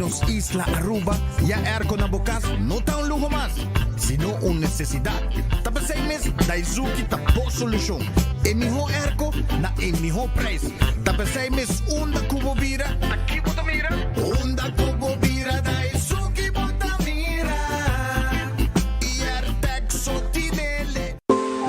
Nos Isla Aruba, ya aircon na bukas, no ta un lujo más, sino una necesidad. Tapos 6 meses, Daizuki tapo solusyon. Emiho airco na emiho price. Tapos 6 meses, unda kubo bira, aquí botamira. Unda kubo bira, Daizuki botamira.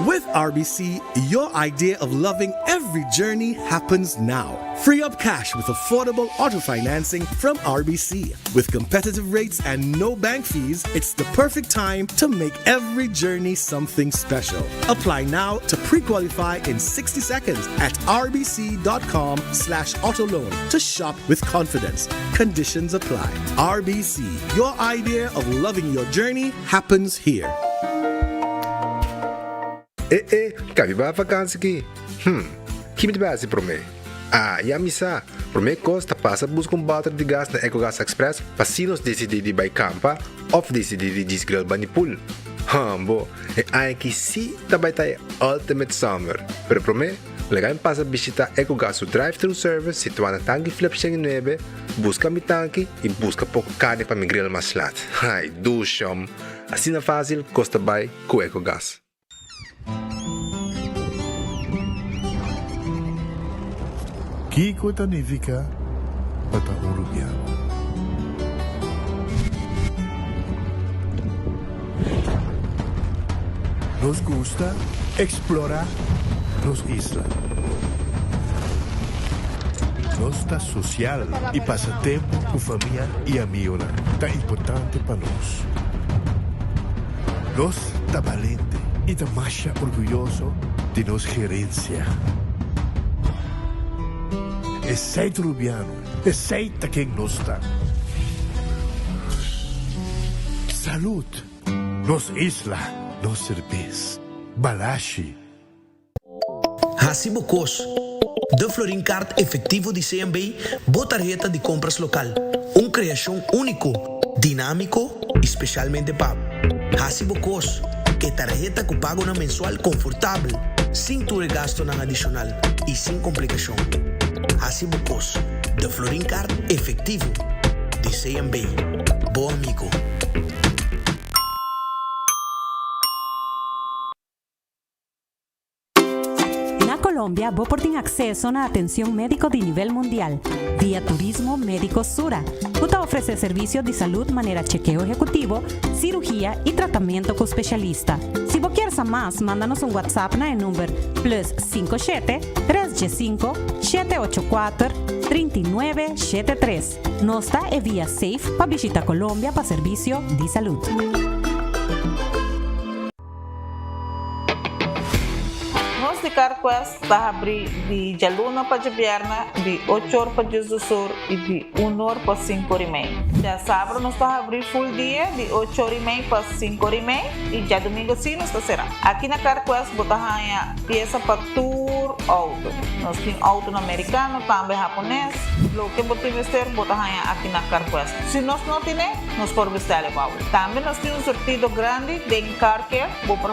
With RBC, your idea of loving every journey happens now. Free up cash with affordable auto financing from RBC. With competitive rates and no bank fees, it's the perfect time to make every journey something special. Apply now to pre-qualify in 60 seconds at rbc.com/autoloan to shop with confidence. Conditions apply. RBC, your idea of loving your journey happens here. Cabe ba vakansie ki? Kimi ba si prome? Yamisa. Prome costa passa busca balter de gas na EcoGas Express pasinos decididi by Campa of decididi Gisgril Banipul. Bo, ai que si tabay tayo ultimate summer. Pero prome, legal passa visita EcoGas o drive-thru service situado na Tangi Flip 9, busca mi tanki e busca pouco carne para mi grill mas lat. Ai, dushom. Assim na fácil, costa by com EcoGas. Kiko Tanifica Pata Urubiano. Nos gusta explorar los islas. Nos está social y pasatiempo con familia y amigos. Tan importante para nos. Nos está valiente y está más orgulloso de nos gerencia. Aceite rubiano, aceita quem nos está. Salud, nos isla, nos cerveza, balashi. Hacibocos, de Florincard efetivo de CMB, botarjeta de compras local. Criação único, dinâmico, especialmente para Hacibocos, que tarjeta que paga una mensual confortável, sem tu gasto nada adicional e sem complicação. Hacibocos, de Florincard efetivo de CMB. Bom amigo. Colombia, vos tem acesso a atenção médica de nível mundial, via Turismo Médico Sura. Você oferece serviço de saúde de maneira chequeo executivo, cirurgia e tratamento com especialista. Se você quer saber mais, manda-nos um WhatsApp na número +57 3G5 784 3973. Nosta é via Safe para visitar Colômbia para serviço de saúde. De Carquest está abrir de Jaluna para Jabierna, de 8 horas para Jesus Sur e de 1 hora para 5 horas e meia. Já sábado nós está abrir full dia, de 8 horas e meia para 5 horas e meia, e já domingo sim nós está será. Aqui na Carquest botar a peça para tour auto. Nós temos auto americano, também japonês. O que você investir, botar aqui na Carquest. Se nós não temos, nós podemos vestir o auto. Também nós temos um sortido grande de car care, botar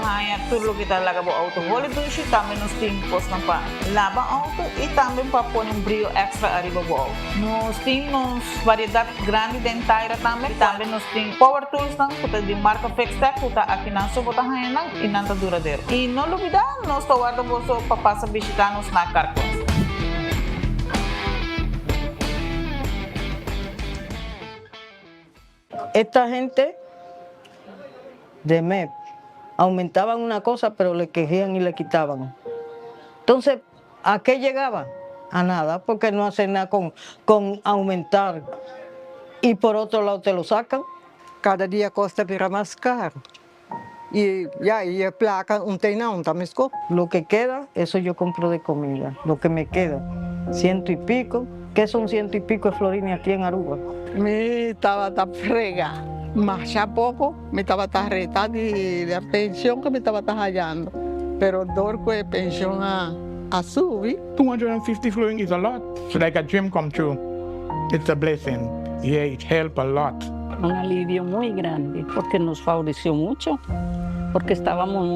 tudo o que está lá no auto. Holiday, também nós temos para lavar auto e também para pôr um brilho extra arriba do auto. Nós temos variedade grande de inteira também. Também nós temos power tools de marca Fixtech, que está aqui na sua bota e não está duradouro. E não olvidar, nós estamos guardando para passar a visitar-nos na Carquest. Esta gente de MEP aumentaban una cosa, pero le quejían y le quitaban. Entonces, ¿a qué llegaba? A nada, porque no hacen nada con aumentar. Y por otro lado te lo sacan. Cada día cuesta más caro. Y ya, y es placa, un teinado, también. Lo que queda, eso yo compro de comida. Lo que me queda, 100 y pico. ¿Qué son 100 y pico de florines aquí en Aruba? Me estaba tan frega. Más ya poco, me estaba tan reta de la pensión que me estaba hallando. Pero dorco de pensión a subir. 250 florins is a lot. It's like a dream come true. It's a blessing. Yeah, it helps a lot. Un alivio muy grande porque nos favoreció mucho, porque estábamos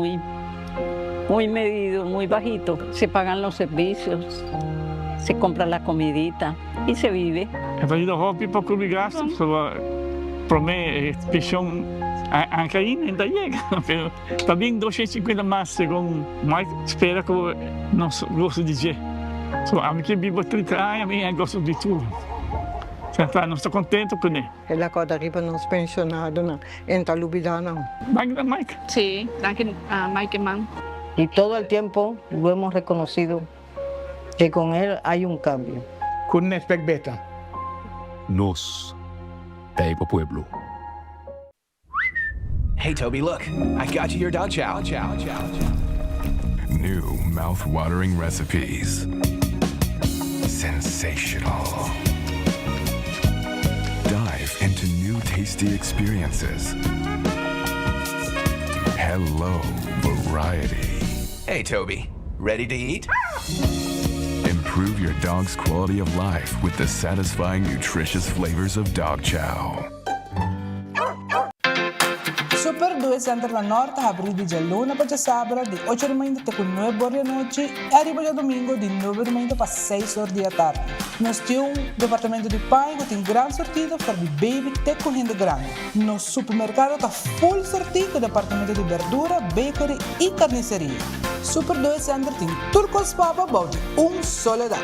muy medidos, muy bajitos. Se pagan los servicios se compra la comidita y se vive. Heb je nog hoop para comigas? Para mí, pensión anche ainda llega, pero também 250 mais, segundo Mike espera que não gosto de dizer. So, a mim que vivo 30 anos, a mim gosto de tudo. Não estou contente com ele. Ela quando arriba nos pensionados na entalubidana. Mike. Sí, gracias a Mike Man. Y todo el tiempo lo hemos reconocido que con él hay un cambio. Couldn't expect better. Nos, Taipa Pueblo. Hey, Toby, look. I got you your dog chow. New mouth-watering recipes. Sensational. Dive into new tasty experiences. Hello, variety. Hey, Toby. Ready to eat? Improve your dog's quality of life with the satisfying, nutritious flavors of dog chow. Super 2 Center La Norte abre de luna para sábado de 8 da manhã até 9 horas da noite e arriba de domingo de 9 da manhã para 6 horas da tarde. Nós temos um departamento de pai que tem grande sortida para de baby até correndo grande. Nosso supermercado está full sortido com departamento de verdura, bakery e carniceria. Super 2 Center tem tudo com os papas de soledad.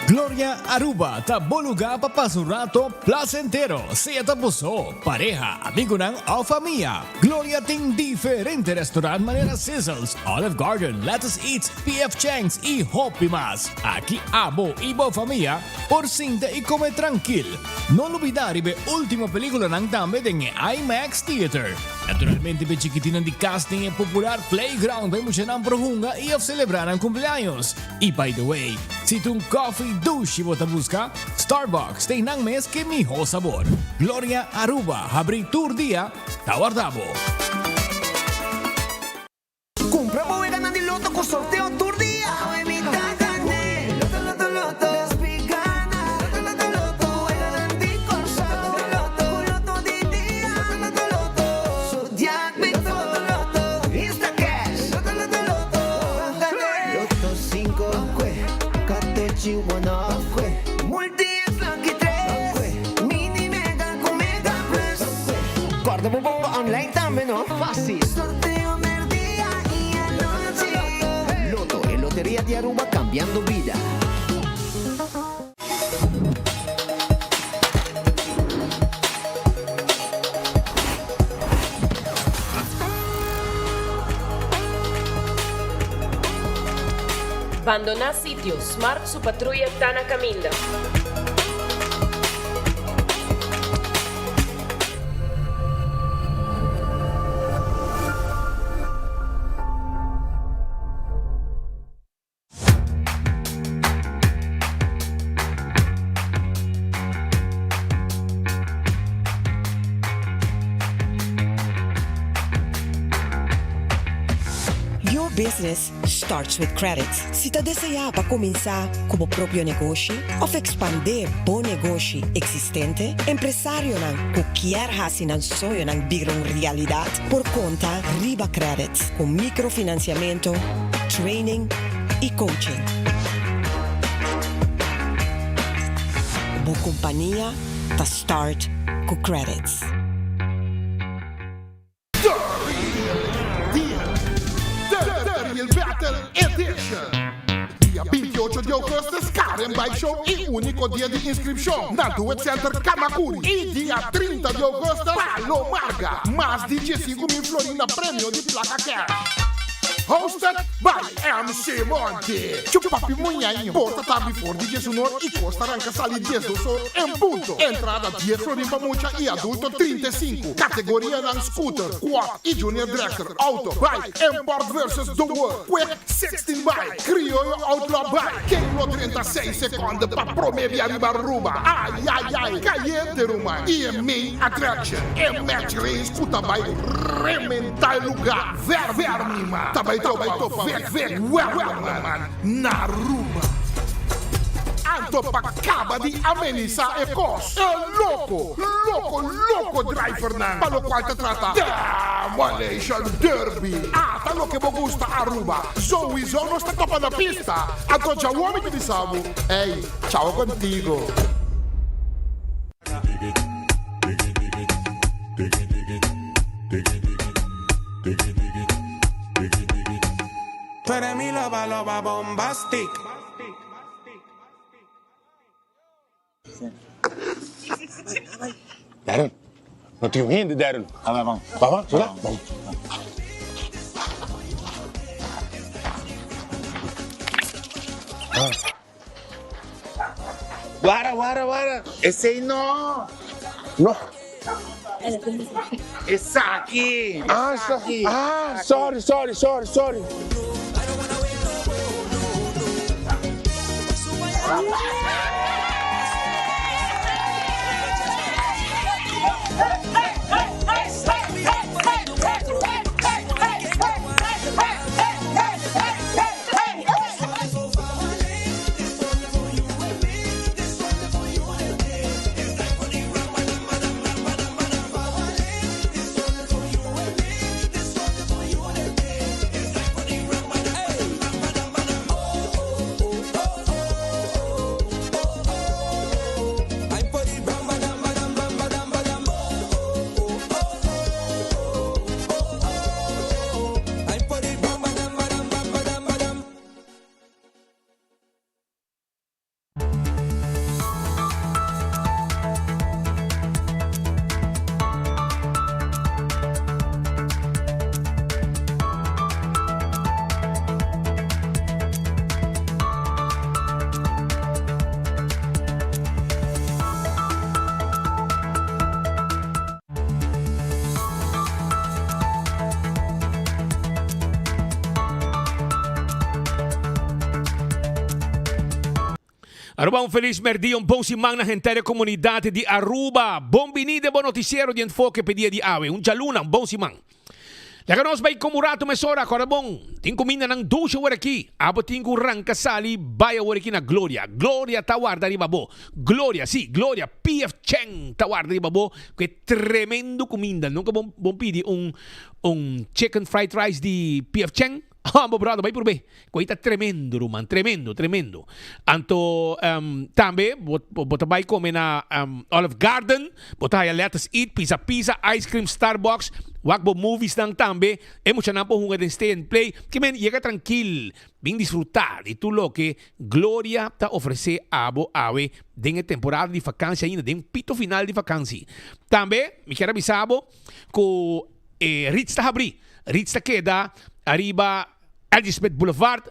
Gloria Aruba, ta bom lugar para passar um rato placentero. Seja tapuso, pareja, amigo ng o família. Gloria tem diferente restaurante maneira Sizzles, Olive Garden, Lettuce Eats, PF Chang's e Hopi Mas. Aqui abo e boa família, por cinta e come tranquilo. Não olvidar ver última película ng tambe em IMAX Theater. Naturalmente, be chiquitina de casting e popular playground para emocionar prohunga e celebrar ang cumpleaños. E by the way, si tu coffee douche você busca, Starbucks tem nang mes que miho sabor. Gloria Aruba, abri tour dia, tawardabo. Compra e ganando de loto com sorteio tour dia. Online también, ¿no? Fácil. Sorteo del día y anoche. Loto, en Lotería de Aruba, cambiando vida. Abandonar sitio. Smart su patrulla Tana Caminda. Business starts with credit. Si ta deseja para começar como próprio negócio ou expandir bom negócio existente, empresário não quer fazer um sonho não virar uma realidade por conta Riba Credit com microfinanciamento, training e coaching. Boa companhia ta start com credits. Il Battle Edition. Dia 28 de agosto, Karen Bike Show e único dia de inscrição na Duet Center Kamakuri. E dia 30 de agosto, Palomarga. Mais de 15 mil florina prêmio de placa cash. Hosted by MC Monte. Chupapi munhainho. Porta tá before DJ Sonor e Costa Ranca Sali 10 do Sol em ponto. Entrada 10 florim pra mucha e adulto 35. Categoria ng scooter, quad e junior dragster, auto, bike, import versus the world. Quick 16 bike, criollo outlaw bike. Kilo 36 secondi pra prometer arriba Aruba. Ai, ai, ai, caiete Ruma. E main attraction. E match race, puta bike, rementar lugar. Ver mima. Tá vai to, vek, man, na Aruba. Anto pagkaba di amenisa e cos. Loco driver na. Palo qual te trata. Da Malaysian Derby. Talo que me gusta Aruba. Zoe no está topa na pista. Anto já o homem que disamo. Ei, tchau contigo. Tú eres mi loba bombastic. Darren, no te entiendes, Darren. Vamos, ¿verdad? Vamos. Guara. Esse aí não. No. Esse aqui. Esse aqui. Sorry. Aruba, un feliz merdia, un bom simang na hentere comunidade de Aruba. Bom vinide, bom noticiero de enfoque pedia de ave. Un jaluna, un bom simang. Laganos bay kumurato mesora, korabong. Ting kumina ng dusyo waraki. Abo ting kurang kasali, baya waraki na Gloria. Gloria tawarda ni babo. Gloria, Gloria. PF Cheng tawarda ni babo. Que tremendo kuminda. Nunca bom pidi un chicken fried rice di PF Cheng. Brother, vai por bem. Coita tremendo, Roman. Tremendo. Anto, também, bota vai comer na Olive Garden, bota aí let's eat, pizza, ice cream, Starbucks, wakbo movies nang também. É muito na po hunga den stay and play. Que men, llega tranquil, bem disfrutar. E tu lo que Gloria ta oferece abo awe den temporada de vacância ainda, den pito final de vacância. Também, me quero avisar ko Ritz ta abri. Ritz ta queda arriba Elizabeth Boulevard,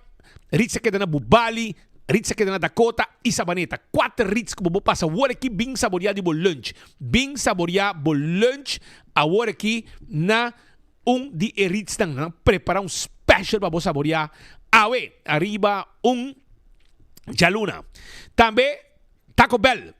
Ritz queda na Bubali, Ritz queda na Dakota e Sabaneta. 4 Ritz que bobo passa agora aqui bem saboreado bo lunch. Bem saboreado bo lunch agora aqui na de Ritz na preparar special para bo saborear. Awe, arriba Jaluna. Também Taco Bell.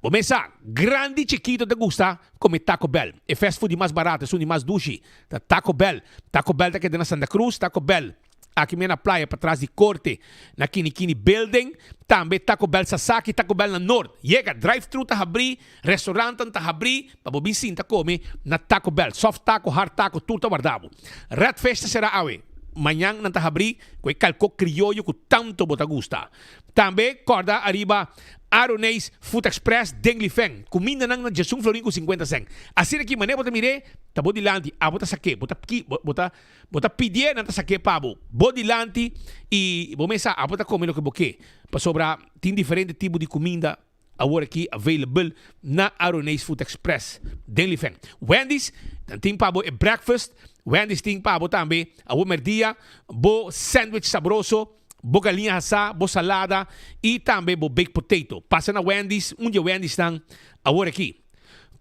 Começa, grande e chiquito te gusta come Taco Bell. É fast food mais barato, é mais dushi. Taco Bell tá aqui na Santa Cruz, Taco Bell. Aqui na praia, para trás de Corte, na Kinikini Building. Também Taco Bell Sasaki, Taco Bell na Norte. Chega, drive-thru tá abrir, restaurante tá abrir, para bobin sim tá come na Taco Bell. Soft taco, hard taco, tudo tá guardado. Red Festa será awe. Manhã não tá abrir, com o calco criollo que tanto bota gusta. Também, corda, arriba, Aronês Food Express Denglifeng. Comida nang na Jasung Florin com 50 cent. Assim aqui, mané, bota mire, tá bodilante, bota saque, bota pedir, não tá saque pabo. Bodilante e bomesa, bota comer o que boque. Para sobrar, tem diferente tipo de comida agora aqui available na Aronês Food Express Denglifeng. Wendy's, tem pabo e breakfast. Wendy's tem pabo também, a merdia, bo sandwich sabroso. Bo galinha assada, bo salada e também bo baked potato. Passa na Wendy's, onde Wendy's estão agora aqui.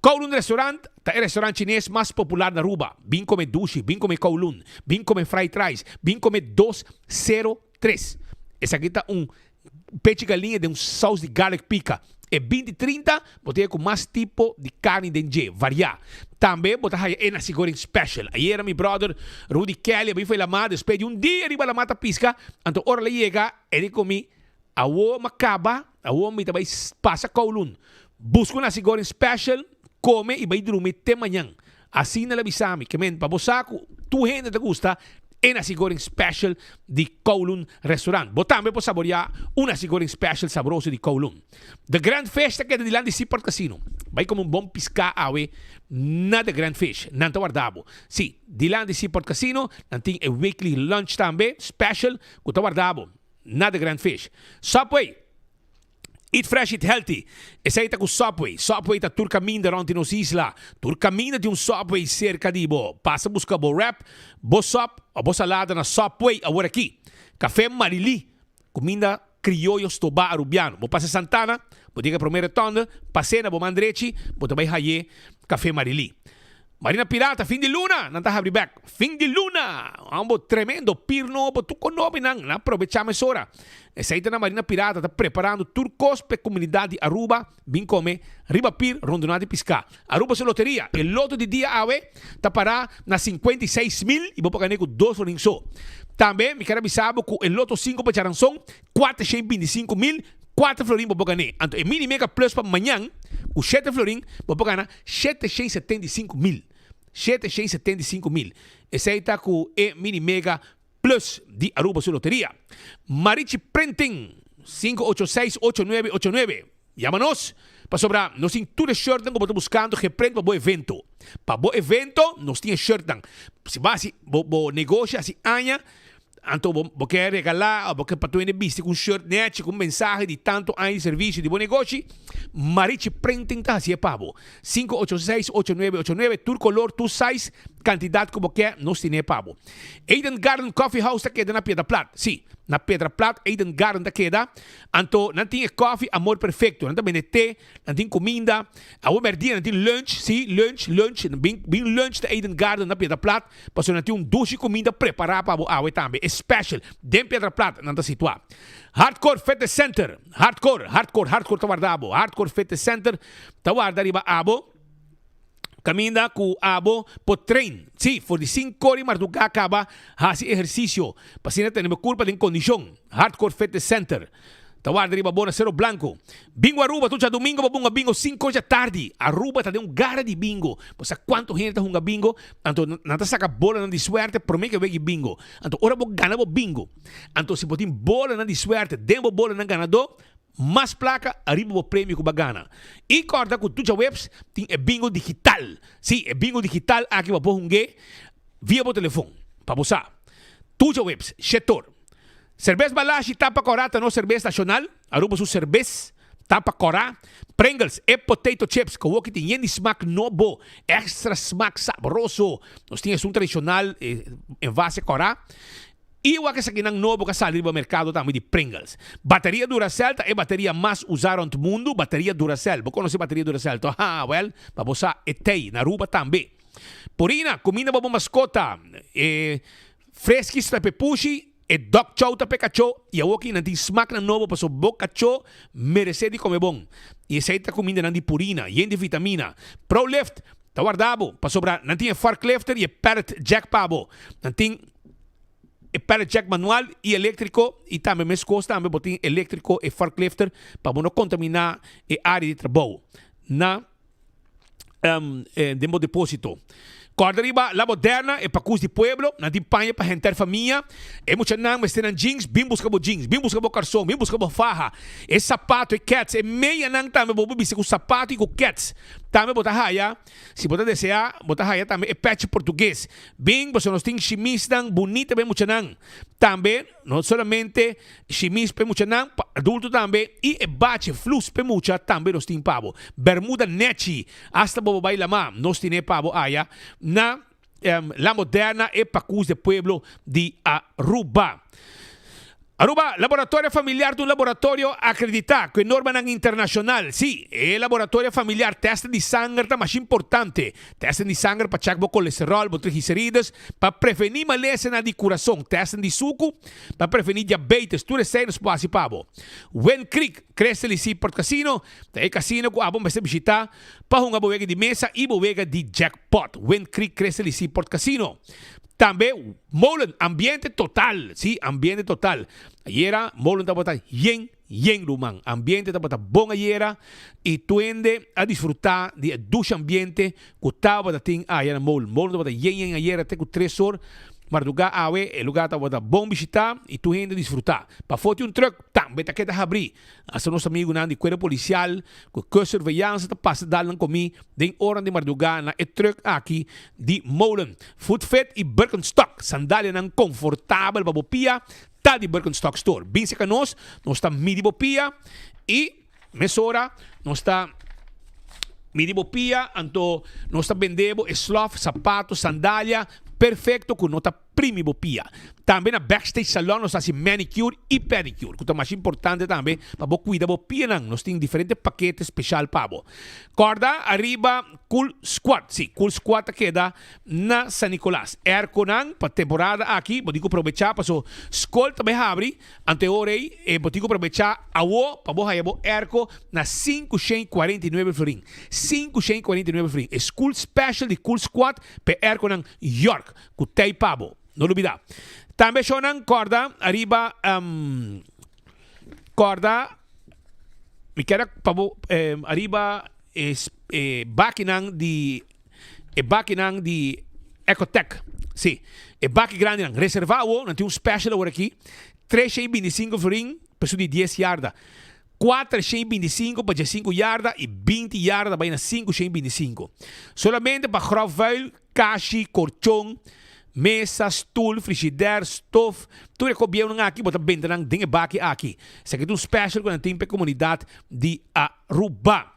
Kowloon Restaurant, é o restaurante chinês mais popular na Aruba. Vim comer sushi, vim comer Kowloon, vim comer fried rice, vim comer 203. Esse aqui está peixe galinha de sauce de garlic pica. É 20-30, botei com mais tipo de carne de variar. Também botei aí na Sigoreng Special. Aí era meu brother Rudy Kelly, aí foi lá mais, depois de dia riba lá mata pisca, então hora lá chega, ele comi awo macaba, a homem também passa Kowloon. Busca uma sigora special, come e vai dormir até manhã. Assim na labisami, que men, para você, tu gente te gusta, é nasi goreng special de Kowloon Restaurant. Botame po saborear una nasi goreng special sabroso de Kowloon. The Grand Fish ta queda de lá de Seaport Casino. Vai como um bom pisca awe na The Grand Fish. Nanta guardabo. Si, de lá de Seaport Casino, nanting a weekly lunch tambe, special, kuta guardabo. Na The Grand Fish. Subway. Eat fresh, eat healthy. Essa está com Subway. Subway está tur caminho onde nos isla. Tur caminho de Subway cerca de bo. Passa buscar bo wrap, bo sop, ou bo salada na Subway agora aqui. Café Marili. Comida criollos toba arubiano. Bo passa Santana, bo diga primeira tonda, passe na bo mandreci, bo também haye Café Marili. Marina Pirata, fim de luna, não está abrir back. Fim de luna, ambo tremendo, pirno, bo tu conobe não aprovechamos hora. Essa aí na Marina Pirata está preparando turcos para a comunidade de Aruba, bem como Riba Pir, Rondonada de Piscar. Aruba se loteria, o loto de dia ave está para na 56.000 e vou pagar com 2 florins só. Também me quero avisar que o loto 5 para Charanção, 425.000, 4 florins vou pagar. Então, o mini mega plus para amanhã, o 7 florins vou pagar 775.000. 775.000. Esse aí está com o mini mega plus de Aruba su loteria. Marichi Printing 586-8989. Llámanos para sobrar. Nos tem tudo shirt como estamos buscando que prende para o evento. Para o evento, nos tem shirt. Se vai o negócio assim, aña, então você quer regalar, ou você para tu viste com shirt net, com mensagem de tanto anos de serviço de bom negócio, Marichi Printing está assim, pavo. 586-8989, tu color, tu size, quantidade como quer, nos tem pavo. Eden Garden Coffee House está queda na Pedra Plata. Sim, na Pedra Plata, Eden Garden está queda. Então, não tem coffee, amor perfeito. Não tem té, não tem comida. A outra dia, não tem lunch, sim, lunch. Bem lunch da Eden Garden na Pedra Plata. Porque não tem duche comida preparada para a também. Special, de Pedra Plata, não está situado. Hardcore Fitness Center. Hardcore está guardado. Hardcore Fitness Center está guardado riba abo. Caminha com abo por trein. Sim, for de 5 horas, mas do que acaba, faz exercício. Paciente tem uma culpa de condição. Hardcore Fitness Center. Tawar riba bona Cerro Blanco. Bingo Aruba, tu já domingo, babunga bingo 5 horas da tarde. Aruba tá de gara de bingo. Pois quanto gente tá junga bingo, então não tá saca bola na de suerte, promete que vem bingo. Então ora bo gana bo bingo. Então se botin bola na de suerte, dembo bola na ganador, mais placa, arriba o prêmio que bagana. E corta com tu já webs, tem bingo digital. Sim, bingo digital aqui para jungue via o telefone. Para você. Tu já webs, setor. Cerveza Balashi, tapa corata, no cerveza nacional. Aruba su cerveza, tapa corá. Pringles e potato chips, que o que tem smack novo, extra smack sabroso. Nós tínhamos tradicional em base corá. E o que aqui não novo que saiu no mercado também de Pringles. Bateria Duracell é a bateria mais usada no mundo. Bateria Duracell. Você conhece bateria Duracell? Então, well, para você é tei, na Aruba também. Purina, comida para mascota. Fresquis para pepushi. E dog chow ta pecacho e a woki nanti smack na novo paso boca cho merece de comer bom. E essa tá comida nanti purina e de vitamina. Pro Lift ta guardabo pa sobra nanti fork lifter e pallet jack pabo. Nanti pallet jack manual e elétrico e também mes costa também botin elétrico e fork lifter para não contaminar e área de trabalho na demo depósito. Corda riba, la moderna, e para cus de pueblo, na dimpanha para gente família, e muita não, mas tem jeans, bim busca bo jeans, bim busca bo calção, bim busca bo farra, e sapato e cats, e meia não também bo bisi com sapato e com cats, também botar raia, se botar desejar, botar raia também e patch português, bem, você nós tem chimis dan bonita bem muita não, também, não somente chimis bem muita não, adulto também, e bate flus bem muita também nós tem pavo, bermuda nechi, hasta bo baila ma, nós tem pavo aya, na la moderna e pacus de pueblo de Aruba. Aruba, laboratorio familiar de un laboratorio acreditado con norma internacional. Sí, el laboratorio familiar testa de sangre está más importante. Testa de sangre para checar colesterol, triglicéridos, para prevenir maleza de corazón. Testa de suco para prevenir diabetes. Tú eres nos participavo. Wen Creek, crece el Seaport Casino. El casino que abom se visitar para una bodega de mesa y bodega de jackpot. Wen Creek crece el Seaport Casino. También Molen, ambiente total, sí, ambiente total. Ayer Molen estaba yen yen rumang. Ambiente tapata bom ayera e tuende a disfrutar de ducha ambiente que tava da ting ayera mol. Mol tapata yen ayera te ku 3 horas. Maar lugar awe, el lugar tá bom visitar e tu gente disfrutar. Para foto truck, também tá que tá abrir. Asa nosso amigo na de cuerpo policial, com surveillance tá passa dalan comi, den hora de madrugada na truck aqui de Molen. Footfit e Birkenstock, sandália nan confortável para bopia, tá de Birkenstock store. Bem se nós está midi bopia e mesora, nós está midi bopia, anto nós está vendendo slof, sapato, sandália, perfeito com nota primi bopia. Também na backstage salon nós temos manicure e pedicure, que é mais importante também para você cuidar bopia não. Nós temos diferentes paquetes especial para você. Corda arriba Cool Squad, sim, Cool Squad queda na San Nicolás. Erconan para temporada aqui, você pode aproveitar para sua escola também abre. Anteorei, você pode aproveitar a o para você aí erco na 549 florin. 549 florin. School Special de Cool Squad para Erconan York, que tem para você. Não olvidar. Também sonan corda arriba corda me queda pabo arriba bakinang di Ecotech. Sim. Baki grande nang reservado, não tem special agora aqui. 325 florin, pessoa de 10 yarda. 425 para 5 yarda e 20 yarda vai na 525. Solamente para grafvuil, caixa, colchão, mesa, stoel, frigidaire, stof. Tudo é cobião aqui, bota bem nang dinge baki aqui. Isso aqui é um special quando tem para comunidade de Aruba.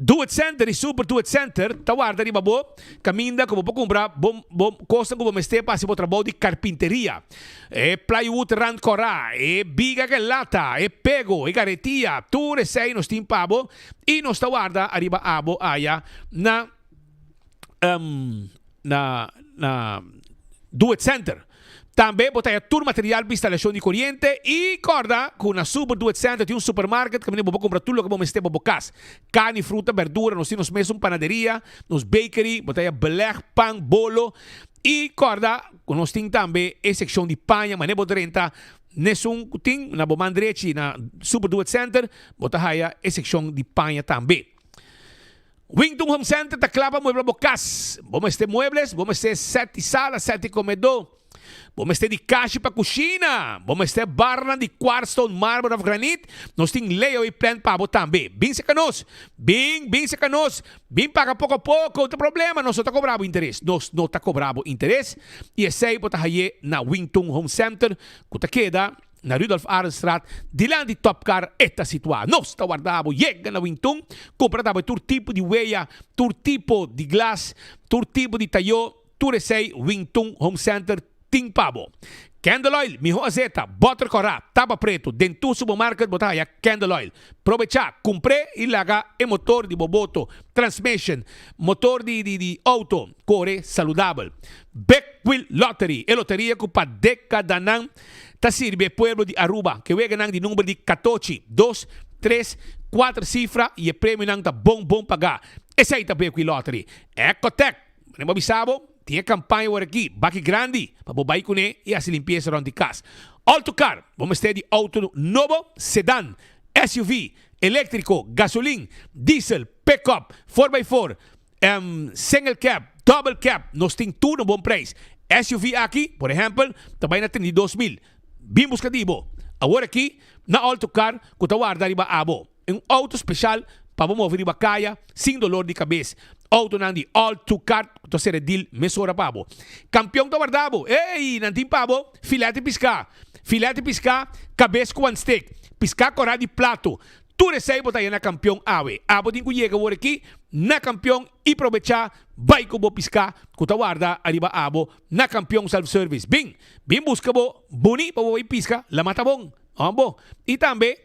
Do It Center e Super Do It Center, tawarda di babo, caminda como para comprar bom costa como este para se trabalho de carpinteria. Plywood rand corá, biga que lata, pego, garetia, tudo sei nos tim pabo e nos tawarda arriba abo aya na Do It Center. Também botar todo material para instalação de corrente e corda com na Super Do It Center tem supermarket que vamos comprar tudo que vamos ter para casa. Carne, fruta, verdura, nós temos mesmo panaderia, nos bakery, botar beleg, pão, bolo e corda com nós tem também a secção de panha, mas nem botar renta nessun tem na bomandrechi na Super Do It Center, botar aí a secção de panha também. Wington Home Center tá clava mueble bocas. Vamos ter muebles, vamos ter 7 salas, 7 comedor. Vamos ter de caixa para cozinha. Vamos ter barra de quartzstone, marble of granite. Nós temos leo e plan para botar também. Bem se canos. Bem se canos. Bem paga pouco a pouco. Não tem problema. Nós não está cobrando interesse. Nós não está cobrando interesse. E esse aí botar aí na Wington Home Center. Que queda na Rudolf Arenstraat. Dilan de Top Car está situado. Nós está guardado. Chega na Wington. Compramos todo tipo de huella. Todo tipo de glass. Todo tipo de tallo. Tudo esse aí Wington Home Center. Ting pabo. Candle oil, miho azeta, butter corá, taba preto, dentro supermarket botaya candle oil. Provecha, comprei e laga e motor de boboto, transmission, motor de auto, core saludável. Backwheel Lottery, e loteria que pa década nan, ta sirve pueblo de Aruba, que wega nan de número de 14, 2, 3, 4 cifra e prêmio nan ta bom pagar. Esse aí ta Backwheel Lottery. Ecotech, não avisavo? Tinha campanha agora aqui, baki grande, para bobai com ele e assim limpeza around the casa. Autocar, vamos ter de auto novo, sedã, SUV, elétrico, gasolina, diesel, pick-up, 4x4, single cab, double cab, nós temos tudo no bom preço. SUV aqui, por exemplo, também na 32,000. Bem buscativo. Agora aqui, na Autocar, que está guardado riba abo. Um auto especial para mover riba caia, sem dolor de cabeça. Auto nang di Autocar, to ser deal mesora pabo. Campeão do guardabo. Ei, nanti pabo, filete pisca, cabeça com steak, pisca corá de plato. Tu recebe botar na campeão awe. Abo din kuye ka aqui na campeão e aproveitar vai ko bo pisca, ko tawarda arriba abo na campeão self service. Bing busca bo boni pa bo pisca, la mata bong. Ambo. E também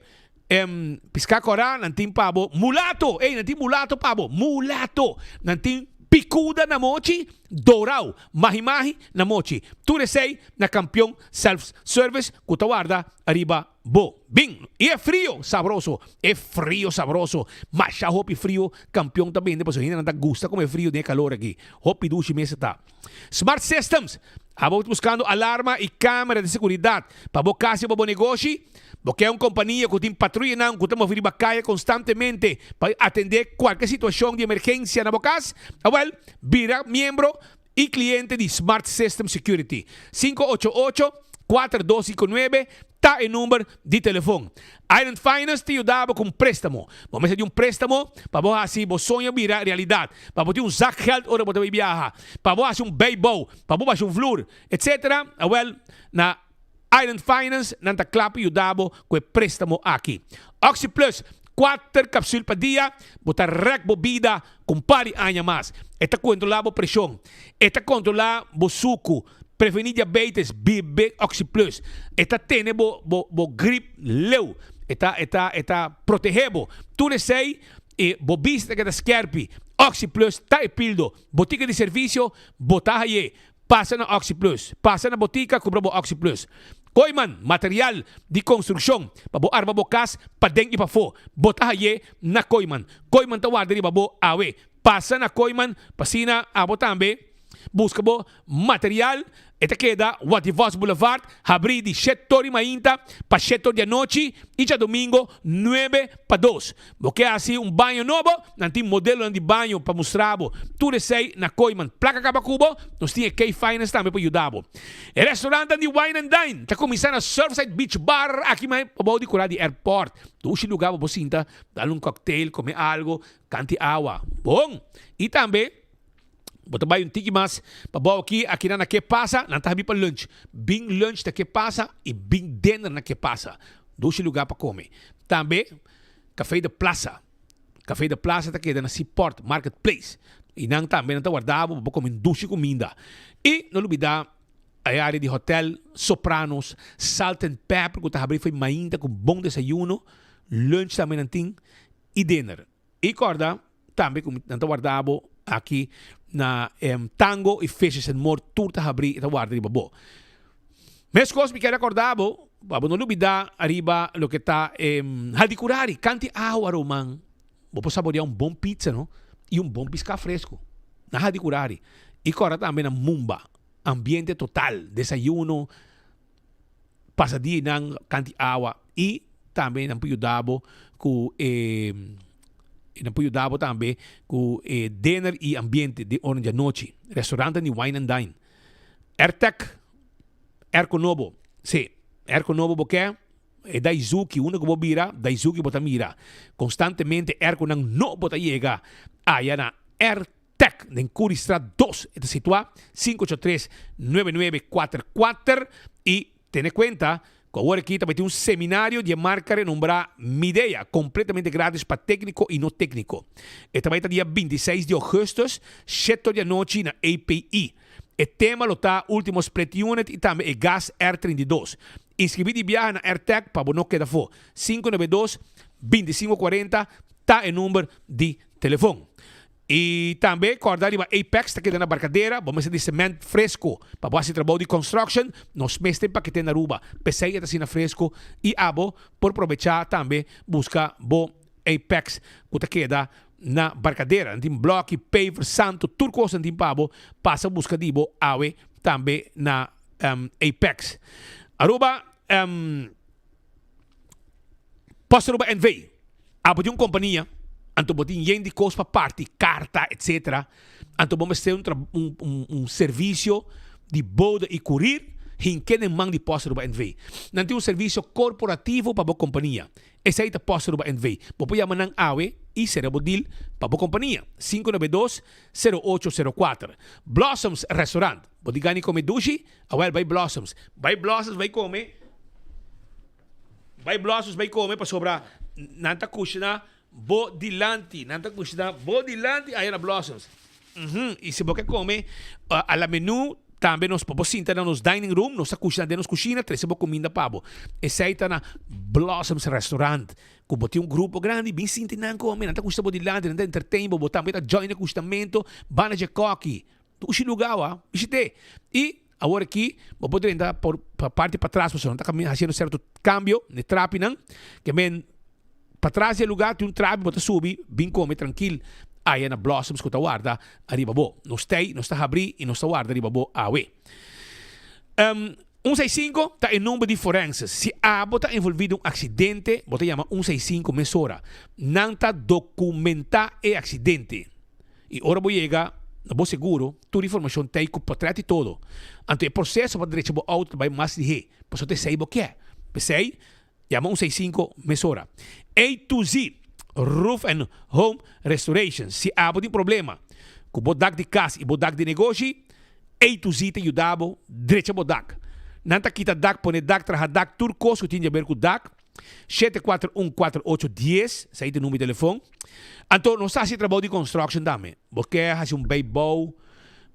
pisca corá, nanti pabo, mulato, nanti mulato pabo, mulato, nanti picuda na mochi, Dourau, mahi-mahi na mochi. Tudo sei na campeão self-service, que guarda arriba bo. Bing, e é frio, sabroso. É frio, sabroso. Mas já hopi frio, campeão também. Depois ainda não gusta como é frio, nem calor aqui. Hopi duche mesa tá. Smart Systems. Estamos buscando alarma e câmera de segurança para o casa e para o negócio. Porque é uma companhia que tem patrulha, que estamos a caia constantemente para atender qualquer situação de emergência na casa. Well, vira membro e cliente de Smart System Security. 588-4259 está o número de telefone. Island Finance te ajudava com préstamo. Vamos fazer um préstamo para você assim, você sonha virar realidade. Para você ter um saco de geld para você viajar. Para você fazer um beisebol, para você fazer um flor, etc. Well, na Island Finance, nanta clap e ajudava com o préstamo aqui. Oxy Plus, 4 cápsulas por dia, botar rec bebida com pari años mais. Esta controla a pressão. Esta controla o suco. Prevenir diabetes, bebe Oxy Plus. Esta tem bo grip leu. Esta protegebo. Tudo sei e bo vista que da skerpi. Oxy Plus tá e pildo. Botica de serviço, botar aí. Passa na Oxy Plus. Passa na botica, compra bo Oxy Plus. Koiman, material de construção. Para bo arma bo cas, para dentro e para fora. Botar aí na Koiman. Koiman tá guarda de bo awe. Passa na Koiman, passina abo também. Busca bo material. Esta queda Wativos Boulevard, abrir de 7h30 para 7h da noite e já domingo 9-2. Porque assim banho novo, não tem modelo de banho para mostrar. Tudo sei na Koiman. Placa Cabacubo, nós temos K-Finance também para ajudar. O restaurante de Wine and Dine está começando a Surfside Beach Bar aqui mais para de curar de airport. Dois lugar para você sentar, dar um cocktail, comer algo, cante água. Bom, e também bota vai um tique mais para aqui na que passa, não tá para lunch. Bem lunch da que passa e bem dinner na que passa. Dois lugar para comer. Também café da praça. Café da praça tá aqui na Seaport Marketplace. E não também não tá guardado para comer doce comida. E não olvidar a área de hotel Sopranos, Salt and Pepper, que tá abrindo foi mainda com bom desayuno, lunch também não tem e dinner. E corda também como não tá guardado aqui na Tango e Fishes and More turta abrir ita guarda riba bo. Mes cos me quero acordar bo, babo no lubida arriba lo que tá hadicurari, canti água romang. Bo saborear bom pizza, no? E bom pisca fresco. Na hadicurari. E corda também na Mumba. Ambiente total, desayuno, pasadinha ng canti água e também na puyudabo com e não pode dar também com dinner e ambiente de orange noite. Restaurante de Wine and Dine. Airtech, Airco Novo. Sim, Airco Novo porque é Daisuke, uno que bobira, Daisuke bota mira. Constantemente Airco não bota chega. Aí na Airtech, em Curistrat 2, está situado 583-9944 e tenha conta. Agora aqui também tem seminário de marca renombrada Midea, completamente grátis para técnico e não técnico. E também está dia 26 de agosto, 7 da noite na API. O tema está último split unit e também é gas R32. Inscrever de viagem na AirTech para não quedar fora. 592-2540 está o número de telefone. E também, acordar a Apex está aqui na barcadeira, vamos fazer cimento fresco para fazer trabalho de construction, nós mesmos para que tenha Aruba, pesei está assim fresco e abo por aproveitar também buscar bom Apex que está aqui na barcadeira, tem bloco, paver, santo, tudo coisa tem pabo, passa busca de bo awe também na Apex. Aruba, posso Aruba NV, abo de uma companhia. Anto botin yen de coisa para parte, carta, etc. Anto vamos ter serviço de boda e curir, hinken mang de posto do NV. Não tem serviço corporativo para a companhia. Esse aí é posto do NV. Vou chamar ng awe e será bodil para a companhia. 592-0804. Blossoms Restaurant. Bodigani come dushi, awel by Blossoms. By Blossoms vai comer. By Blossoms vai comer para sobrar nanta kushna. Bodilante, nanta custa Bodilante aí na Blossoms. E se você come a la menu também nos podemos sentar nos dining room, nos cozinha de nos cozinha, três comida pabo. Esse aí está na Blossoms Restaurant. Como tem grupo grande, bem sentir não come, nanta custa Bodilante, nanta entertain, bo também tá join acostamento, bana de coque. tu usi lugar, visite. E agora aqui, vou poder entrar por parte para trás, você não está fazendo certo cambio de trapinan, que men para trás é lugar, tem trapi, bota subir, bem come, tranquilo. Aí na blossoms que tu guarda, arriba bo. Não está abrir e não está guarda, arriba bo, awe. 165 está em número de forenses. Se está envolvido em um acidente, você chama 165 mesora. Não está documentar o acidente. E ora vou chegar, não vou seguro, toda a informação tem que portrait e todo. Então, o processo para direito ao auto vai mais de rei. Por isso, você sabe o que é. Você chama 165 mesora. A to Z, Roof and Home Restoration. Se há um problema com o bodak de casa e bodak de negócio, A to Z te ajudava direito ao bodak. Nanta kita dak pone dak traha dak turcos que tinha a ver com dak 7414810, sai o número de telefone. Então, não está se trabalho de construction também. Porque há um beisebol,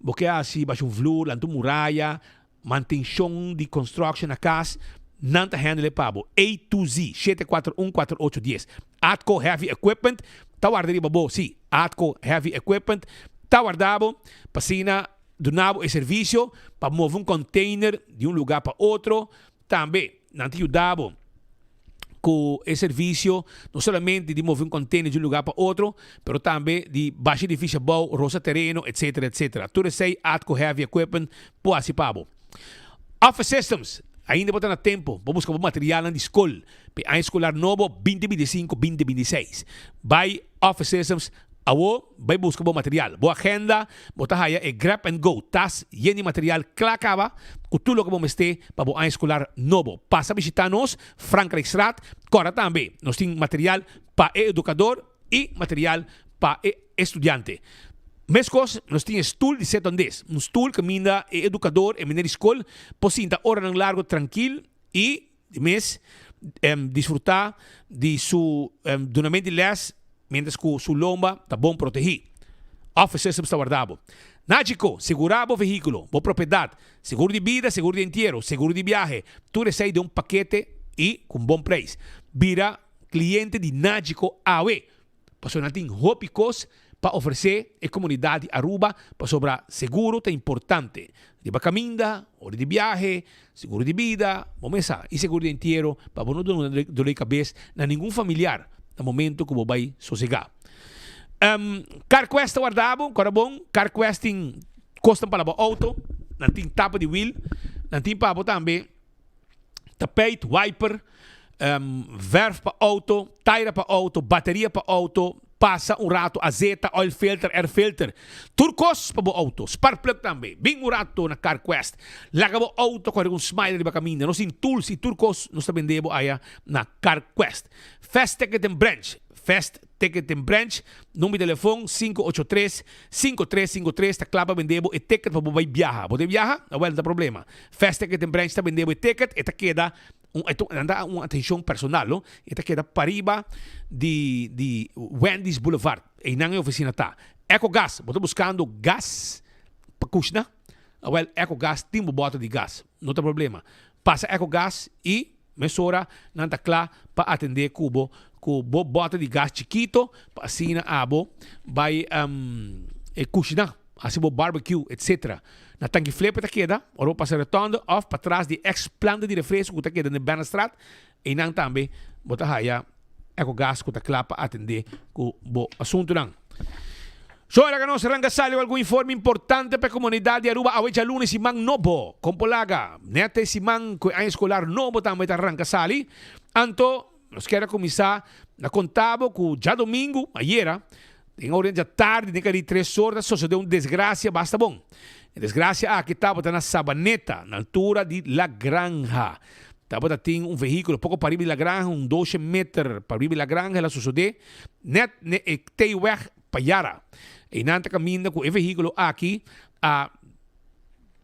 porque há um vloer, lanto muralha, manutenção de construction na casa, nanta handle pabo. A to Z, 7414810. Atco Heavy Equipment, tá guardado babo, sim. Atco Heavy Equipment, tá guardado, passina donava o serviço para mover um container de um lugar para outro. Também, não te ajudava com o serviço, não somente de mover um container de um lugar para outro, mas também de baixar edifício bom, roça terreno, etc, etc. Tudo isso aí, Atco Heavy Equipment, pode ser pago. Office Systems, ainda botar na tempo, para buscar material na escola, para a escolar novo 2025-2026. By Office Systems, awo, vai buscar bom material. Boa agenda, botar aí é grab and go. Tas, de material clacava, com tudo que vamos ter para a escolar novo. Passa a visitar-nos, Frankrijkstraat, agora também. Nós temos material para educador e material para estudante. Mescos, nós temos stool de 7 10. Um stool que minda educador e menina escola, possível hora no largo tranquilo e, de mês, desfrutar de seu donamento de les, mientras que su lomba está bom protegido. Office Systems está guardado. Nágico, segurado o veículo, boa propriedade, seguro de vida, seguro de entierro, seguro de viaje. Tu recebes de um paquete e com bom preço. Vira cliente de Nágico AOE. Passou na tem hópicos para oferecer a comunidade Aruba para sobrar seguro, é importante. De caminda, hora de viaje, seguro de vida, vamos e seguro de entierro para não dar dor de cabeça a nenhum familiar. No momento que você vai sossegar. CarQuest guardado, agora bom. CarQuest tem custom para o auto, não tem tapa de wheel, não tem para também tapete, wiper, verf para auto, tire para auto, bateria para auto, passa rato, azeta, oil filter, air filter. Turcos para o auto, spark plug também. Bem rato na CarQuest. Laga o auto com um smiler de caminho. Nós tem tools e turcos nós também vendemos aí na CarQuest. Fast Ticket and Branch. Fast Ticket and Branch. Número de telefone 583-5353. Está claro para vendemos e ticket para você viajar. Você viaja? Não vai ter problema. Fast Ticket and Branch está vendendo e ticket. Esta queda uma atenção personal, no? Esta queda para riba de Wendy's Boulevard. E não é oficina tá. EcoGas, você buscando gás para cozinhar? Well, EcoGas tem uma bota de gás, não tem problema. Passa EcoGas e mesura não está claro para atender cubo com bota de gás chiquito, para assim abo vai cozinhar, assim barbecue, etc. Na tanque flip está queda, ora passa retorno off para trás de ex-planta de refresco que está queda na Bernstraat e não também botar aí EcoGas que está claro para atender com o assunto não. So, era que nos arranca salió algún informe importante para la comunidad de Aruba. Hoy ya lunes si man nobo. Compolaga. Nete si man que hay escolar nobo también arranca sali. Anto, nos queda comenzar a contabo que ya domingo, ayer, en hora ya tarde, de que 3 horas, sucedió una desgracia, basta bon. Desgracia aquí estaba en la Sabaneta, en la altura de La Granja. Estava tem um veículo pouco para ir La Granja, 12 metros para ir La Granja, ela sucedeu. Net tem weg para Yara. E nanta caminha com o veículo aqui,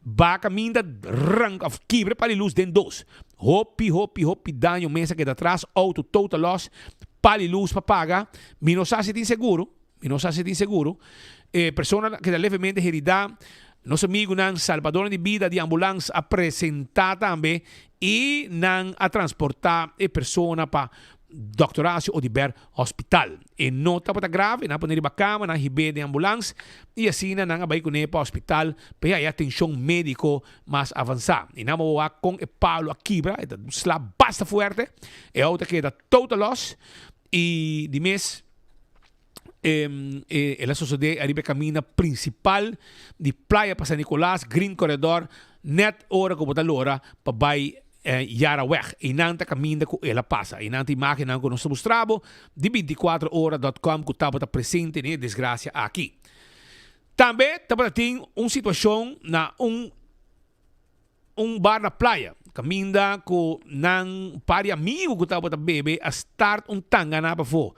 vai caminha rank of quebra para a luz dentro dos. Hopi, danho, mesa que da atrás, auto, total loss, para a luz para pagar. Minosá se tem seguro. Persona que da levemente heredada. Nosso amigo nan salvador de vida de ambulância apresentar também e nan a transportar a pessoa para Dr. Asio Odiber Hospital. E nota pa grave, na paniri bakama, na hibe de ambulance, e assim na nga bay kune pa hospital, pa ay atensyon médico mas avançado. E na mawa kong e Paulo Akibra, e slap basta fuerte, e outra que da total loss, e de mes, ela sucede arriba camina principal de Playa pa San Nicolás, Green Corridor, net ora ko lora pa bay Jaraweg. Inanta caminda ko ela passa. Inanta imagem ko nos mostrabo de 24horas.com que estava presente ne desgraça aqui. Também estava tem situação na bar na playa. Caminda ko nang pari amigo ko estava bebe a start tanga na pa fo.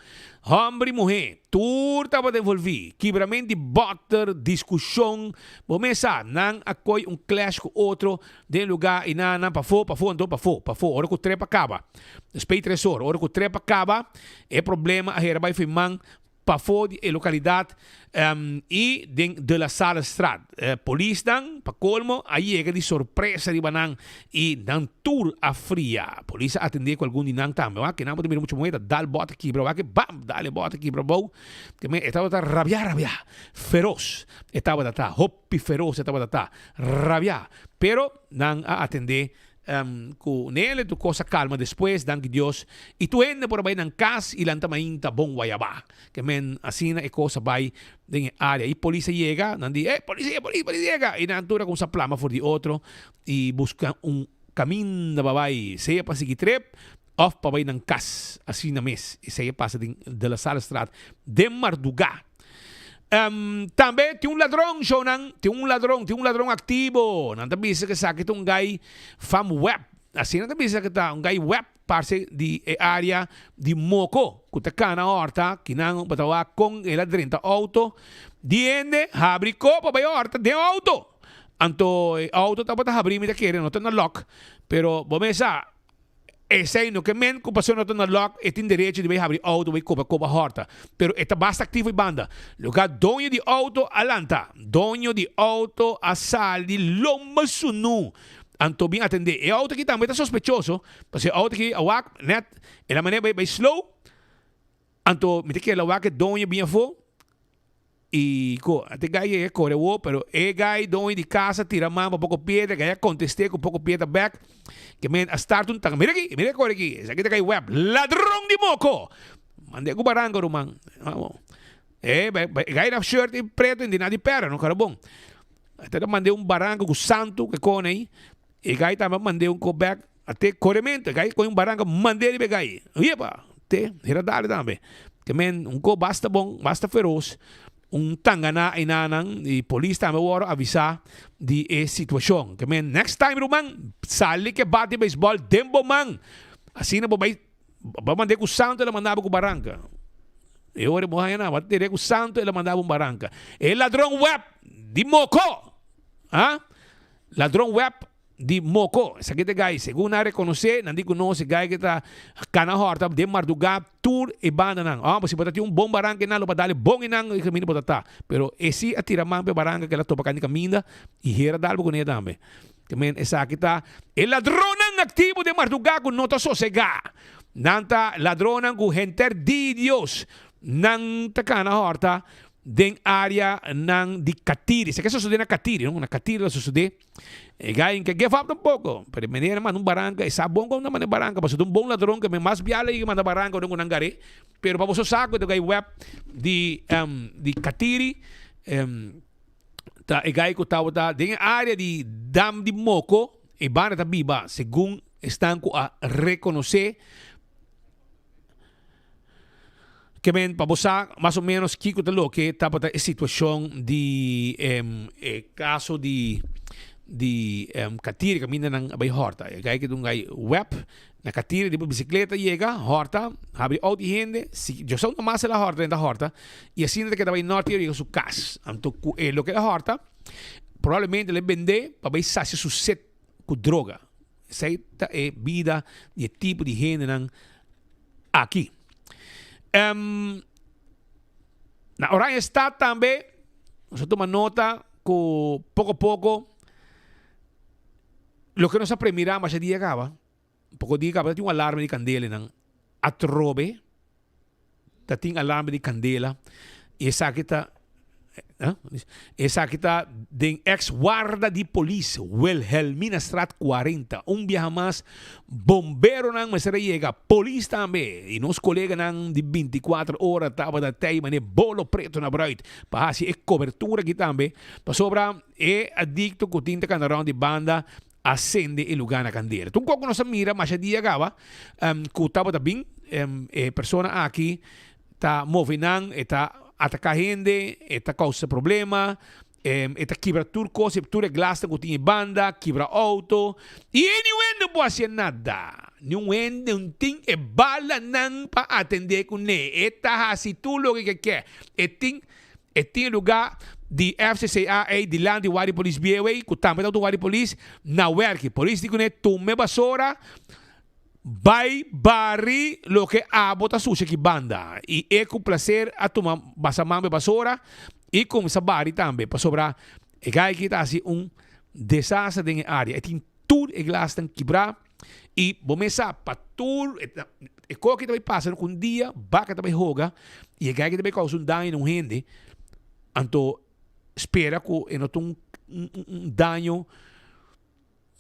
Hombre mulher, tur estava envolvido. Quebramento de butter, discussão. Bomesa nang akoy clash com outro de lugar inana pa fo. Ora ko trepa acaba. Despeito 3 horas. Ora ko trepa acaba. É problema a herbai foi man pa fo de localidade e de la Sala Strat. Polícia dan, pa colmo, aí chega de surpresa de banang e dan tour a fria. Polícia atende com algum dinang também, que não pode mirar muito moeda, dá bota aqui, bro, que bam, dá bota aqui, bro, que me estava a rabiar, feroz, estava a hoppi feroz, estava a rabiar, pero não a atender com nele tu coisa calma depois dan que Deus e tu ende por aí ng cas ilan tamainta bom wayaba que men assim é coisa vai de área e polícia chega nandi polícia chega e na altura com sa plama for de outro e busca caminho da babay seja para seguir trip off pa bay ng cas assim na mes e seja passa de la Sala Strat de Marduga. Também tem ladrão, Jonan. Tem um ladrão ativo. Não tá bisa que sakit guy fam web. Assim não tá bisa que tá guy web parce de área de Moco. Que tá na horta, que não batawa com ela dentro auto. Diende, abre copa para horta de auto. Anto auto tá para abrir me querer, não tá na lock. Pero bomesa esse no que men ocupação na lock e tem direito de abrir auto e copa horta. Pero esta basta ativo e banda. Lugar dono de auto alanta. Dono de auto a sali loma sunu. Anto bem atender. E auto que também tá sospechoso. Porque auto que awak net ela maneira vai slow. Anto me que ela awak dono bem fo. E até gai corre o, pero gai dono de casa tira mão um pouco pedra, gai contestei com um pouco pedra back, que men a start tanga, mira corre aqui, essa aqui tá gai web, ladrão de moco, mandei com baranga rumang, gai na shirt e preto e nada de pera, não cara bom, até mandei baranga com santo que com aí, e gai também mandei back, até corremento, gai com baranga mandei ele gai, iepa, te, era dali também, que men basta bom, basta feroz. Tanga na inanang i police tama waro avisa di sitwasyon. Kaya next time rumang sali ke bati baseball dembo mang. Asina po ba mande ko santo la mandaba ko barangka. E ore mo hayana wat dire ko santo la mandaba ko barangka. E ladrong web di Moco. Ha? Ladrong web di Moco. Sa kita guys, según na reconoce, nandi kuno si guy kita kana horta de Marduga tour e banda nang. Mas si patati bom barangka na lo padali bong inang e camino patata. Pero esi atira mampe barangka que la topa kani caminda e hera dalbo ko ne dambe. Kemen esa kita el ladronan activo de Marduga kun nota sosega. Nanta ladronan ku henter di Dios nang takana horta den área nang di Katiri. Se que eso sucede na Katiri, não? Na Katiri la sucede. E gain que give up tampoco. Pero me naman barangka, isa bom ko naman barangka. Paso dun bom ladrón que me mas biala y manda barangka nung nangari. Pero papo so saco ito kay web di Katiri. Ta e gay ko tawo ta den área di Dam di Moco e bana ta biba según están ko a reconocer que men pabosa más o menos kiko talo que tapata a situação de caso de Katiri caminha ng abay horta gaya que dungay web na Katiri de bicicleta llega horta abre auto y gente si yo son más la horta en la horta y así no te queda bay norte llega su casa anto lo que la horta probablemente le vende para bay sacia su set con droga esa é vida de tipo de gente nang aqui. Na Oranje Stad também, nós tomamos nota que pouco a pouco, o que nós aprendemos, mas dia acaba, pouco dia acaba, tem um alarme de candela, atrobe, dat ting alarme de candela, esa kita den ex-guarda de polícia, Wilhelmina Straat 40, viaja mais, bombero nang masera llega, polícia também, e nos colegas nang de 24 horas, tava da tay, mané, bolo preto na bruid, para assim, cobertura aqui também, para sobra, adicto com tinta canarão de banda, acende e lugar na candela. Então, quando nós mira, mas a dia acaba, que tava também, persona aqui, tá movendo, tá atacar gente, está causa problema, está quebra tudo coisa, tudo glass que tinha banda, quebra auto, e ninguém não pode fazer nada. Ninguém não tem bala não para atender com ele. Está assim tudo o que quer. E tem lugar de FCCA de lá de Wari Police BWA, que também do Wari Police, na work. Police diz que ele tome vassoura, vai barri lo que bota suja que banda e é com prazer a tomar basamambe basura e com essa barri também para sobrar e gai que tá assim desastre na área e tem tudo e glas tem quebrar e bomesa para tudo e coisa que também passa com dia vaca também joga e gai que também causa dano no gente então espera que não tem dano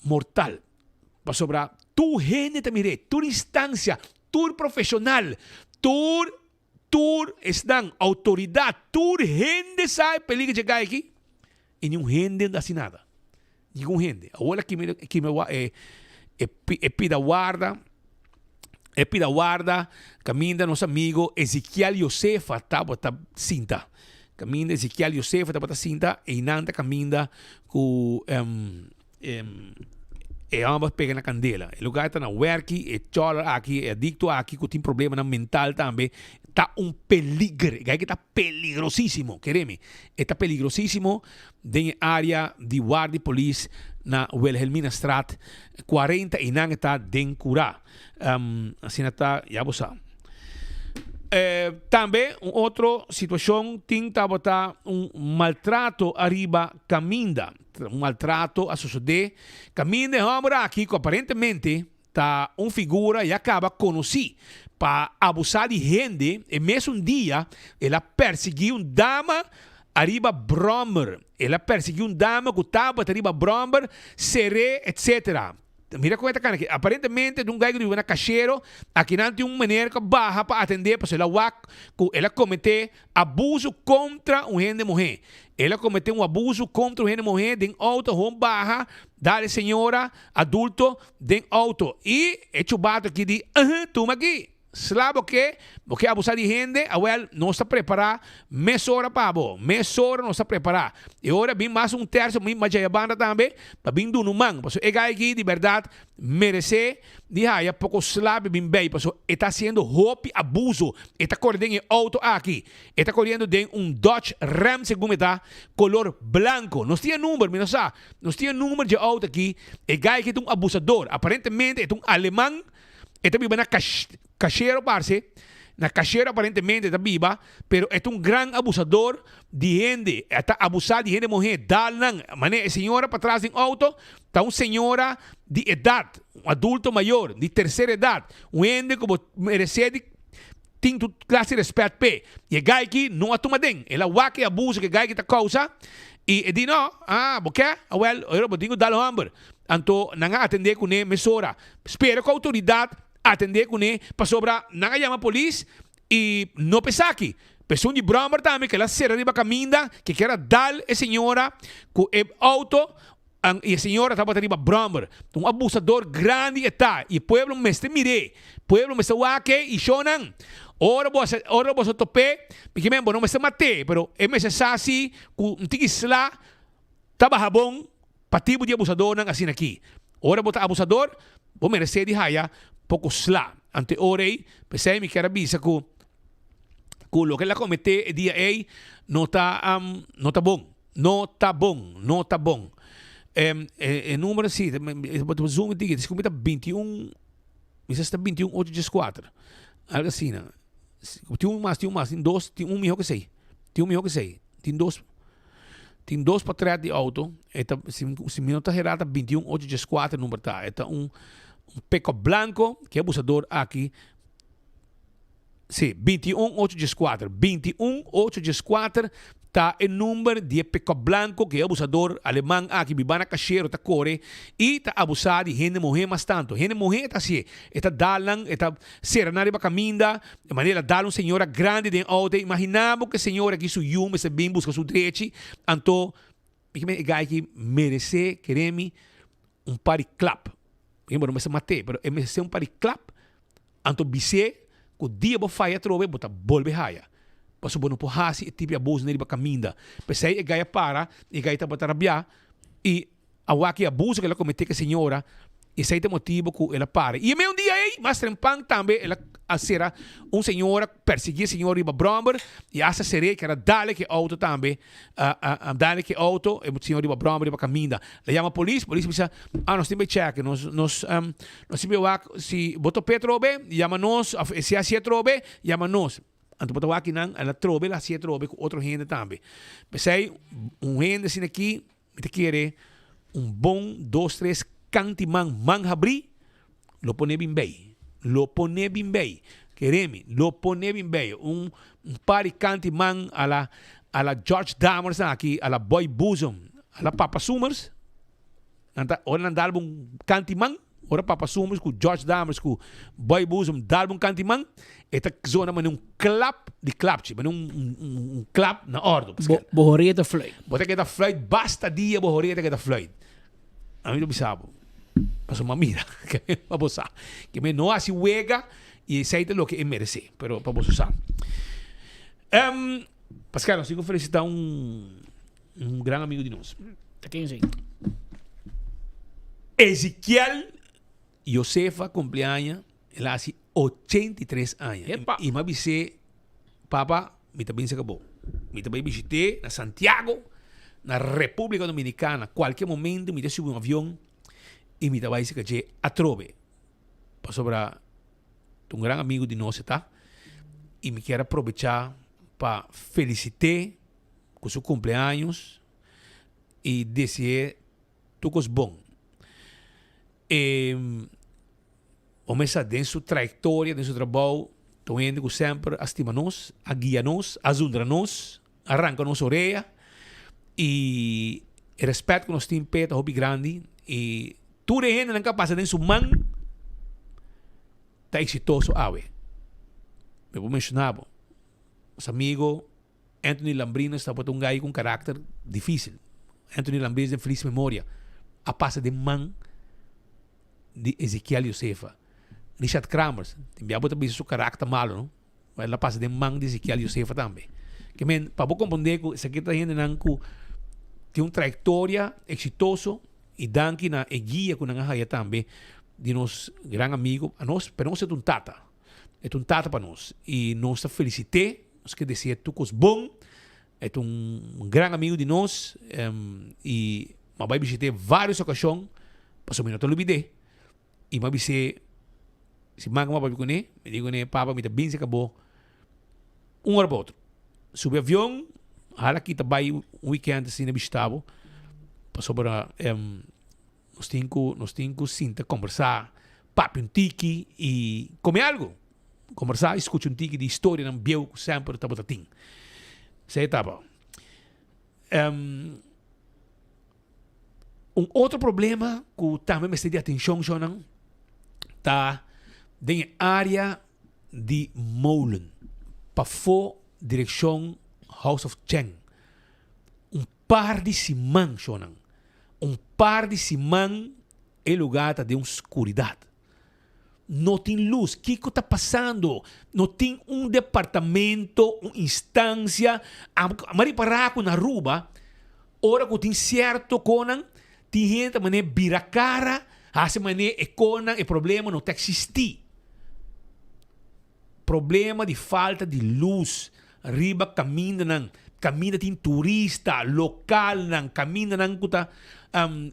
mortal para sobrar tu gente também, tu instância, tu profissional, tu estão autoridade, tu gente sabe peligro de chegar aqui e nenhum gente não assim nada, nenhum gente. Agora que me pida guarda, caminha nosso amigo Ezequiel Josefa estava cinta, caminha Ezequiel Josefa estava cinta e nanta caminha com ambas pegam na candela. O lugar está na work, chola aqui, adicto aqui, que tem problema mental também. Está peligro. Que está peligrosíssimo, quereme. Está peligrosíssimo na área de guarda polícia na Wilhelmina Straat 40 e não está dentro Curá. Assim está, já você sabe. Também, outra situação, tem maltrato arriba caminda. Maltrato a suceder. Caminda é aqui que aparentemente tá figura e acaba conhecido para abusar de gente. E mesmo dia, ela perseguiu dama arriba Brommer. Ela perseguiu dama que estava arriba Brommer, seré, etc. Mira como está aqui. Aparentemente, um gajo de um caixeiro, aqui não tem maneira que barra para atender, porque ela cometeu abuso contra um gente mulher. Ela cometeu abuso contra um gente mulher de auto, barra, da senhora, adulto, de auto. E é chubado aqui de, toma aqui. Slabo que, porque abusar de gente, não está preparado, meia hora para não está preparado. E agora vem mais terço, mais de banda também, para vir do numang. Porque é aqui, de verdade, merece, de aí, pouco slabo, bem bem, porque está sendo roubo, abuso, está correndo em auto aqui, está correndo de Dodge Ram, segundo está, color branco. Não tinha número, não tinha número de auto aqui, é aqui é abusador, aparentemente é alemão. Está viva na caixeiro, parce. Na caixeira, aparentemente, está viva. Pero é gran abusador de gente. Está abusando de gente mulher. Dalang. Mané, senhora para trás em auto. Está senhora de idade. Adulto maior. De terceira idade. Gente como merece tem classe de respeito. E a gai aqui não a toma den. Ela wake abuso que a gai está causa. E diz, não, porque? Eu vou ter dar o hambre. Então, não atender com ele, mesora. Espero que a autoridade atender com ele, para sobrar, não chama a polícia e não pensar aqui. Pessoa de Brommer também, que ela se arriba caminha, que quer dar a senhora com o auto, e a senhora estava arriba Brommer. Abusador grande está. E o povo me está mirando. O povo me está wake e chonan. Ora você tope, porque mesmo não me está matando, pero é necessário que um tigisla estava bom, para tipo de abusador não assim aqui. Ora botar abusador, vou merecer de raia, pouco slá. Ante orei, pensei me quero avisar que o que ela cometeu dia aí não está bom. Não está bom. Número assim, vou zoom aqui, desculpa, 21, isso está 21, 814. Algo assim, né? Tem um mais, tem dois, tem um melhor que sei. Tem dois para trás de auto. Se me não está errado, 21, 814 número tá. É um peco branco, que é abusador aqui. Sim, 21814. 21814 tá o número de pick-up blanco que é abusador alemão aqui bibana caixeiro tá corre e tá abusado de gente morrer mais tanto. Gente morrer tá assim, está dalang, está serenari ba caminda, de maneira dalam senhora grande de auto. Imaginamos que senhora que suyum esse bem busca seu direito, anto me gai que merece queremi par de clap. Eu não me se matei, mas é merece par de clap. Anto bise que o dia bo faia trove bota bolbe haia. Passo bono po hasi e tipo abuso nele ba caminda. Pensei e gaia para e gaia tá botar rabia e a waki abuso que ela cometeu com a senhora e esse é o motivo que ela para. E meio dia aí, mas trempang também ela será senhora perseguir a senhora iba bromber e essa seria que era dale que auto também dale que auto e o senhor iba bromber iba caminda. Ela chama a polícia pensa nós temos que check nós temos se botou petrobe chama nós se assim trobe chama nós. Anto botou aqui não ela trobe lá se trobe com outro gente também. Pensei gente assim aqui me querer bom 2, 3 cantimang manghabri lo pone bem bem. Lo pone bem bem. Queremi, lo pone bem bem. Par de cantimang a la George Dahmer aqui, a la Boy Bosom, a la Papa Summers. Ora andar cantimang, ora Papa Summers com George Dahmer com Boy Bosom, dar cantimang. Esta zona mas clap de clapchi, mas clap na ordem. Bohoreta Floyd. Bota que da Floyd basta dia bohoreta que da Floyd. A mim não pensava. Mas uma mira que para você que me não assim huega e sei lo que merece, pero para você usar. Pascal, nós vamos felicitar grande amigo de nós. Quem sim? Ezequiel Josefa cumpleaños, ele hace 83 anos. E me avisei, papa, me também se acabou. Me também visitei na Santiago, na República Dominicana, qualquer momento me subi avião e me estava dizendo que a trove para grande amigo de nós, tá? E me quero aproveitar para felicitar com seu cumpleaños e desejar tudo bom. Começa dentro sua trajetória, dentro seu trabalho, tô indo que sempre estima nós, guia nós, ajuda nós, arranca nossa orelha e respeito que nós temos pé, hobby grande e tudo é gente que passa dentro sua mão está exitoso ave. Eu vou mencionar, os amigos Anthony Lambrino está por gajo com caráter difícil. Anthony Lambrino tem feliz memória. A passa de mão de Ezequiel Josefa. Richard Kramers, também botar seu caráter malo, não? Mas ela passa de mão de Ezequiel Josefa também. Que men, para você compreender que isso aqui está gente que tem uma trajetória exitoso e danke na guia que nós haya também de nos grande amigo a nós, para nós é um tata para nós e nós te felicitamos, nós que desejar tudo bom, é grande amigo de nós e vai visitar várias ocasiões, para não te olvidar e vai visitar se manga uma para me digo né papa me tá bem se acabou hora para outro sube avião hala aqui também weekend assim na Bistabo passou para nós temos sinta conversar papo tiki e comer algo conversar escutar tiki de história não bieu sempre tá botatim sei tá bom outro problema que também me está de atenção Jonan tá na área de Molen para fora direção House of Cheng par de simão Jonan par de simão é lugar de escuridade não tem luz o que está passando não tem departamento uma instância mas para na rua ora que tem certo conan tem gente que vira cara assim maneira e problema não existe problema de falta de luz riba caminha tem turista local caminha kuta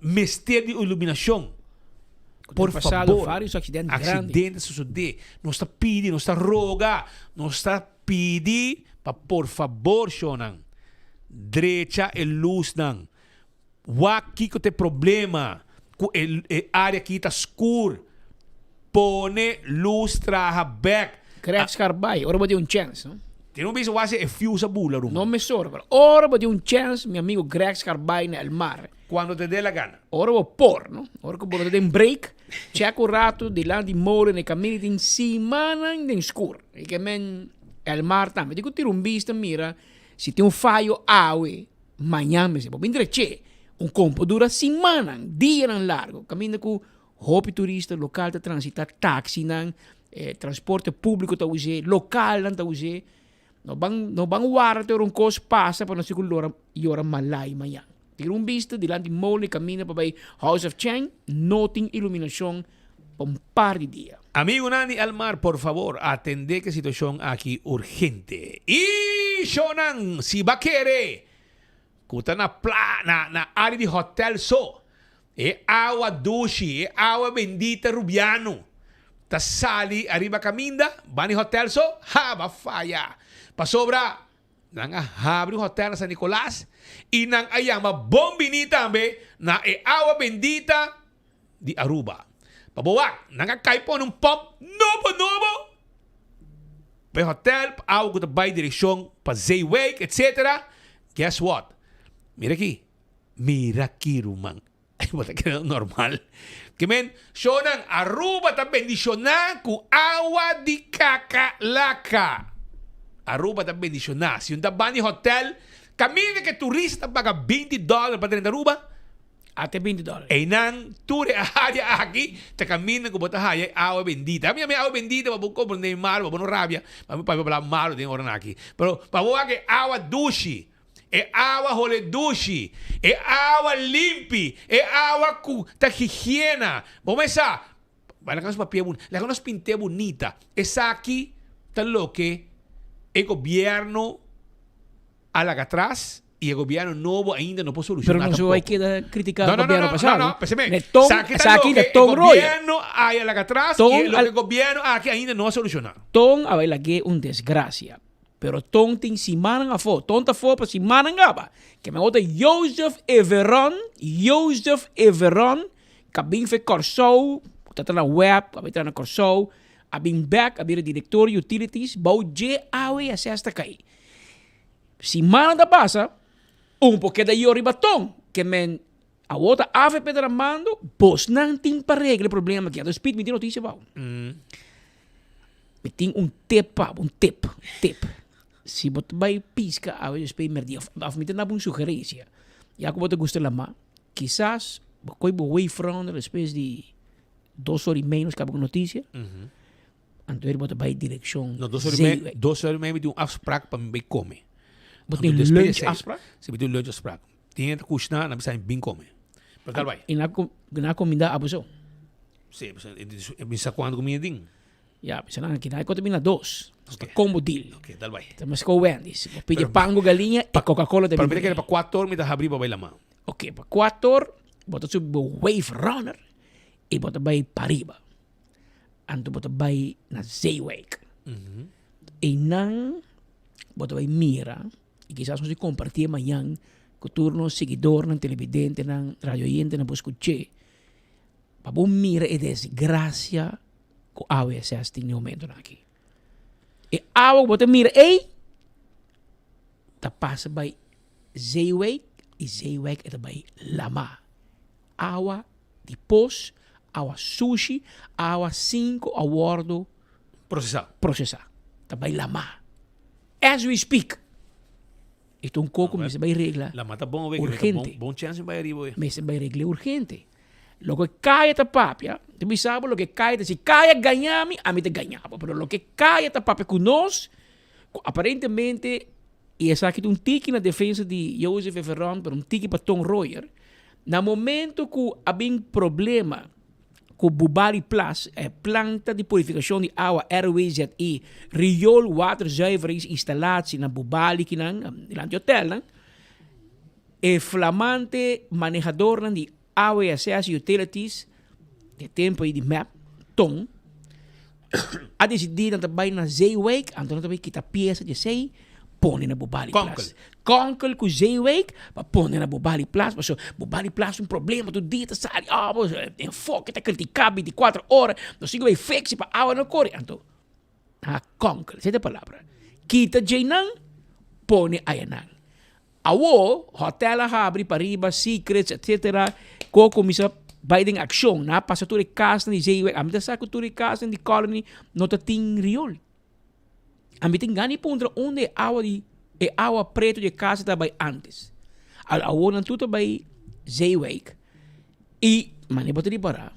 mestre de iluminação por favor vários acidentes suceder nós está pedindo nós está roga nós está pedindo por favor Shonan direita e luz não aqui que tem problema a área aqui está escura pone luz traja back Greg Scarbay, ora vou ter chance, no? Tiene un viso quasi e fiusa bulla, Ruma. Non mi sorre, però ora vou ter chance, mio amico Greg Scarbay nel mare. Quando te dé la gana. Ora vou por, no? Ora che vou ter break, check un rato di là di mole nei cammini in semana in scuro. E che men el mar tambe. Dico tiro un visto, mira, se tem un fallo awe, Miami se può vendere c'è. Un compo dura semana, dia nan largo. Cammina con hopi turista, local te transita, taxi nan, transporte pubblico ta usare, local nan ta usare. No bang guarda te un cos passa per non si loro ora malai Miami. Tiro un visto di là di mole, cammina per House of Chang, noting illuminación por un par de días. Amigo Nani Almar, por favor, atende que situación aquí urgente. Y Shonan, si va a querer, kuta na área de hotel so, agua dushi, agua bendita rubiano, ta sali arriba caminda, van i hotel so, va falla. Pa sobra, nang abre hotel na San Nicolás, y nang ayama bombinita tambe na agua bendita di Aruba. Pabuwak, nangakay po ng pump, nobo. Pa hotel, aw ko tabay direksyon, pa Zaywake, etc. Guess what? Mira aquí, Rumang. Ay, wala ka normal. Kimen, so nang Aruba ta bendisyonan ku awa di kakalaka. Aruba ta bendisyonan. Si yung tabani hotel, kami que turista paga $20 para tener Aruba, até $20. E nang ture área aqui, te camina com bota haya agua bendita. A mim agua bendita, para buscar por nem malo, para não rabia, para falar malo tem hora aqui. Pero para boa que agua dushi, é agua role dushi, é agua limpi, é agua ta higiena. Vamos essa, vai lá com os papéis bonitos, lá com os pinte bonita. Essa aqui tá lo que el gobierno a la atrás. Y el gobierno nuevo ainda no puede solucionar. Pero no se hay que criticar al gobierno pasado. pasado. Péseme. El gobierno hay a la atrás y lo que el gobierno aquí ainda no ha solucionado. Ton a ver que un desgracia. Pero ton te simanan a fo. Ton ta fo para simanan gaba. Que me gusta Joseph Everon, kabin fe Corso, está na web, kabin na Corso, abin back, abin director utilities, bau je awe a sesta kai. Simana da passa, porque daí eu ribatom, que men a outra ave pedramando, bos não tem para regra problema que a do speed me tem notícia bom. Me tem tip. Se você vai pisca a do speed merdi, af me tem na sugerência. E ako você gosta lama, quizás coi way from the space de 2 horas e meia nos cabo notícia. Então ele bota vai direção. No 2 horas e meia de afspraak para me comer. But in lunch afspraak? Se bedoel lunch afspraak. Tinha que custar na bisa bem comer. Pero tal vai. E na comida abuso. Sim, bisa quando comida ding. Ja, bisa na kita ko na 2. Okay. Combo deal. Okay, tal vai. Mas ko Wendy's. Pide pango galinha e Coca-Cola também. Para mim que para 4 horas me dá abrir para bailar mão. Okay, para 4 horas bota su Wave Runner e bota vai pariba. Anto bota vai na Zaywake. E nan bota vai mira. E quizás não se compartilha amanhã com turno seguidor, não televidente, não radio oyente, não escutar. Para bom mira e desgraça com a AWSS tem no momento aqui. E a bota mira, ei, tá passa by Zaywake e Zaywake é by Lama. Awa de pos, awa sushi, awa 5 awardo processar. Tá by Lama. As we speak. Ito un coco, me se vai regla urgente. Bom chance vai arriba. Me se vai regla urgente. Lo que cae esta papia, te bisabo lo que cae, si cae ganhami, a mí te ganhaba. Pero lo que cae esta papia con nós, aparentemente, e essa aqui um tique na defesa de Joseph Everon, pero um tique para Tom Royer, na momento que havia problema com Bubali Plus, planta de purificação de água RWZI, Riol waterzuiveringsinstallatie na Bubali kinang ilang hotel nang e flamante manejador nang di AWSS utilities de tempo de map Tom a decidir na tabay na Zaywake, anto na tabay kita pieza de sei pone na Bubali Plus. Konkel com Zaywake, para pôr na Bubali Plus. Mas Bubali Plus um problema, tu dita, sabe? Tem foco, tá criticado 24 horas. Não sigo bem fixe para água no corre. Então, conquer, esa palabra. Quita Jainan, pone Ayanan. Awo, hotel abre para arriba, secrets, etc. Coco misa Biden action, na passa tu de casa ni Zeeweg, amita sa tu de casa di colony, nota ting riol. Amita gani puntra onde awa preto de casa da by antes. Al awo nan tuta by Zeeweg. E mane bota di para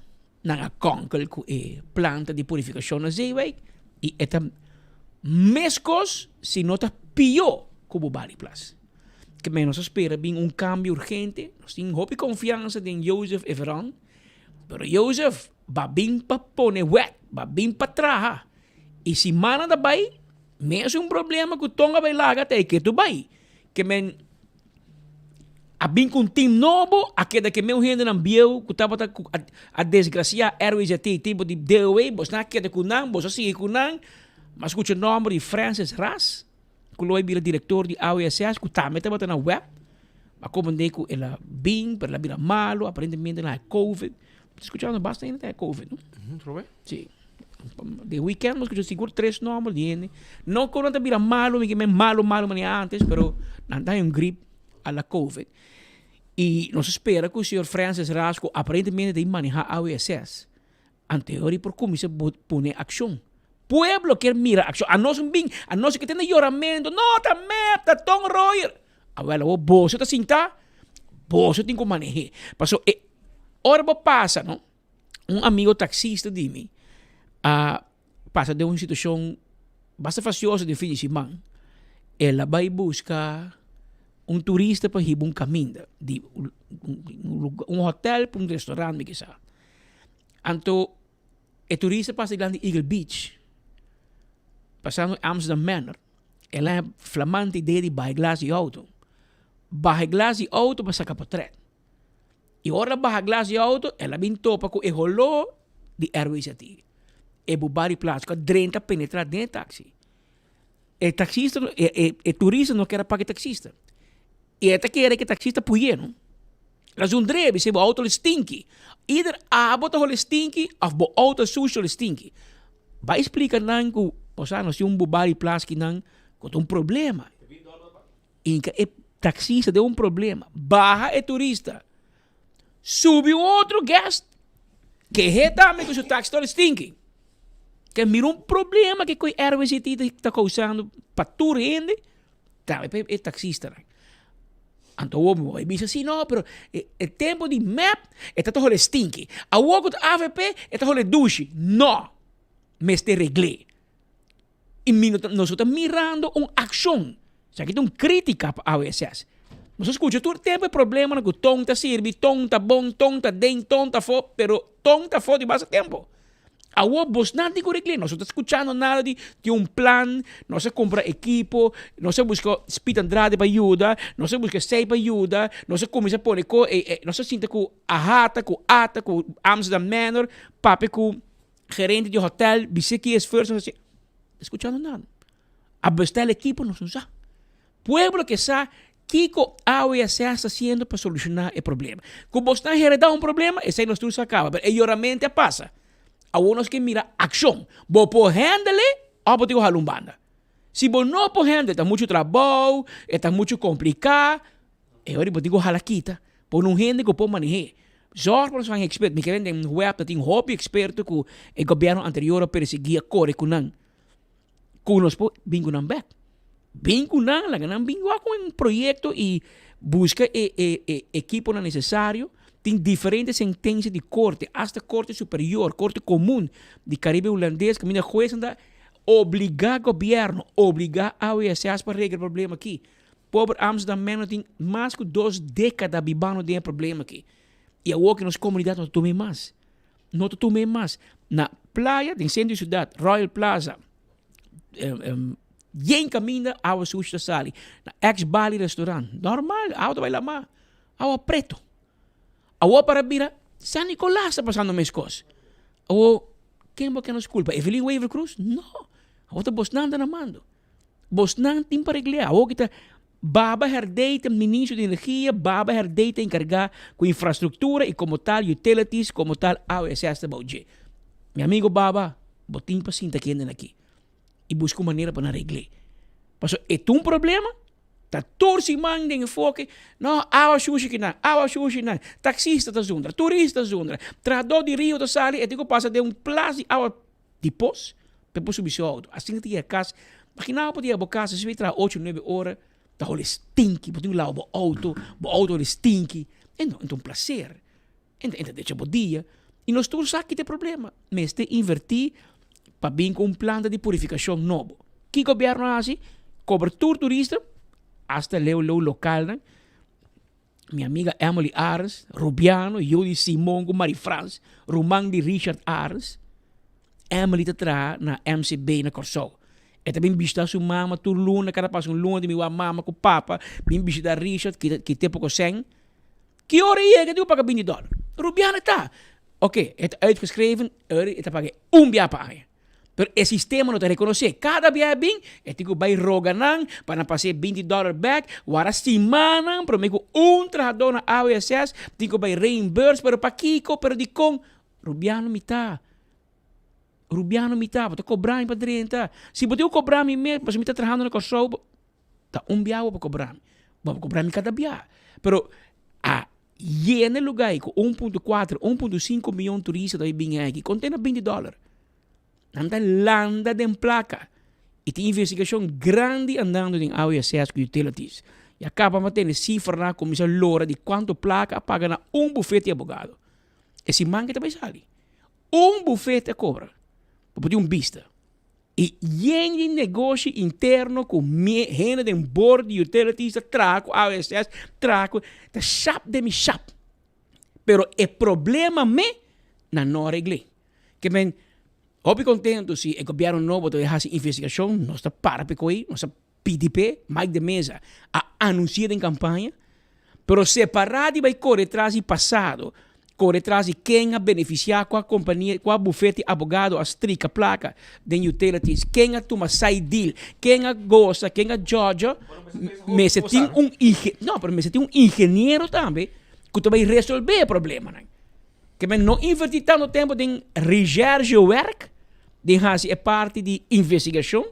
nang conquer ku planta di purificação na Zeeweg e eta mescos si nota pio como Bali Plus. Que menos espera bem cambio urgente. Nós temos hope confiança em Joseph e Veron. Pero Joseph va bem para pone wet, va bem para traha. E se mana da bai, mesmo problema que tonga vai laga até que tu bai. Que men a bem com team novo, aquele que meu rende não viu, que tava a desgracia RWZT, tipo de DOA, bos na que de kunang, bos assim kunang, mas escuta o nome de Francis Ras. Que lo vira diretor de AWSS, que também estava na web. Mas como digo, ela bem, pero ela vira malo, aparentemente ela é COVID. Escutando bastante é COVID, não? Sim. De weekend, mas escutando seguro 3 nomes, não que não vira malo, que é malo, mas antes, pero não tem gripe a la COVID. E nós espera que o senhor Francis Rasco aparentemente deve manejar AWSS. Anterior, por como se pone ação. Pueblo quer mira action. A nós que tem lloramento. No, tá mep, tá tão royer. Agora, você tá sinta, você tem que manejar. Passou, hora passa, não? Amigo taxista de mim, passa de uma situação bastante faciosa de fim de semana. Ela vai buscar turista para ir caminho, de hotel para restaurante, quizá. Então, o turista passa de Eagle Beach. Passando Amsterdam Manor, ela é flamante ideia de barra glass de auto. Barra glass de auto para sacar para trás. E ora barra glass de auto, ela vem topa com o rolô de RWZT. E bubari plástico, drenta penetrar dentro do táxi. E taxista, e turista não quer pagar taxista. E até quer que taxista puie, não? Mas drebe, se o auto stinky. Either a bota o stinky, ou o auto sujo stinky. Vai explicar não que posa nós temos bubari plástico não, com problema. E o taxista deu problema. Barra é turista. Sube outro guest. Que retamente que o taxi está stinky. Que mira problema que o RWZT está causando para tu rende. Também é taxista. Então o homem vai dizer assim, não, pero o tempo de map está todo stinky. A walk de AVP está todo douche. Não. Mas te reglé. E nós estamos mirando uma ação. Já que tem uma crítica para a AWSS. Nós escutamos todo tempo problema que o tom está serve, tom está bom, tom está den, tom está fora, pero tom está fora de bastante tempo. A vos nada de reglé. Nós estamos escutando nada de plan, nós se compra equipo, nós se busca Speed Andrade para ajuda, nós se busca Sei para ajuda, nós se começa a pôr, nós se sinta com a Ata, com Amsterdam Manor, papi com gerente de hotel, bisiki esforço, escuchando nada. A bestar equipo não usa. Pueblo que sabe que a AWSS está haciendo para solucionar o problema. Como você heredar problema, esse aí nós tudo se acaba. Mas realmente passa. A unos que mira ação. Vou por handle, ou vou ter que banda. Se você não por handle, está muito trabalho, está muito complicado, eu vou ter que halaquita. Por um handle que eu posso manejar. Zorg para os expertos. Me querem em web, tem hobby experto que o governo anterior perseguia corre com não. Com nós bingo não back. Bingo não, lá não bingo com projeto e busca equipo não necessário. Tem diferentes sentenças de corte, hasta corte superior, corte comum de Caribe holandês, que a juez anda obrigar o governo, obrigar a AWSS para resolver o problema aqui. Pobre Amsterdam Manor tem mais de 2 décadas vivendo de problema aqui. E a outra nossa comunidade não tome mais. Não tome mais. Na praia, em centro de cidade, Royal Plaza, em caminho, água suja sali. Na ex-Bali restaurante. Normal, água vai lá, água preto. Água para vira, San Nicolás está passando mais coisas. Água, quem é que nos culpa? Evelyn Weaver Cruz? Não. Água está Bosnan na mando. Bosnan tem para reglar. Água que está Baba herdeita ministro de energia, Baba herdeita encargar com infraestrutura e como tal, utilities, como tal, AWSS da Baudê. Meu amigo Baba, botinho para cinta que andam aqui. e busca uma maneira para arreglar. Paso, é um problema, tá torce man de enfoque, não, awa sushi que não, taxista tá zundra, turista zundra, trador de Rio da Sali, e digo passa de place de awa de pos, para subir seu auto. Assim que tinha casa, mas que não podia bocar casa, se vai tra 8, 9 horas, tá ole stinky, porque lá o auto ole stinky, então prazer, então deixa o dia, e nós todos aqui tem problema, mas te invertir para vir com planta de purificação novo. Que governo assim? Cobertura turista, hasta leo local, né? Minha amiga Emily Ares, Rubiano, Judy Simon, Marie France, Roman de Richard Ares, Emily está na MCB na Corsol. E também visita sua mama, tu luna, cada passo luna de minha mama com papa, bem visita Richard, que tem pouco sem. Que hora é que eu pago $20? Rubiano está. Ok, het uitgeschreven, het paga bia para. Pero o sistema não te reconhece. Cada dia bem, eu vai roganang para passar $20 back, wara semana, para mim trajador na AWSS, tenho vai reimburse, pero para Kiko, pero de com Rubiano mita, vou cobrar para 30. Se eu cobrar me mesmo, mas me está trabajando na Kosovo, tá bia para cobrar. Vou cobrar me cada dia. Pero llena lugar com 1.4, 1.5 milhão de turistas daí bem aqui, contém $20. Anda landa de placa. E tem investigação grande andando em AWSS com utilities. E acaba matando cifra na comissão loura de quanto placa paga na bufete de advogado. Esse man que também sai. Bufete cobra. Para poder vista. E em negócio interno com gente de board de utilities, traco, AWSS, traco, tá chap de mi chap. Pero o problema na não regle. Que men, Obi contento se o governo novo te deixa investigação, nós está para aí, nós está PDP, Mike de Mesa, a anunciar em campanha, pero separado vai correr atrás do passado, correr atrás de quem a beneficiar com a companhia, com a bufete advogado, a strica placa de utilities, quem a toma side deal, quem a gosta, quem a Georgia, mas se tem engenheiro também, que tu vai resolver o problema, né? Que não invertir tanto tempo em recherche werk, é parte de investigação,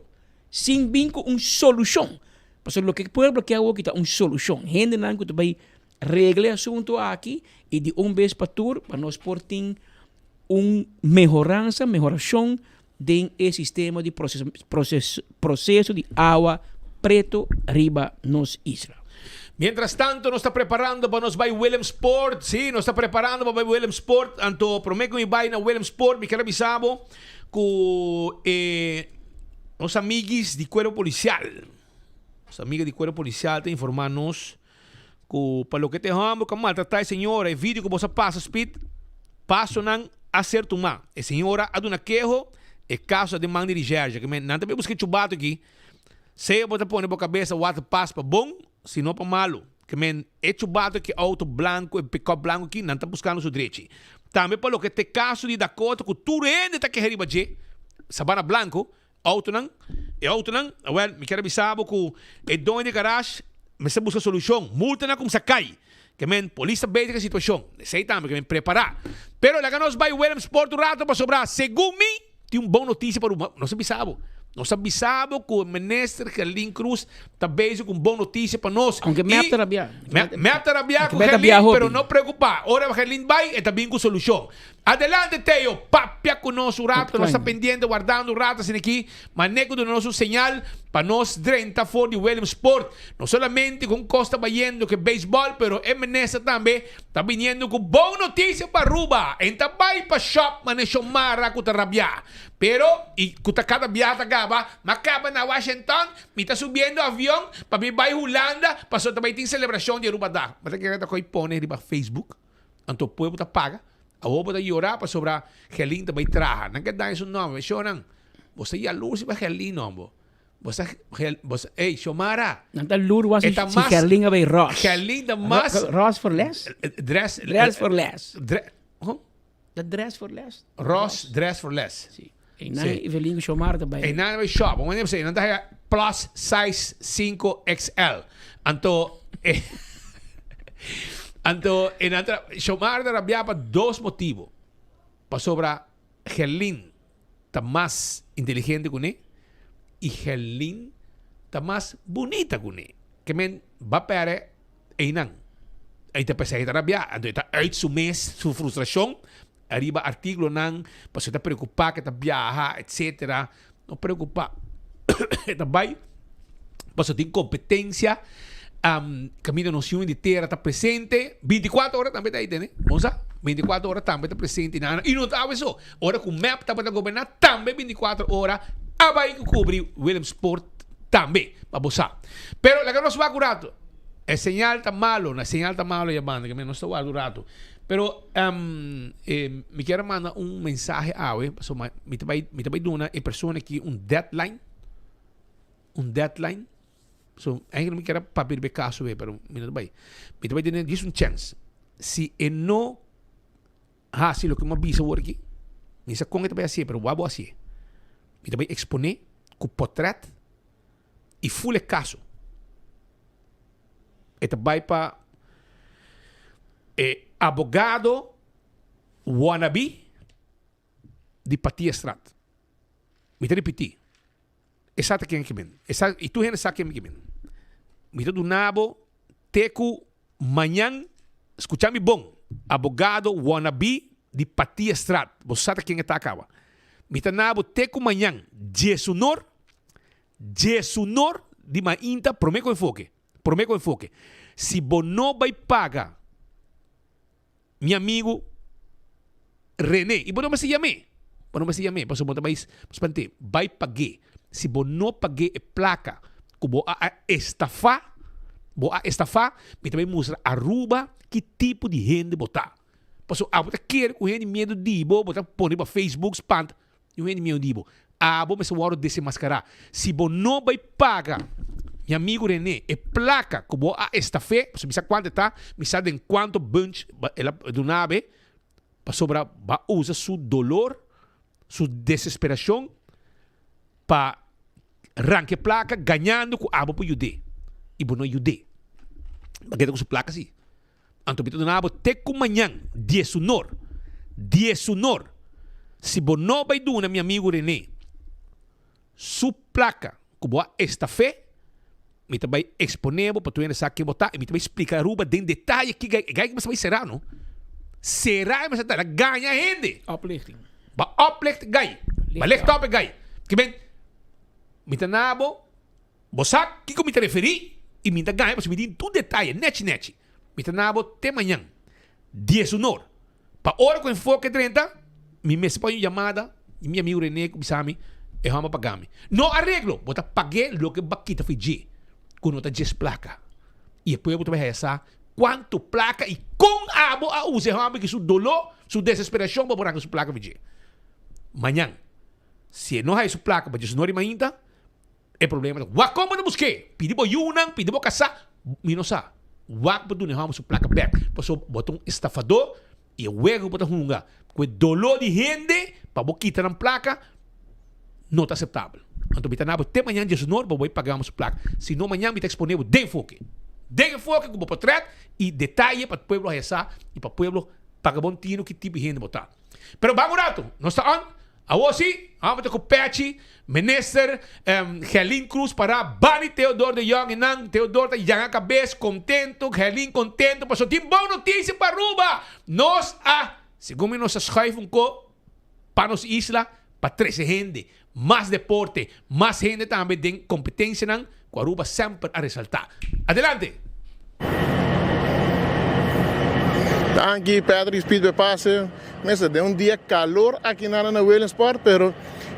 sem vir com uma solução. Porque o que o povo quer é uma solução. Gente não que vai reglar o assunto aqui e de vez para tudo, para nós portar uma melhoração do sistema de processo de água preto riba nos Israel. Mientras tanto, nos está preparando para nos vai Williamsport. Sí, nos está preparando para Williamsport. Anto, prometo que vai na Williamsport. Me quero avisar com os amigos de cuerpo policial. Os amigos de cuerpo policial te informar-nos que para o que te ramo, que maltratar a senhora, e vídeo que você passa, speed, passo não acerto má. A senhora há uma queijo, é caso de mão de Gerja. Que não também busquei chubato aqui. Se você põe na cabeça, o outro passa para bom, se não para malo. Que é chubato que auto branco, pick-up branco aqui, não está buscando o direito. Também para o que te caso de Dakota, que tu rende está querendo bater, sabana branco, auto não, well, me quero avisar que é dono de garagem, mas se busca solução, multa não como se cai. Que polícia veja a situação, sei também que preparar. Pero lá que nós vai Williamsport um rato para sobrar, segundo mim, tem boa notícia para o não se avisava. Nós avisamos que o ministro Helin Cruz está bem com boa notícia para nós. Aunque me atarabia. Me atarabia com Helin, pero não preocupar. Ora Helin vai e também com solução. Adelante, Teo. Papia com nosso rato. Nós está pendente, guardando ratas aqui. Manejo do nosso sinal para nós 30 for de Williamsport. Não somente com Costa Bayendo que beisebol, pero o ministro também está vindo com boa notícia para Aruba. Então vai para shop, manejo mara com tarabia. Pero, y cada viaje acaba na Washington, me está subiendo avião para vir para Holanda, para também tem celebração de Aruba da. Mas que está com pone para Facebook, então o povo está paga, a oba está chorar para sobrar Helin também traja. Não quer dar isso nome, choram. Você já luz para Helin nome. Você, ei, Xomara. Não está luz, você se Helin vai Ross. Helin da mais. Ross for less? Dress for less. The dress for less. Ross, dress for less. Sim. E não é Evelyn Xomara também. E não é shop. Vamos dizer, não está plus size 5XL. Então, Xomara rabia para dois motivos. Para sobrar Helin está mais inteligente que ele e Helin tá mais bonita com ele. Que men va pere einang. Aí te pensei rabia, ando tá uit su mês, su frustração, arriba artigo nang, para tá preocupar que tá viajar, etc. Não preocupar. Tá vai, para tem competência, caminho noção de terra tá presente, 24 horas também tá aí, né? Vamos lá? 24 horas também tá presente, e não tá isso. Hora com o map tá para governar também 24 horas, a vai cobrir Williamsport também, para você. Pero la que no se va curado, el señal está malo, la señal está malo y banda que no está curado. Pero me quiero mandar un mensaje a hoy, so me te voy a dar a persona que un deadline, so eigenlijk me quiero papel de caso, pero me te voy a dar un chance. Si no hace lo que me avisa por aquí, me dice con que te voy a hacer, pero voy a hacer. Me te voy a exponer con portrait e full caso. Este vai para abogado wannabe de Patia Strat. Me te repetir. Exato quem é que vem. E tu gente sabe quem é que vem. Me te do nabo teco manhã, escucha-me bom. Abogado wannabe de Patia Strat. Você sabe quem é que tá acaba. Me te nabo teco manhã, Jesunor de mainta, prometo enfoque. Se não vai pagar, meu amigo René, e não me se chame, porque você vai pagar. Se não pagar a placa, que vou estafar, me também mostra Aruba que tipo de gente botar. Porque você quer com gente medo de botar pôr para Facebook, spam, e o gente medo de vou me hora de se mascarar. Se você não vai pagar, meu amigo René, a placa que vou estafar, você me sabe quanto está, me sabe em quanto bunch do nave, para sobrar, vai usar seu dolor, sua desesperação, para arrancar placa, ganhando com abo para ajudar. E você não ajudar. Porque com sua placa assim. Então, do nave, até com manhã, 10 honor. Se você não vai dar, meu amigo René, sua placa, que vou estafar, me também exponível para tu ainda saber quem botar e me também explicar a Aruba em detalhe que você vai será, não? Será, mas ela ganha gente. Uplichting. Ba uplicht gai. Ba licht op gai. Que bem, me tá nabo, você que me te referi e me tá ganha, você me diz tudo detalhe, net. Me tá nabo até manhã, 10 honor. Para hora com enfoque 30, me põe chamada e meu amigo René, que sabe, é vamos pagar-me. Não arreglo, vou pagar o que baquita foi de. Quando está 10 placa. E depois eu vou rezar quanto placa e com abo a use vamos que su dolor, su desesperação para botar sua placa foi de. Manhã, se não há sua placa para Jesus não ainda, é problema. Como não busquei? Pedimos yunang, pedimos casar, me não sabe. Wak para tu não sua placa back. Passou botar estafador e o erro botar hunga. Com dolor de gente para quitar a placa não está aceitável. Então, me tanabo, até manhã de sonor, vou pagar uma placa. Se não, amanhã me está disponível de enfoque. Como portrait e detalhe para o povo rezar e para o povo pagar bom tino que tipo de gente botar. Pero vamos rato, não está on? Awasi, vamos com o Pechi, minister Helin Cruz para Bani Teodoro de Jong e Nang Teodoro de Jang a cabeça, contento, Helin contento, mas só tem boa notícia para Aruba. Nós, segundo nós escrevemos para nossa isla, para 13 gente. Mais deporte, mais gente também tem competência com a Aruba sempre a ressaltar. Adelante! Aqui, Pedro Espírito Passe. Mas é dia calor aqui na Williamsport, pero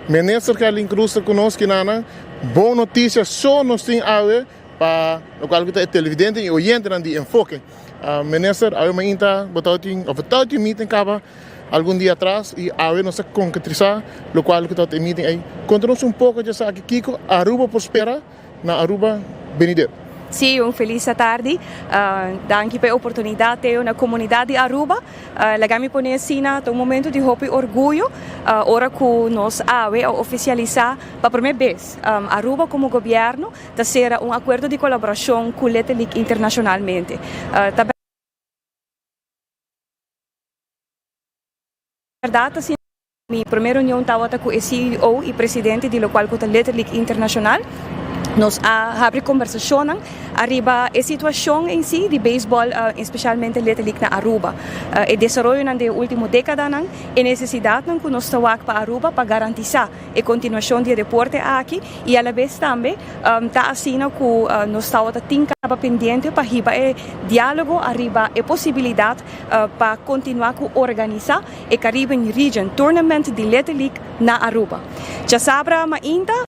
ministro Helin Cruz conosco na boa notícia só nós tem a ver para o qual é televidente e oyente de enfoque. Ministro, a ver ainda botar o meeting acaba algum dia atrás e a ver nós concretizar o qual que meeting aí. Conta-nos pouco de sabe que Kiko Aruba prospera na Aruba Benedetto. Sim, feliz tarde. Danke pela oportunidade de na comunidade de Aruba. Legami pone assim um momento de hope e orgulho. Ora que nós a oficializar para a primeira vez Aruba como governo de ser acordo de colaboração com o Letelik internacionalmente. Verdade, Mi primera reunião estava com o CEO e presidente do qual com a Little League Internacional. Nós abrimos conversação arriba a situação em si de beisebol, especialmente Little League na Aruba. O desenvolvimento na última década e necessidade que nós estamos para Aruba para garantizar a continuação do deporte aqui e a la vez também está assim que nós estamos pendente para arriba o diálogo, arriba a possibilidade para continuar a organizar o Caribbean Region Tournament de Little League na Aruba. Já sabe, ainda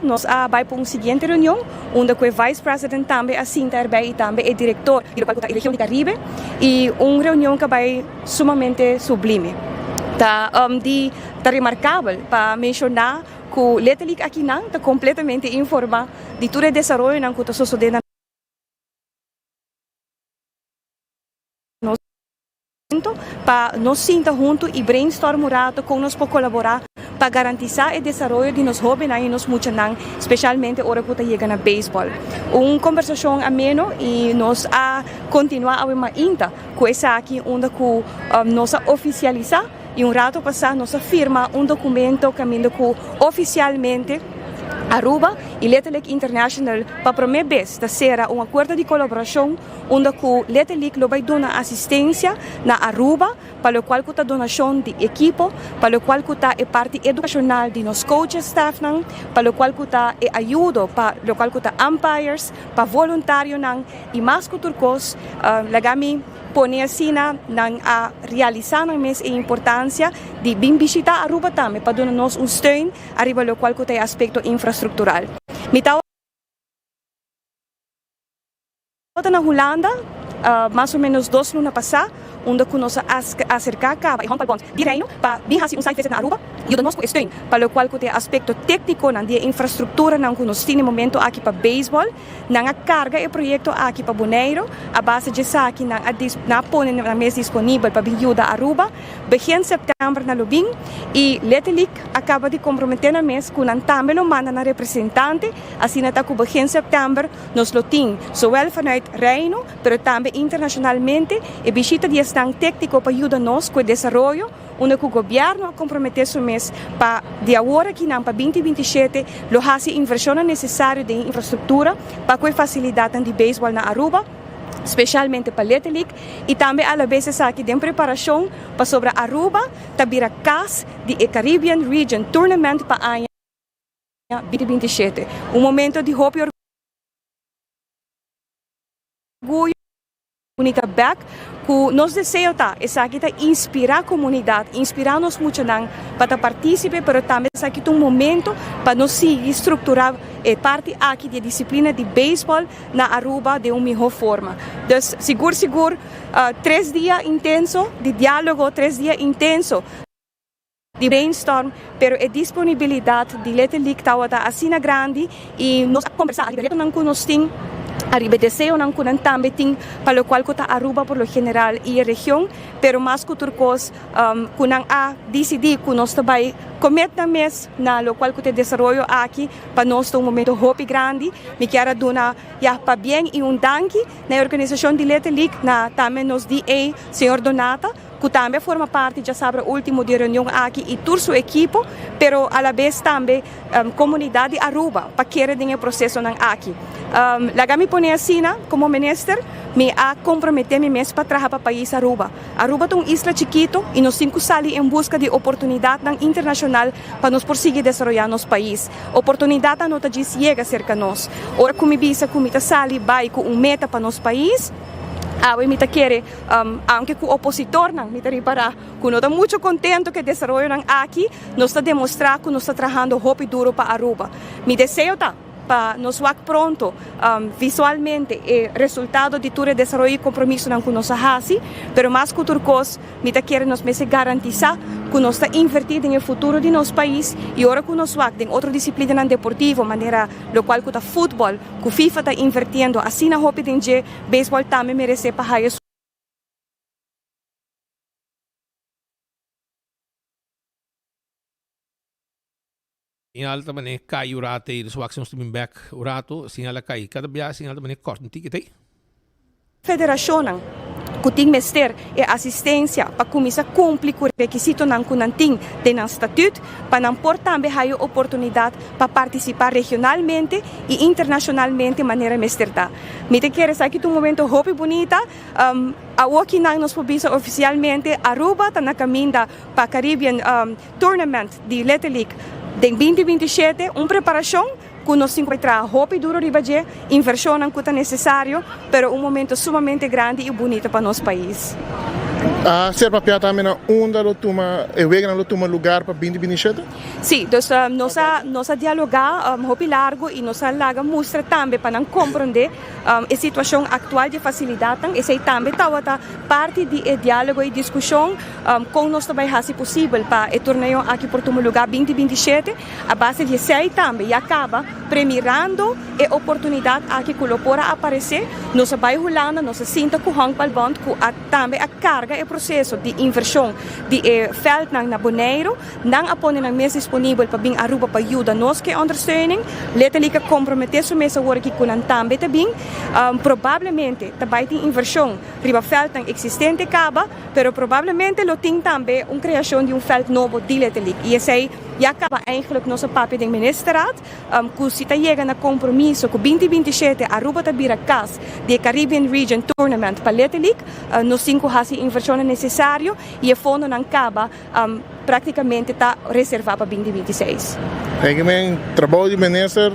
nós vamos para uma seguinte reunião, onde o vice-presidente também assenta e também é diretor da região do Caribe, e uma reunião que vai sumamente sublime. Está remarcável para mencionar que o Little League aqui não está completamente informado de todo o desenvolvimento que está sucedendo para nós sentar juntos e brainstorm com nós para colaborar para garantizar o desenvolvimento de nós jovens e nós muitos, especialmente agora que chega na beisebol. Uma conversação ameno e nós continuar a uma inta com essa aqui onde nós oficializar e rato passar nós firma documento caminho que oficialmente Aruba e Little League International para a primeira vez será um acordo de colaboração onde o Little League vai dar assistência na Aruba para o qual está donação de equipo, para o qual está a parte educacional de nos coaches staff, para o qual está a ajuda, para o qual está umpires, para voluntário e mais que turcos, lagami pone assim a realizar a importância de vir visitar Aruba também para dar-nos steun arriba do qual tem aspecto infraestrutural. Na Holanda, mais ou menos 2 lunas passadas, onde nós acercamos a Hong Kong de reino para vir fazer site na Aruba e o nosso steun para o qual tem aspecto técnico na infraestrutura que nós temos no momento aqui para beisebol, na carga e projeto aqui para Bonaire, a base de aqui na pone na mesa disponível para ajuda a Aruba, begin setembro na Lubin e Little League acaba de comprometer na mesa com também não manda na representante, assim até que begin setembro nós lo temos, zowel vanuit reino, pero também internacionalmente e visita de estão técnico para ajudar-nos com o desenvolvimento, onde o governo comprometeu-se para de agora aqui para 2027 fazer inversões necessárias de infraestrutura para com facilidade de beisebol na Aruba, especialmente para Little League, e também a vez aqui de preparação para sobre Aruba, também a casa de Caribbean Region Tournament para a 2027. Um momento de hope e orgulho unita back que nos desejo inspirar a comunidade, inspirar-nos muito para participar, mas também aqui um momento para nos seguir estruturar parte aqui da disciplina de beisebol na Aruba de uma melhor forma. Então, seguro, 3 dias intensos de diálogo, 3 dias intensos de brainstorm, pero a disponibilidade de Little League está assim grande e nós conversar com nós arriba deseo ng kunan tambiting para lo cual kuta Aruba por lo general y región, pero más que turcos kunang decidir que nós também comet na mes na lo cual kuta desarrollo aqui para nós um momento hope grande, me quero dona ya para bem e danke na organização de Little League na também nos DA senhor Donata que também forma parte, já sabe, o último de reunião aqui e todo seu equipo, pero a la vez também comunidade Aruba para querer o processo aqui. Lagami pone assim, como ministro, me comprometer-me mesmo para trabalhar para o país Aruba. Aruba é uma isla chiquito e nós temos que sair em busca de oportunidade internacional para nos prosseguir desenvolver nosso país. Oportunidade não chega cerca de nós. Ora, como visa, como está sair, vai com meta para nosso país. Me quiere, aunque o opositor não me para que não está muito contente que desenvolvam aqui, nós está demonstrar que nós está trabalhando hope duro para Aruba. Me desejo para nós ver pronto visualmente o resultado de todo o desenvolvimento e compromisso que nós fazemos, pero mais que turcos, me quer nos garantizar que nós está invertido no futuro de nosso país e agora que nós vemos em outra disciplina deportiva, maneira lo qual que o futebol, que o FIFA está invertindo, assim na hope de beisebol também merece para higher. Sinal também cai urate e suak são streaming back urato sinal cai cada dia sinal também corte não tique Federação kuting mester e assistência para começar a cumprir com o requisito não kunanting de não estatuto para não por também hayo oportunidade para participar regionalmente e internacionalmente maneira mesterda. Me te quero aqui um momento hope bonita. A aqui não nos publica oficialmente Aruba está na caminho para Caribbean Tournament de Little League de 2027, preparação que nós encontramos hope duro ribaje, inversão não que é necessário, pero momento sumamente grande e bonito para nosso país. Ser papel também na onda lo toma, lo toma lugar para 2027? Sim, então nós dialogar hope largo e nós laga mostra também para não compreender a situação atual de facilidade, e sei também tá parte de diálogo e discussão com nós também se possível para o torneio aqui por tomar lugar 2027, a base de sei também e acaba premiando a oportunidade aqui que pode aparecer, nós vai rolando, nós sinta com o Bond que também a carga e processo de inversão de veld na Bonaire, não aponen ang mes disponível para bing Aruba para ajuda nós que ondersteuning, letterlijk comprometer so mesa work que kunan tambe tabing, provavelmente tabay ting inversão riba veld ng existente kaba, pero provavelmente lo ting tambe criação de veld novo de letterlijk. E esse já acaba eigenlijk nosso papel de ministeraat, que se tá chega na compromisso com 2027 Aruba tabira cas de Caribbean Region Tournament para letterlijk, nos 5 hasi inversão necessário e o fundo não acaba praticamente está reservado para 2026. Eigenlijk trabalho de minister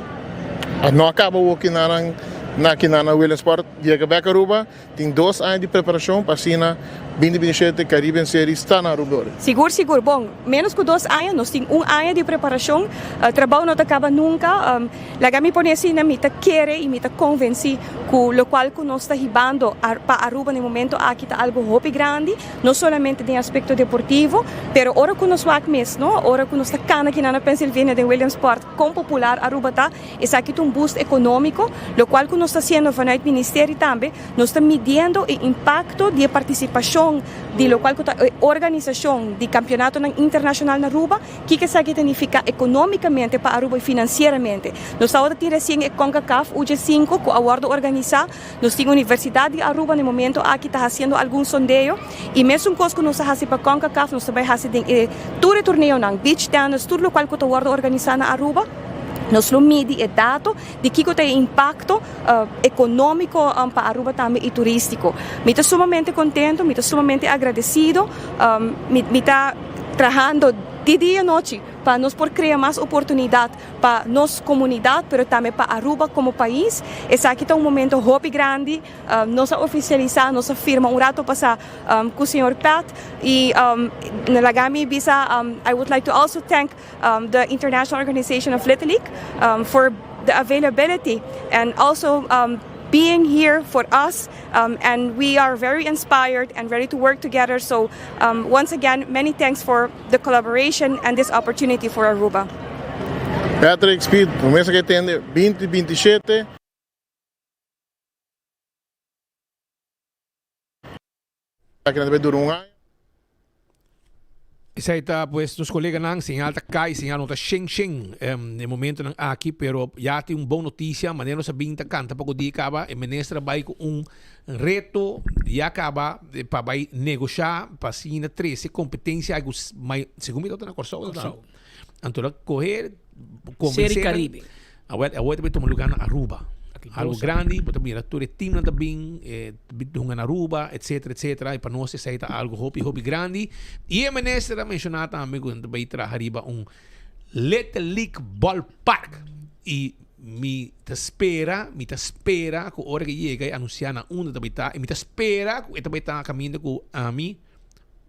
não acaba o que na Williamsport chega back Aruba, tem 2 anos de preparação para cima 2027 Caribbean Series está na Aruba. Seguro. Bom, menos que 2 anos, nós temos 1 ano de preparação. Trabalho não acaba nunca. Laga me põe assim, me tá querer e me tá convencer que o qual que nós está ribando para Aruba no momento aqui está algo hope grande, não somente de aspecto deportivo, pero ora que nós vamos mesmo, ora que nós está cana aqui na Pennsylvania de Williamsport, com popular Aruba tá, é aqui um boost econômico, o qual que nós está sendo vanuit ministério também, nós está medindo o impacto de participação de local organização de campeonato internacional na Aruba, que isso significa economicamente para Aruba e financeiramente. Nós estamos tirando assim a CONCACAF UG5 que a acordo organizar, nós temos a Universidade de Aruba no momento aqui está fazendo algum sondeio e mesmo coisa que nós fazemos para CONCACAF, nós também fazemos todo o torneio na beach tennis, tudo local que está acordo organizar na Aruba. Nós lo medi e dato de que tem impacto econômico para Aruba também e turístico. Me estou sumamente contento, me estou sumamente agradecido, me está trabalhando de dia e noite para nós por criar mais oportunidade para nossa comunidade, mas também para Aruba como país. Esse aqui está momento hobby grande, nós oficializar, nós firma rato passar com o Sr. Pat e na Lagami Bisa, I would like to also thank the International Organization of Little League for the availability and also being here for us, and we are very inspired and ready to work together. So once again, many thanks for the collaboration and this opportunity for Aruba. Patrick Speed, começa que tem 2027. Aqui na dura um ano. Isa ita pues nos colegas nang señal ta kai señal nota Sheng de momento nang aqui pero ya tem boa notícia maneira sa binta canta pouco dia acaba e ministra vai com reto e acaba para vai negociar para sina 13 competência algo mais segundo eu tô na corso então correr Série Caribe agora vai tomar lugar na Aruba algo grande, but também todo o time também bidungan na Aruba, etc, e para nós isso é algo hobby grande. E a ministra mencionou também quando vai trazer Little League Ballpark e me espera que a hora que chega a anunciar na onda também tá, e me espera que também tá caminhando com a mim,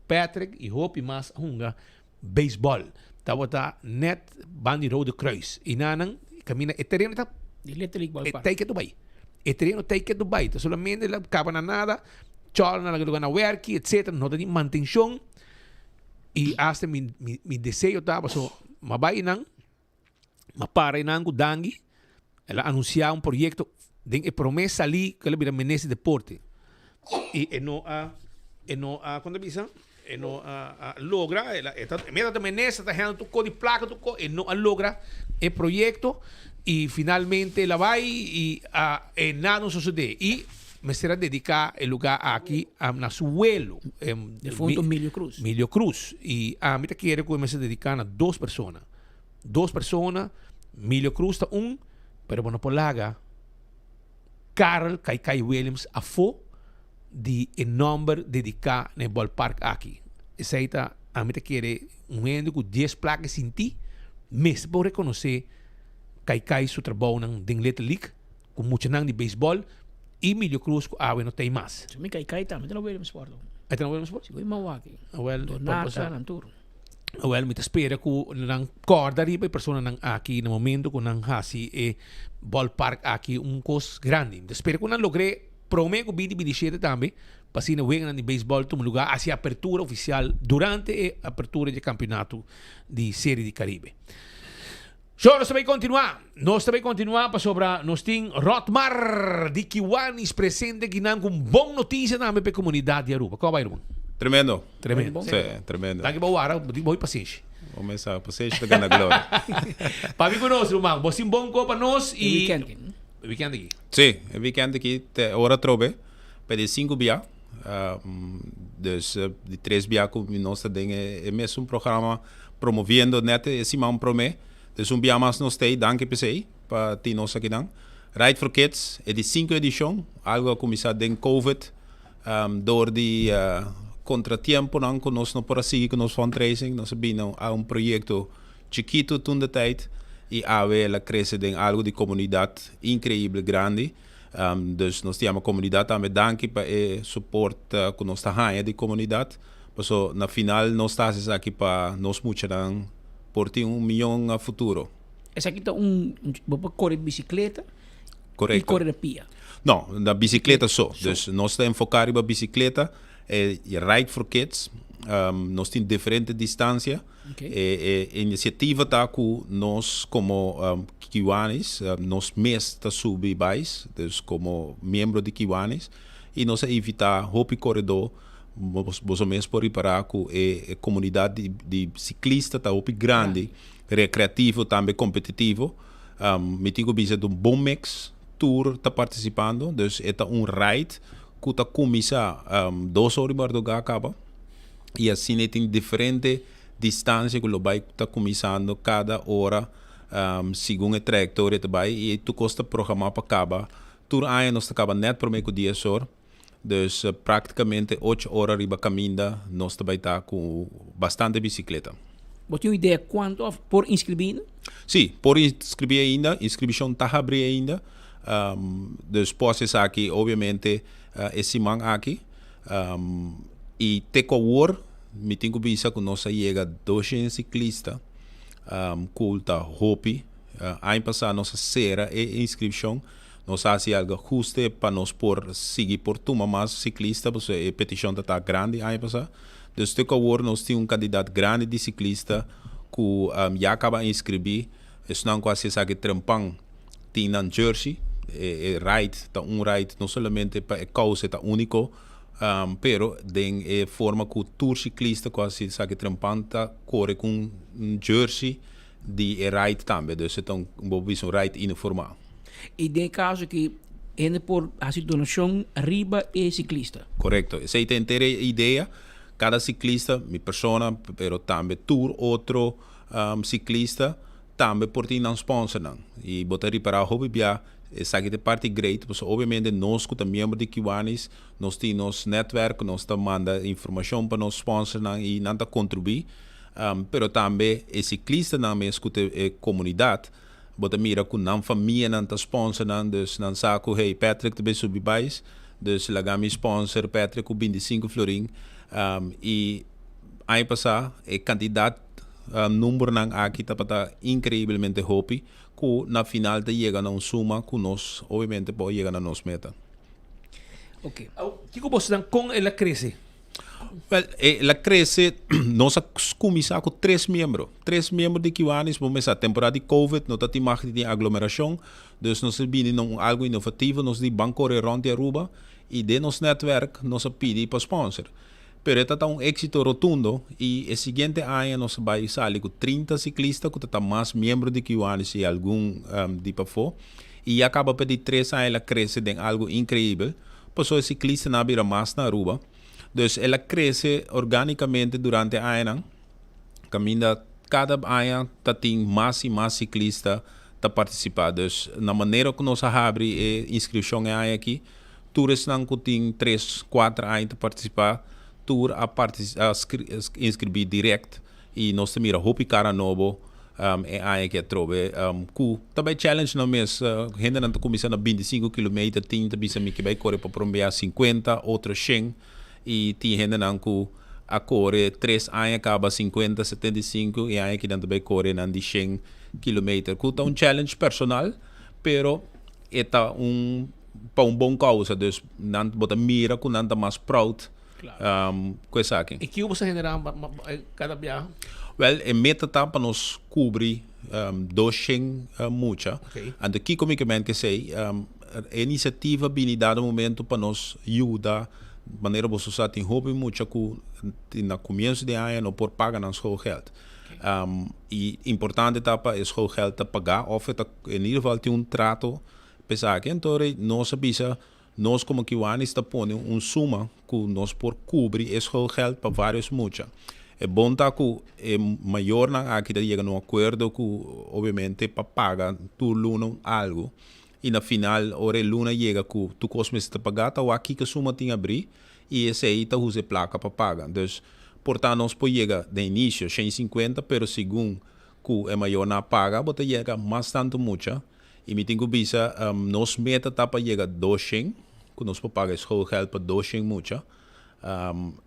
Patrick e Hope mas hunga baseball. Tá net bandi Rode Kruis. E nanang camina e terreno tá take it Dubai. E terreno take it Dubai. Solamente la acaba na nada, chola na lugar na work, etc. Não tem manutenção. E hasta mi desejo tava so mabay nang mapara nang kudangi. Ela anunciar projeto den e promessa ali que ele vira ministro de deporte. E no quando bisa e no logra ela meta ministra tá dando tudo de placa tudo e no logra e projeto. E finalmente ela vai e nada sucede. E me será dedicar el lugar aquí a su vuelo. De fondo Milio Cruz. Milio Cruz. Y a mí te quiero que me se dedican a 2 personas. 2 personas, Milio Cruz está pero bueno, por laga, Carl Kai Williams a fo de nombre dedicado en el ballpark aquí. Esa está, a mí te quiere un gente con 10 placas sin ti, me se puede reconocer Kai su trabajo en Little League, con mucho de béisbol, y Milio Cruz no tem más. Mi Kai también, no Williams Sport. Ahí no Williams Sport? Sí, voy Milwaukee. Well, Donata, Nanturo. Well, me espera que nang corda riba e persona nang aqui no momento que nang hasi e ballpark aqui cos grande. Espero que nang logre prometo bidi também para si na wing de baseball um lugar hacia apertura oficial durante a apertura de campeonato de Série de Caribe. Nós também continuar para sobre nós tem Rotmar de Kiwanis presente que nang com bom notícia também para a comunidade de Aruba. Qual vai, irmão? Tremendo. Sim, tremendo. Daqui para o ar, vou paciência. Vamos a paciência da grande glória. Para mim conosco, irmão. Você um bom copa nós e weekend aqui. Sim, o weekend aqui hora trobe, para 5 bia. Dus de 3 bia que nós temos é mesmo programa promovendo net esse man prome. Dus bia mais nós tem, danke PCI para ti nós aqui dan. Ride for Kids é de 5 edição, algo começado em COVID, door de contratiempo não que nós não por seguir com nosso fundraising, nós vimos a projeto chiquito toen de tijd e ela cresce em algo de comunidade incrível grande. Dus nós temos a comunidade também danke para o suporte que nós temos de comunidade. Então, na final nós estamos aqui para nós muito por ter milhão a futuro. Essa aqui está correr de bicicleta Correto. e correr de pia. Não, na bicicleta só. Dus nós estamos focados na bicicleta. Ride for Kids, nós temos diferentes distâncias. A iniciativa está com nós como Kiwanis, nós mesmos subir mais, dus como membro de Kiwanis, e nós evitar hopi corredor, nós mesmos por reparar com a comunidade de ciclistas está hopi grande, recreativo também competitivo. Me tenho visto um bom mix tour está participando, dus é ride que está começar 2 horas para do acaba e assim tem diferente distância que o vai está começando cada hora segundo a trajetória também e tu custa programar para acabar tour aí nós acaba net por meio de 10 horas, dus praticamente 8 horas riba caminda nós também está com bastante bicicleta. Você tem uma ideia quanto por inscrever? Sim, por inscrever ainda, inscrição está aberta ainda. Dus pode ser aqui, obviamente, esse man aqui. E Tecowar, me tenho visto que nós chega 200 ciclistas, culta, hopi. Aí passar nossa cera e inscrição. Nós fazemos algo justo para nós por seguir por turma mais ciclista, porque a petição está grande aí passar. Dus Tecowar, nós temos candidato grande de ciclista que já acaba de inscrever. Isso não quase se trampang tem na Jersey. Ride, ride não somente para a causa é único, pero de forma que o tour ciclista quase sabe trampanta corre com jersey de ride também, dus então um ride informal. E de caso que é por a donação riba e ciclista. Correto, essa é a inteira ideia. Cada ciclista, minha persona, pero também tour outro ciclista também por ti não sponsor não. E botar para hobby bia essa aqui é parte great, porque obviamente nós que somos membros de Kiwanis, nós temos nosso network, nós mandamos informação para nossos sponsors e não contribuir, pero também é ciclista não é a comunidade, bota mira que não família não sponsor não, dus não sabe hey Patrick também subir mais, dus lagami sponsor Patrick com 25 florin, e aí passar é candidato número não aqui está incrivelmente hopi que na final te chega a suma que nós obviamente pode chegar a nossa meta. Ok. Tipo você com ela cresce? Well, ela cresce, nós começamos com 3 membros de Kiwanis, vamos a temporada de COVID, nós temos de aglomeração, dus nós vimos algo inovativo, nós de banco rond Aruba e de nosso network nós pedimos para sponsor. Pero está um éxito rotundo e o seguinte ano nós vamos sair com 30 ciclistas que estão mais membros de Kiwanis e algum de para fora e acaba de 3 anos ela cresce em algo incrível pessoas ciclistas na bira mais na Aruba. Dus ela cresce organicamente durante a ano. Caminha cada ano tem mais e mais ciclistas a participar. Dus na maneira que nós abrimos a inscrição aqui, todos não tem 3, 4 anos a participar, tour a inscrever direto e nós temos a roupa cara novo é aí que trobe também challenge não mês gente não está começando a 25 km tem também se me que vai correr para prometer 50 outro 100 e tem gente não que a correr 3 anos acaba 50 75 e aí que não vai correr não de 100 km que é challenge personal pero é para bom causa dus não bota mira que não está mais proud com essa aqui. E que você generar cada viagem? Well, a meta tá para nós cobrir 200 mucha. And aqui como que sei, a iniciativa bem dado momento para nós ajudar maneira você usar tem hobby mucha que na começo de ano por pagar na schoolgeld. E importante tá para schoolgeld tá pagar of em ieder geval tem trato pesar que então nós sabia nós como que o está pondo suma que nós por cobrir esse geld para vários mucha. É bom tá que é maior na aqui da chega num acordo que obviamente para pagar tu luno algo e na final hora luna chega que tu cosmes te pagar tá aqui que suma tem abrir e esse aí tá usa placa para pagar. Dus portanto nós pode chegar de início 150 pero segundo que é maior na paga bota chega mais tanto mucha e me tenho bisa nós meta tá para chegar 200 que nós pagamos schoolgeld para 200 mucha.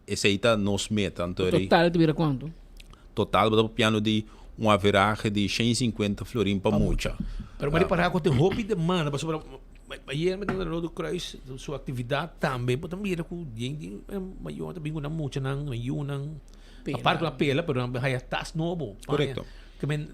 Esse aí está nos meta. O total vira quanto? Total, para o piano de uma averagem de 150 florim para mucha. Pero mas para com tem hobby de mana, mas sobre aí me tem do Kruis, sua atividade também, mas também era com gente maior também com mucha não, ayunan. A parte da pela, pero não vai tas novo. Correto. Que men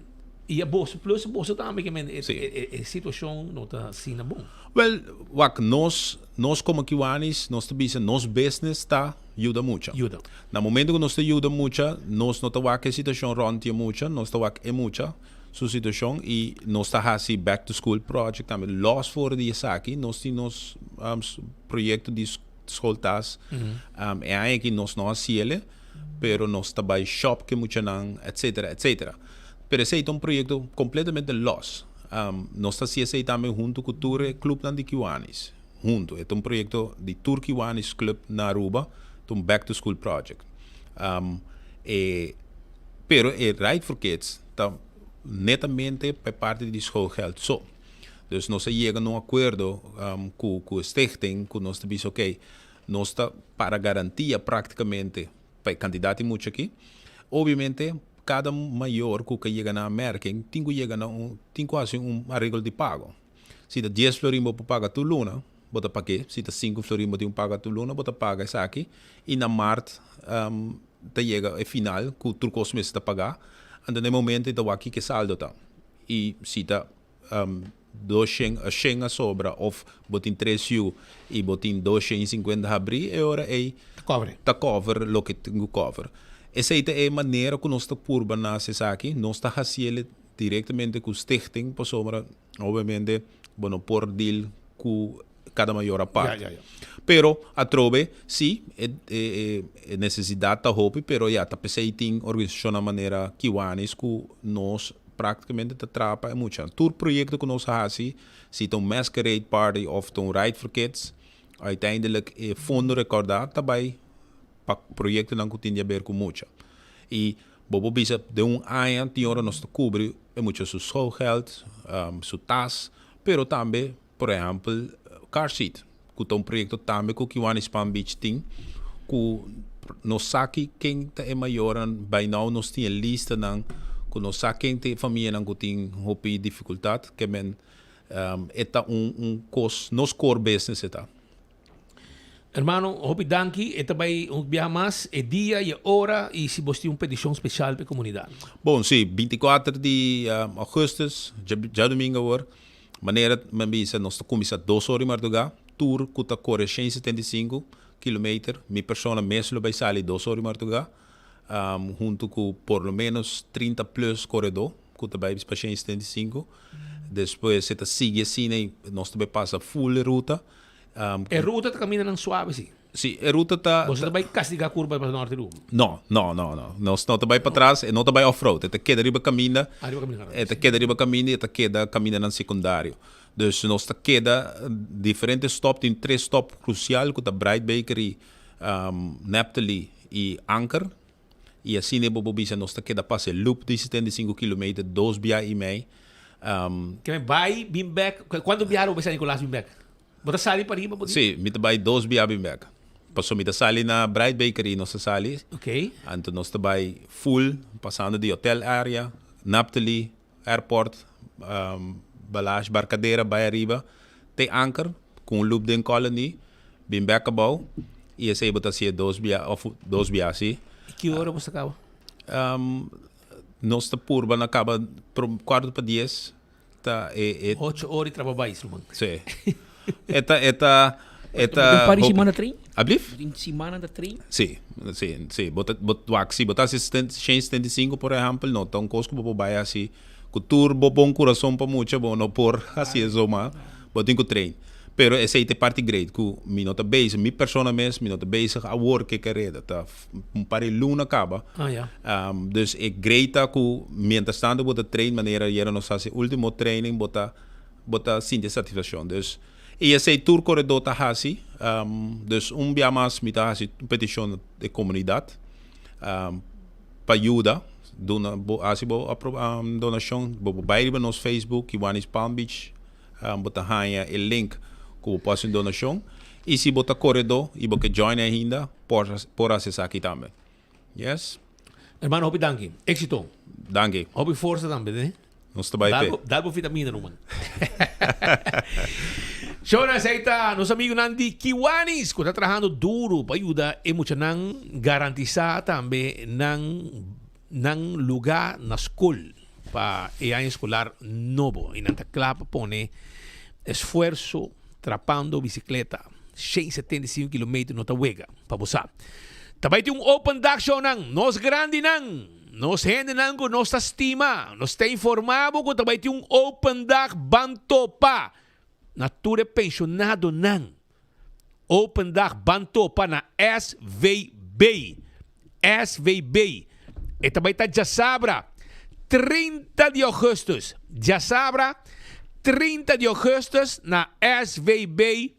e a bolsa plus a bolsa também que men é situação não tá assim na bom. Well, wak nós como kiwanis, nós também nós business tá ajuda muito. Ajuda. Na momento que nós te ajuda muito, nós não tá wak situação rontia muito, nós tá wak muito sua situação e nós tá assim back to school project também lost for the aqui, nós temos projeto de escoltas. É aí que nós não hacemos, pero nós tá by shop que muito não, etc. Pero esse é projeto completamente lost. Nós estamos fazendo também junto com o Tour Club de Kiwanis. Junto. É projeto de Tour Kiwanis Club na Aruba, Back to School Project. Pero Right for Kids está netamente para parte de schoolgeld. So, dus nós chegamos num acordo com o stichting, que nós estamos ok, nós está para garantia praticamente para candidato muito aqui. Obviamente, cada maior que chega na América tem quase arreglo de pago. Se dá 10 florimos para pagar tu luna, bota para quê? Se dá 5 florimos de pagar tu luna, bota paga isso aqui. E na Marte, chega a final, que tu cosmes está pagar. E no momento, está aqui que saldo tá. E se dá 200 a sobra, ou botin 3 U e botin 250 abrir, é hora é cover lo que tenho cover. Essa é a maneira que nós estamos por banhar-se aqui. Nós estamos fazendo diretamente com o stichting, para sobra, obviamente, por deal com cada maior parte. Pero, a trove, sim, é necessidade da roupa, pero já, está pensando organização da maneira que nós praticamente trapa muito. Todo projeto que nós fazemos, se tem um masquerade party ou um Ride for Kids, uiteindelijk fundo recordado também para projeto não tem a ver com muito. E bobo bisa de ano tem hora nós cobre muito seu schoolgeld, seu tas, pero também, por exemplo, car seat, que é projeto também que o Kiwanis Palm Beach tem, que nós sabe quem é maior, by now nós tem lista não, que nós sabe quem tem família não que tem hobby dificuldade, que men é cos nos core business está. Hermano, hopi danki, esta vai viajar mais, é dia e hora, e se você tem uma petição especial para a comunidade. Bom, sim, 24 de agosto, já domingo agora, maneira, nós começamos 2 horas em Martuga, tour que está correndo 175 km, minha pessoa mesmo vai sair 2 horas em Martuga, junto com por lo menos 30 plus corredor, que está vai para 175, depois você sigue assim, nós também passa full ruta, A ruta tá camina ng suave, sim. Sim, a ruta tá... Você também castiga a curva para o norte do... Não. Nós não vai para trás e não vai off-road. É queda riba caminha. É queda riba caminha e queda caminha no secundário. Dus nós tá queda diferentes stops, tem 3 stops crucial que tá Bright Bakery, Naphtali e Anchor. E assim é bobisa nós tá queda passe loop de 75 km, 2 via e meio. Que vai, bim back. Quando viaram você Nicolás bim back? Bota sali para riba, pode? Sim, me vai 2 via bim back. Passou me sali na Bright Bakery, nossa sali. Ok. Então nós tá vai full, passando de hotel area, Naphtali, airport, balagem, barcadeira, vai arriba, tem Anchor, com loop de colony, bim back above, e esse aí botar assim 2 via assim. E que hora você acaba? Nós tá purba, acaba por 4:10. Tá, 8 horas de trabalho, mano. Sim. Eta Para semana trem? Ablif? Em semana da trem? Sim. Botar 175, por exemplo, não tão cosco para baia assim, com turbo, bom coração para muito, bom, não por assim é zoma, botem com trem. Pero essa aí é parte grande, que me nota base, minha persona mesmo, me nota base a work que reda, tá, para luna acaba. Dus é great que, mientras tanto, bota trein, maneira, era nossa último training, bota sim de satisfação. Dus, e esse tour corredor tá assim, dus dia mais me tá assim, petição de comunidade, para ajuda, donação, vai no nosso Facebook, Kiwanis Palm Beach, bota ganha o link que posso donação, e se bota corredor, e você join ainda, por acessar aqui também. Yes? Hermano, hopi danke. Éxito. Danke. Hopi força também, né? Nós trabalhamos bem. Dá vitamina, não, mano. Show na aceita, nosso amigo Nandi Kiwanis, que está trabalhando duro para ajudar e muito não garantizar também não lugar na escola para o ano escolar novo. E não está claro para pôr esforço trapando bicicleta 175 km no Tawega para você. Também tem open duck show nang, nos grande nang, nos gente nang ko nos estima, nos está informado que também tem open duck bantopa. Nature pensionado nang. Open duck bantopa na SVB. E também está Jasabra, 30 de agosto. Jasabra, 30 de agosto na SVB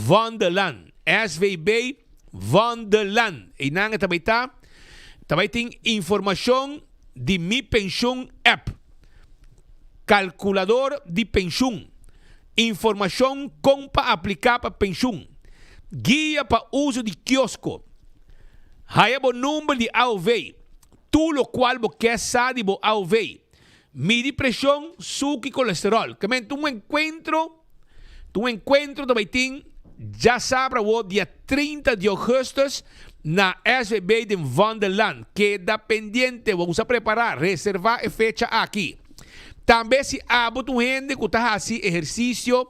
Wonderland. SVB Wonderland. E nang também tem informação de Mi Pension App. Calculador de pensão. Informação como para aplicar para pensão. Guia para uso de quiosco. Haya o número de AOV. Tudo o qual você quer saber de AOV. Medir pressão, suco e colesterol. Que tu encontro também tem, já sabe, o dia 30 de agosto na SVB de Wonderland. Queda pendiente, vamos a preparar, reservar a fecha aqui. Também se abo tu gente que está fazendo exercício,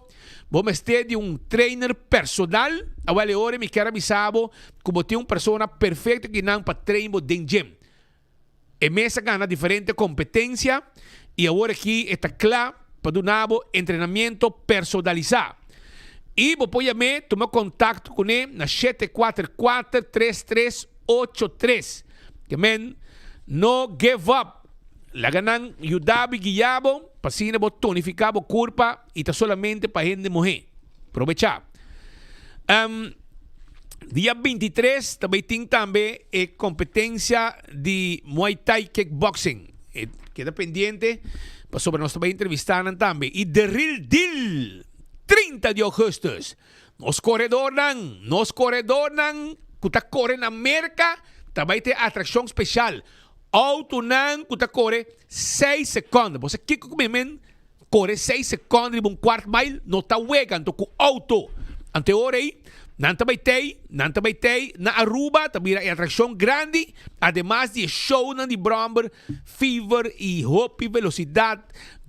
vamos ter de trainer personal. Agora hora me quero avisar como tem uma pessoa perfeita que não para treinar dentro do gym. E mesa gana diferente competência e agora aqui está claro para dar treinamento personalizado. E você pode tomar contato com ele na 744-3383. Que men, no give up. La ganan ayudar e guiar para assim tonificar a curva e está solamente para gente morrer. Aprovechar. Dia 23 também tem a competência de Muay Thai Kickboxing. Queda pendiente sobre nós também entrevistar também. E The Real Deal, 30 de agosto. Nos corredores, que está correndo na América, também tem atração especial. Auto nan que está correndo 6 segundos. Você que comigo corre 6 segundos de quarto mile, não está wegando com auto. Ante hora aí, não também tem, na Aruba, também é atração grande, además de show de Bromber, Fever e Hope, Velocidade,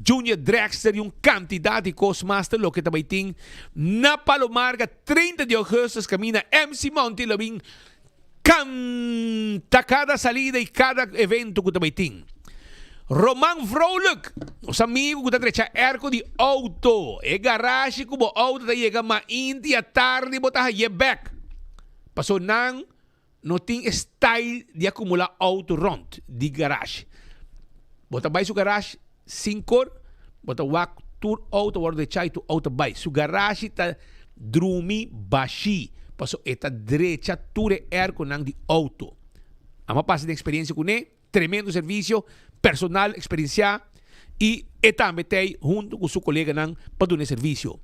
Junior Dragster e quantidade de Cosmaster, lo que também tem na Palomarga, 30 de agosto, camina MC Monte Lobin, canta cada salida e cada evento que também tem. Roman Vrolijk, os amigos que estão erco de auto. E garagem como auto tá chega mais inti a tarde botar aí back. Passou não tem style de acumular auto rond de garagem. Bota vai su garagem 5 bota wak tur auto war de chai tu auto vai. Su garagem tá drumi baixi. Passou eta direita ture erco nang de auto. Ama passa de experiência com ele, tremendo serviço, personal, experiência e também tem junto com seu colega nang para dar serviço.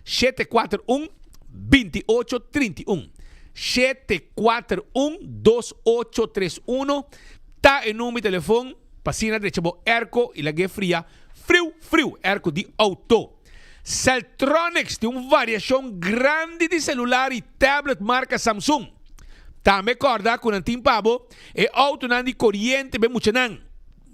741-2831. 741-2831. Tá em número de telefone, passina de chabo erco e la fria, frio, erco de auto. Celtronics tem uma variação grande de celular e tablet marca Samsung. Também corda com um timpabo e auto de corrente bem muito não.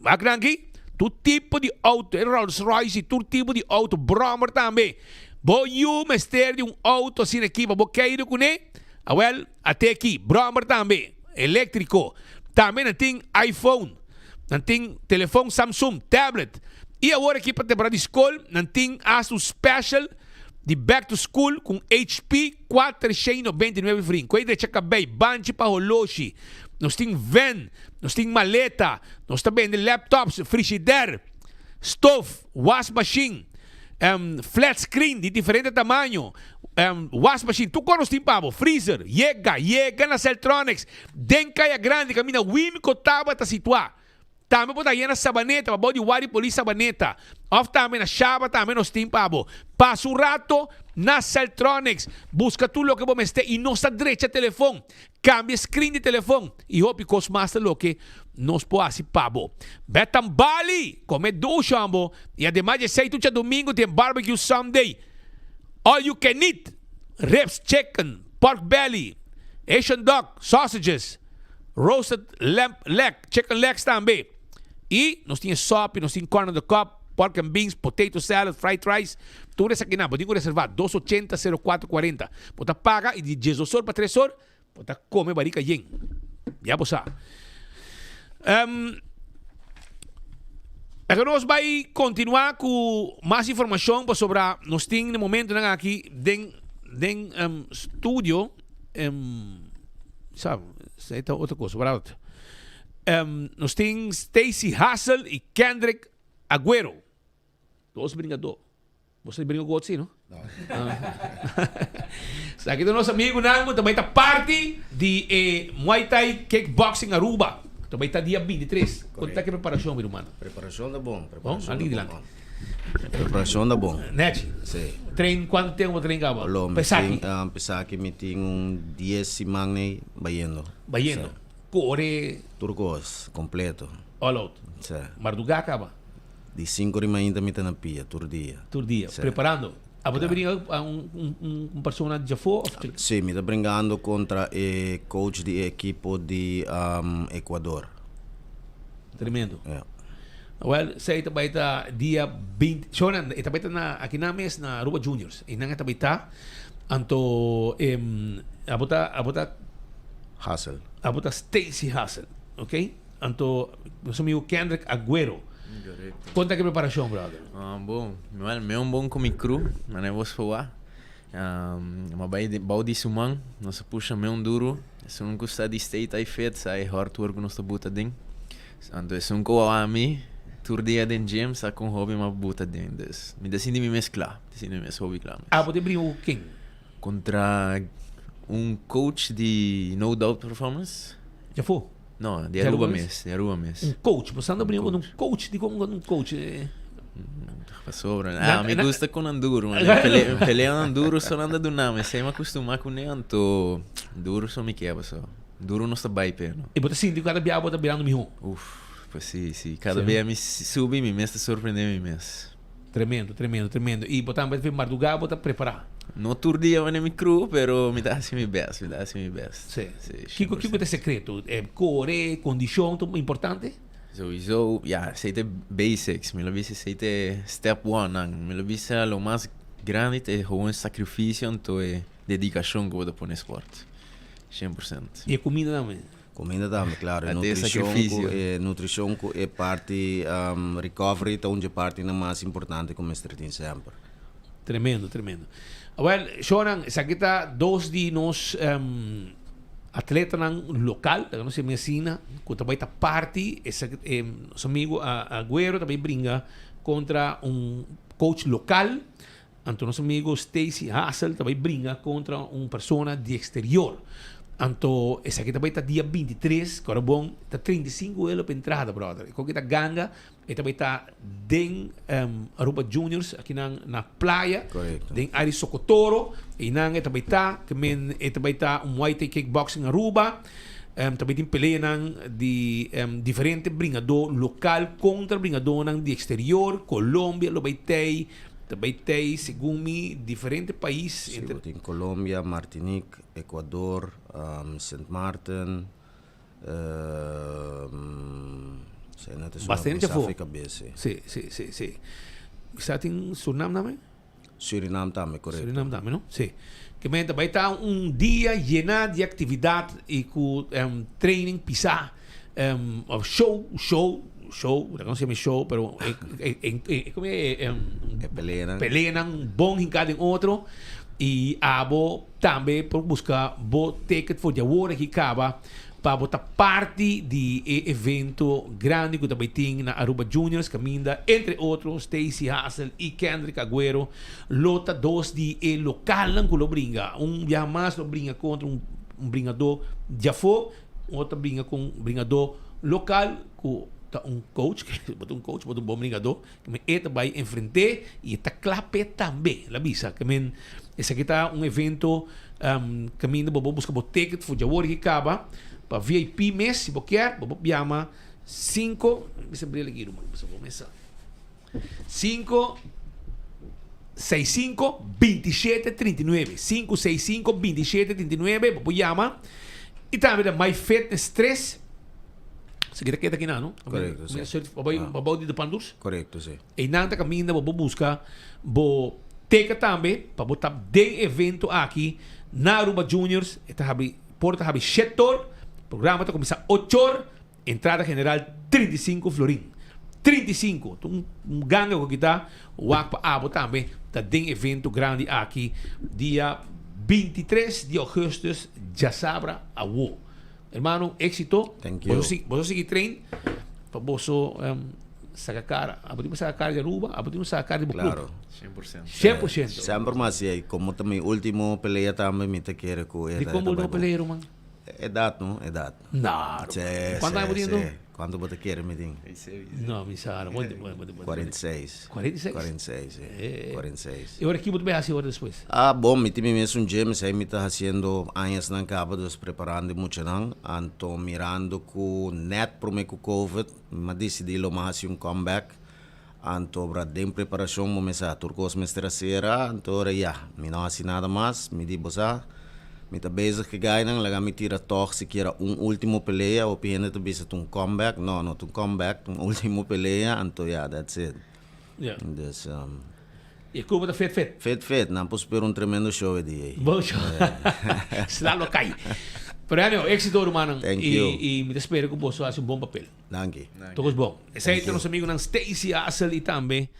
Aqui, tu tipo de auto, Rolls Royce, tu tipo de auto, Brommer também. Boiu mestre de auto assim aqui, vou cair com ele. Well, até aqui, Brommer também, elétrico. Também tem iPhone, tem telefone Samsung, tablet. E agora aqui para temporada de escola, tem Asus Special de Back to School com HP 499 free. Coisa de acabei, banchi para holoshi. Nós tem van, nós tem maleta, nós também tem laptops, frigidaire, stove, wash machine, flat screen de diferente tamanho, wash machine, tu conhece pavo, freezer, llega na Celtronics, dencaia grande, camina, wim cotaba tá situar. Também pode ir na sabaneta, pode ir por sabaneta. Of também na chava, também nos tem pavo. Passa rato na Celtronics. Busca tudo o que você esteja e nossa direita telefone. Cambia screen de telefone. E hope que os master lo que nos pode pavo. Betam Bali, come do chambo. E ademais de 6 de domingo tem barbecue Sunday. All you can eat. Ribs, chicken, pork belly, Asian dog, sausages, roasted leg, chicken legs também. E nós tínhamos sopa, nós tínhamos corn on the cob, pork and beans, potato salad, fried rice. Tudo isso aqui não, pode reservar 280-0440. Pode pagar e de 10 horas para 3 horas, pode comer barica yen. Já você sabe. Agora nós vamos continuar com mais informação sobre nós temos no momento aqui dentro estúdio, sabe, isso é outra coisa, verdade? Nós temos Stacey Hassel e Kendrick Aguero. Dois brincadores. Você brincou com outro, não? Não. Aqui do nosso amigo Nango também está parte de Muay Thai Kickboxing Aruba. Também está dia 23. Quanto está que preparação, meu irmão? Preparação da bom. Bom, ali de lá. Preparação da bom. Net? Sim. Treino, quanto tempo treino acaba? Pensar que me tenho 10 semanas bayendo. Bayendo? Core? Turcos, completo. All out? Sim. Marduga acaba? De 5 de manhã me na pia, todo dia. Todo dia. Preparando? Você brinca um persona de Jafo? Sim, me está brincando contra o coach de equipo de Equador. Tremendo. Yeah. Well, sa ito ba ita dia 20, so na ito ba ita na aqui na mes na Aruba Juniors. Inang ito ba ita anto abota Hassel. Abota Stacey Hassel, okay? Anto nosso amigo Kendrick Aguero. Correcto. Conta que preparação, brother. Bom, meu bom com micro, mas não vou falar. Mas vai de sumang, nós puxa meu duro. Se não custa de state aí feito, sai hard work nós buta ding. Então se não co a mim, tur dia den gym, sa com hobby ma buta ding. Me decidi me mesclar, decidi me hobby claro. Você brinca quem? Contra coach de No Doubt Performance. Já foi? Não, de Aruba Mes. Coach, você anda brincando coach de como coach? Sobra. Me gusta com enduro. Pelea enduro só anda do nome. Se me acostumar com ele, então duro só me quebra só. Duro não está bem perno. E você sente cada dia você virando mijo? Pues sim. Cada vez me sube me está surpreendendo me Tremendo. E você também vai madrugar, você preparar. No todo dia eu me cru, pero me dá assim me best. Sim. Que é secreto? Core, condição, tão importante? Sowieso, ja, aceite basics. Me lo visse aceite step 1. Me lo visse lo mais grande é gewoon sacrifício, então é dedicação que eu vou pôr no esporte. 100%. E a comida também? Comida também, claro. Até sacrifício. Nutrição é parte, recovery, onde parte é mais importante como estreito sempre. Tremendo. Well, Shonan, essa aqui tá 2 de nós atleta local, não sei medicina, que também tá parte, esse nosso amigo Agüero também brinca contra coach local, então nosso amigo Stacy Hassel também brinca contra persona de exterior. Então, esse aqui também está dia 23, que era bom, está 35 euros para entrada, brother. E com que está ganga, e também está den Aruba Juniors, aqui na praia, den Ari Socotoro, e também está, que também está Muay Thai Kickboxing Aruba, também tem peleia de diferente bringador local contra bringador de exterior, Colômbia, Lobaitei, também tem, segundo mim, diferentes países. Tem Colômbia, Martinique, Equador, Saint Martin, bastante for. África B, sim. Está em Suriname também? Suriname também, correto. Suriname também, não? Sim. Que também está dia cheio de atividade e com training, pisar, show, não se chama show, pero como pelea bom em cada outro e abo também por buscar ticket for the war que acaba para botar parte de evento grande que também tem na Aruba Juniors, caminda entre outros Stacy Hassel e Kendrick Agüero, lota 2 de local que lo brinca, dia mais lo brinca contra bringador já foi, outro brinca com bringador local com coach, bota bom bringador, que me vai enfrentar e está clape também, la visa, que esse aqui está evento caminho para buscar o ticket, for já que acaba, para VIP mês, se você quer, você chama 5, deixa eu abrir aqui, vou começar. 5 65 27 39 565 27 39 você chama e também My Fitness 3. Se kita aqui não? Correto, sim. Babaw de Pandurs? Correto, sim. E nanta caminho, vou buscar, vou ter também, para botar de evento aqui, na Aruba Juniors, porta habi 7 horas, programa está começar 8 horas, entrada general 35 florin. 35, ganga que está, o Akpa Abo também, está de evento grande aqui, dia 23 de agosto, já sabra a UO. Hermano, éxito. Thank you. Vos seguir trein para vos sacar cara. Abrimos sacar cara de Aruba, abrimos sacar cara de Buclup. Claro. 100%. Sempre mais aí, como também último peleia também me te quero com ele. De como último peleia, man? Edad, não? Edad. Não. Quanto é bonito? Quanto você quer, me diga? Não, me sabe. 46. 46? 46, é. 46. E agora aqui, muito bem, assim, agora depois? Bom, me tive mesmo James, aí me está fazendo anos na capa, dos preparando muito não. Anto mirando com net por me com COVID, mas decidi lo mais comeback. Anto para de preparação, me sa turcos me estressera, anto me não assim nada mais, me di bosa. Me tá bezig que ganham, laga me tira toch se quer último peleia, ou pena tu bisa comeback, não tu comeback, último peleia, então that's it. Yeah. Dus, e como tá fet? Fet, não posso esperar tremendo show de aí. Bom show. Slalo cai. Pero éxito, hermano. Thank you. E me espero que você faça bom papel. Danke. Todos bom. Esse aí é nosso amigo Stacy Hassel e também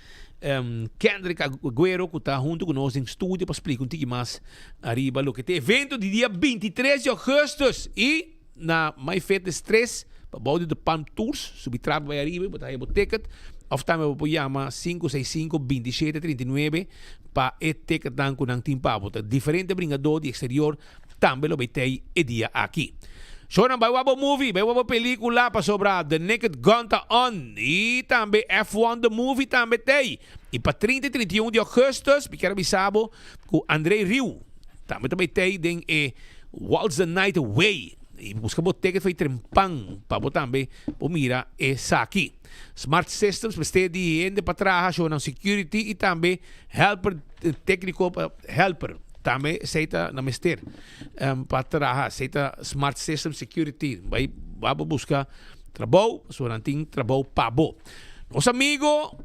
Kendrick Agüero, que está junto conosco em estúdio para explicar um pouquinho mais arriba o que tem evento de dia 23 de agosto e na My Fitness 3 para body de Palm Tours subtrado vai arriba botar aí o ticket of time eu vou chamar 565 27 39 para e ticket dan com ang timpa botar diferente bringador de exterior também lo vai ter e dia aqui. Shonan, vai wabo movie, vai wabo película para sobra The Naked Gun tá on. E também F1 The Movie também tem. E para 30 e 31 de agosto, porque avisado com André Riu. Também tem den Waltz the Night Away. E busca o ticket foi trempang para também o mira essa aqui. Smart Systems, preste de ende para trás, Shonan Security e também helper técnico helper. Também aceita na Mister para trabalhar, aceita Smart System Security. Vai buscar trabalho, soranting trabalho pabo. Nosso amigo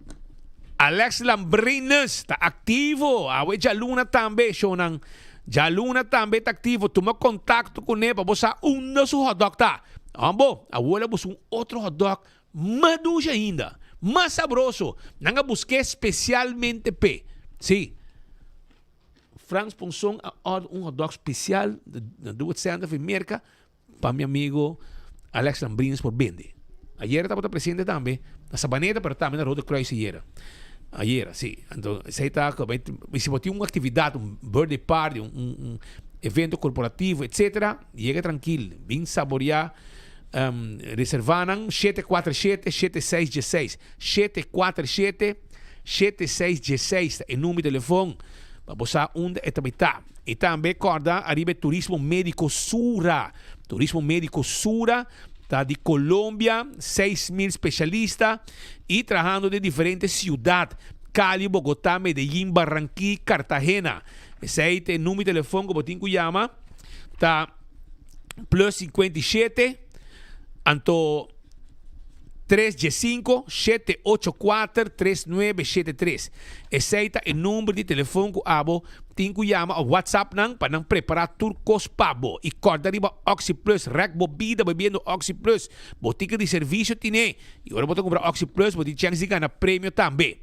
Alex Lambrines está ativo. Awe Jaluna também, Shonan. Jaluna também está ativo. Toma contato com ele para você unir sua doctor. Ambo, abuela busca outro hot dog mais dulce ainda, mais saboroso. Nanga busquei especialmente P. Sim. Franz Ponson um hot dog especial na Do It Center de Merca para meu amigo Alex Lambrines por vender. Ayer estava presente também na Sabaneta, mas também na Roda Cruz ayer. Ayer, sim. Então, se tinha uma atividade, um birthday party, um evento corporativo, etc., chega tranquilo, vem saborear. Reservaram 747-7616 747-7616 é o número de telefone para você onde é também tá. E também corda arriba Turismo Médico Sura tá de Colômbia, 6.000 especialistas e trabalhando de diferentes cidades, Cali, Bogotá, Medellín, Barranquilla, Cartagena. Esse aí é o número de telefone que você chama, tá plus 57 Anto 3G5-784-3973. Esse é o número de telefone que abo tem que chamar ao WhatsApp para não preparar turcos pabo. E corda riba Oxy Plus, rec bebida bebendo Oxy Plus. Botica de serviço tem. E agora você comprar Oxy Plus, você tem chance de ganhar prêmio também.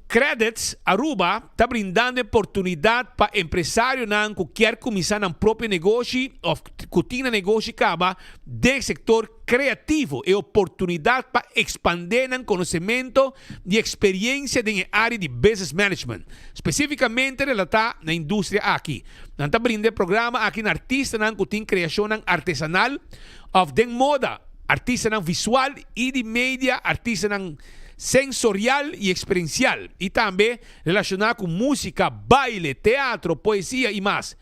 Credits Aruba está brindando oportunidade para empresário que quer começar um próprio negócio ou que tem negócio acaba do setor criativo e oportunidade para expandir o conhecimento e experiência na área de business management, especificamente relatada na indústria aqui. Nós está brindando programa aqui na artista que tem criação artesanal, of de moda, artista visual e de mídia, artista sensorial e experiencial, e também relacionado com música, baile, teatro, poesia e mais.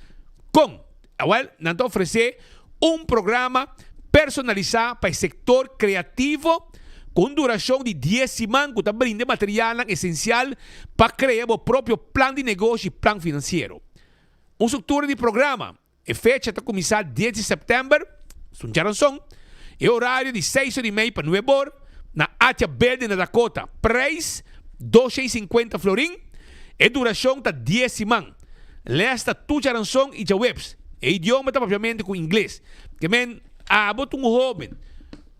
Nós oferecer um programa personalizado para o setor criativo com duração de 10 semanas, que está brindando material essencial para criar o próprio plano de negócio e plano financeiro. Uma estrutura de programa. A fecha está começar 10 de setembro, e horário de 6h30 para 9h, na Atia Verde, na Dakota. Preço, $250 florim. E duração está 10 semanas. Lesta tu charanção e já webs. E idioma está propriamente com inglês. Que botar jovem,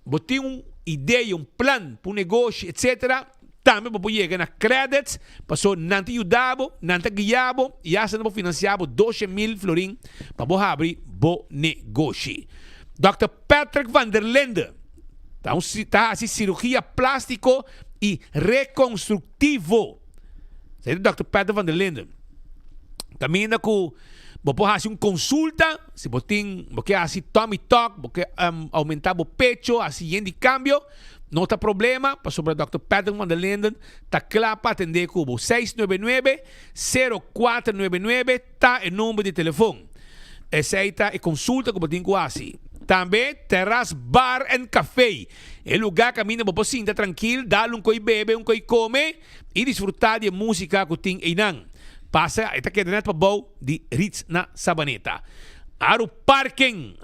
botar uma ideia, um plano para um negócio, etc. Também para poder chegar na credits, passou não te ajudava, não te guiava, e já não financiava $12,000 florim para poder abrir bom negócio. Dr. Patrick van der Lende está assim, cirurgia plástico e reconstrutivo. Esse Dr. Patrick van der Lende. Também ainda com você fazer uma consulta, se você assim tummy talk, você aumentar o pecho, assim de câmbio, não tem problema, para sobre o Dr. Patrick van der Lende, está claro para atender com 699-0499, está o número de telefone. Essa aí está a consulta que você tem que fazer. Também Terrace Bar and Café. É lugar que a minha você sinta tranquilo, dá um coi bebe, um coi come e desfrutar de música que tem aí não. Passa, está querendo para bom de Ritz na Sabaneta. Aru Parking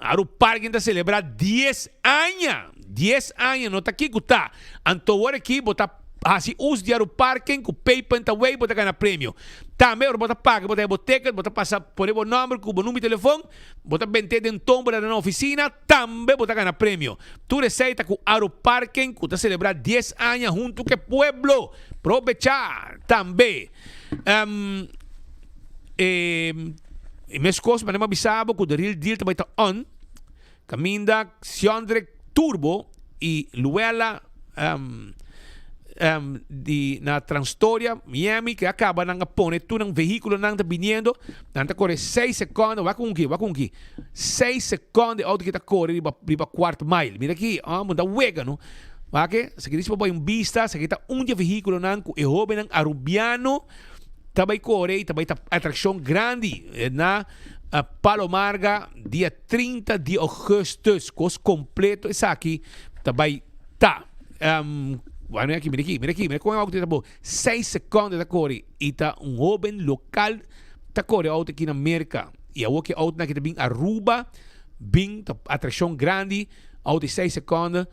está celebrar 10 anos. 10 anos, não está aqui que está. Então, aqui, botar assim, uso de Aru Parking, com PayPal, away, botar ganhar prêmio. Também, botar paga, botar boteca, botar passar por o número, com o número de telefone, botar vender de tombo na oficina, também botar ganhar prêmio. Tu receita com Aru Parking, que está celebrar 10 anos junto com o pueblo. Aprovechar também. Minhas coisas, mas não me avisava que o Real Deal também está on. Caminda, Xiondre Turbo e Luela na Transtoria, Miami, que acaba de pôr tu num veículo não está vindo, não está correndo 6 segundos, vai com aqui, 6 segundos, auto que está correndo para quarto mile. Mira aqui, muda wega, não? Vai que, se queres para um vista, se queres um de veículo não, e jovem arubiano, também corre, também está atração grande na Palomarga, dia 30 de agosto, coisa completo, isso aqui também tá. Mira aqui, como é o auto está bom, 6 segundos da corre, e está jovem local, está corre auto aqui na América, e a outra auto que está bem Aruba, bem atração grande, auto 6 segundos,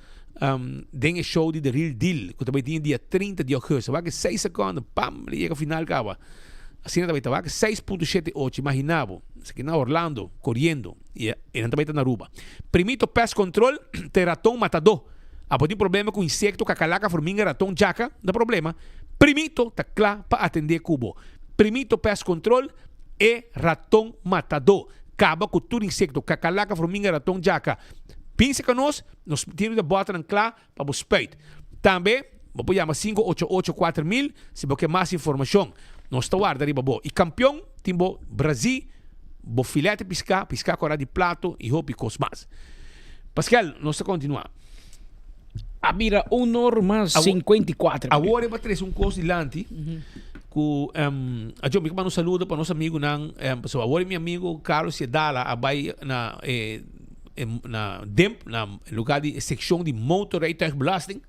tem show de The Real Deal, que também tinha dia 30 de agosto, vai que 6 segundos, pam, chega ao final, acaba. Assim também estava, 6.78, imaginava, aqui na Orlando, correndo, e ele também está na Aruba. Primito pest control, te ratão matador. Tem problema com insecto, cacalaca, formiga, ratão, jaca, não há problema. Primito está claro para atender cubo. Primito pest control é ratão matador. Acaba com todo insecto, cacalaca, formiga, ratão, jaca. Pensa que nós temos de botar claro para o respeito. Também, vou chamar 5884000 se você quer mais informação. Nós estamos guardando aí, e campeão, temos Brasil, bo filete piscar cora de plato e roupa e coisas mais. Pascal, nós continuamos. A mira, 1 mais 54. Agora eu vou trazer coisa dilante. Que a gente manda um saludo para nosso amigo. Agora meu amigo Carlos Sedala vai na lugar de secção de motorrijtuigbelasting.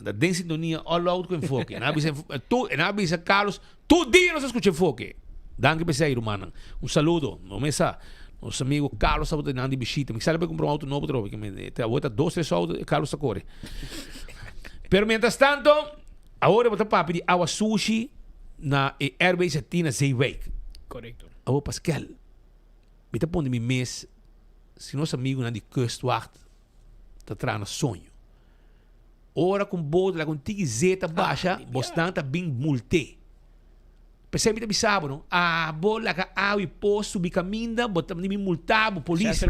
Dat ding sintonia all out com enfoque. Na avisa Carlos, todo dia nós escutamos enfoque. Danke para você, irmão. Um saludo. Não me sa. Nosso amigo Carlos está botando de bichita. Me sabe comprar um auto novo, que me tem a 2, 3 autos, Carlos está corre. Pero mientras tanto, agora eu vou papo de água sushi na Airbase Tina Zeewijk. Correto. Agora, Pascal, me está pondo mês, se nosso amigo na de Kustwacht está trazendo sonho. Ora com bodo, lá com tigizeta baixa, bastante bem multe. Percebe que bisabo, não? Bola que e posto subir caminho, botam de multado, polícia.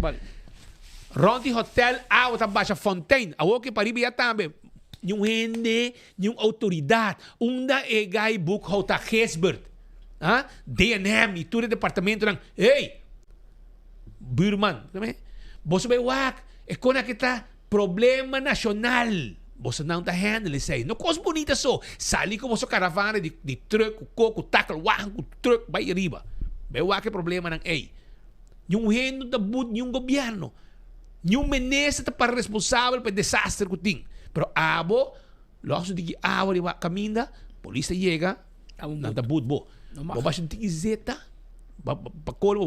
Ronde hotel, tá baixa Fontaine, que para ir também. Nenhum rende, nenhuma autoridade. Da é gai book houta Gesbert. DNM e todo o departamento não. Ei, Burman, também. Você vai wak, é quando que tá problema nacional. Você não está handling isso aí. Não coisa bonita só. Sali com você caravana de truck, coco, tackle, o truck, vai arriba. Vai lá que problema não é. Nenhum reino da bud, nenhum governo. Nenhum ministro está para responsável pelo desastre que tem. Pero logo de que de caminho, polícia chega, não está bud, bo. Baixa de tigizeta, para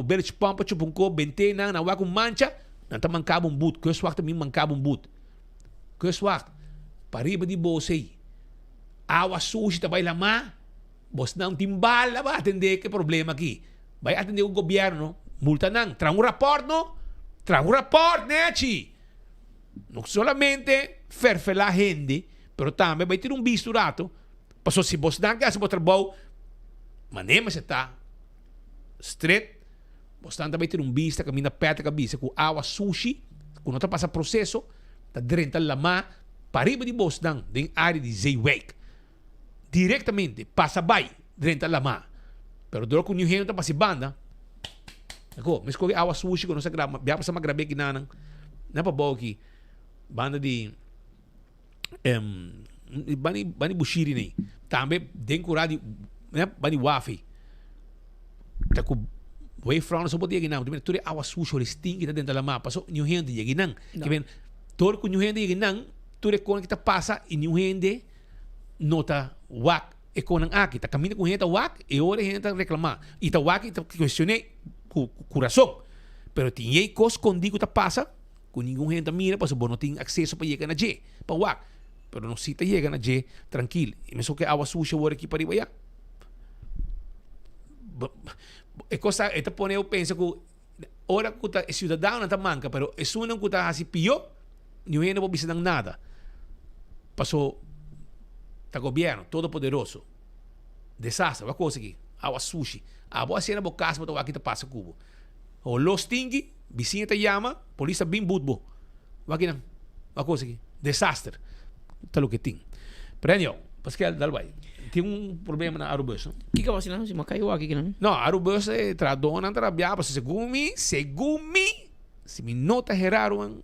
belo de pampa, chupunco, bentena, na com mancha, não está mancava bud. Que suak também mancava bud. Que suak. Pariba de você. Awa sushi tá vai lá, você não timbal, vai atender que problema aqui. Vai atender o governo, multa não. Traz um rapport, não? Traz um rapport, né, chi? Não solamente ferfela a gente, pero também vai ter visto rato. Passou se você não quer se botar trabalho, mas nem você tá straight, você não vai ter visto, caminha perto da cabeça, com awa sushi, quando tá passa processo, tá dentro da lama, pariba de Boston, da área de Zeewijk. Diretamente, passa by, dentro da lama. Pero duro com o New Hampshire, passa banda. Ako, mas kung awa sushi ko, sa grama, biya pa sa magrabe kinanang, napabaw ki, banda di, bani bushiri ni. Tambe, den kuradi, bani wafi. Tako, way from, so poti yaginang, turi awa sushi, or sting kita dentro da lama, paso New Hampshire yaginang. Kiben, duro com New Hampshire yaginang, tudo quando kita passa e nenhum rende nota wak e com ang aqui tá caminho com gente wak e hora gente reclamar e tá wak e tá questionei com coração pero tinha coisas escondido tá passa com nenhum gente mira para bom não tem acesso para chegar na J para wak pero não se tá chega na J tranquilo e mesmo que awa suja hora aqui para ir é coisa é tá pone eu penso que hora que tá cidadão não tá manca pero é só não que tá assim pior nenhum não pode não nada passou tá governo todo poderoso desastre uma coisa aqui awa sushi a boa cena bo casa para aqui tá passa cubo o los tingi vizinha te chama polícia bem budbo aqui não uma coisa aqui desastre tá lo que tem prêmio Pascal dalbai tem problema na Arubus não que você não se caiu aqui não não Arubus é tradona trabalhar para segumi se me nota geraram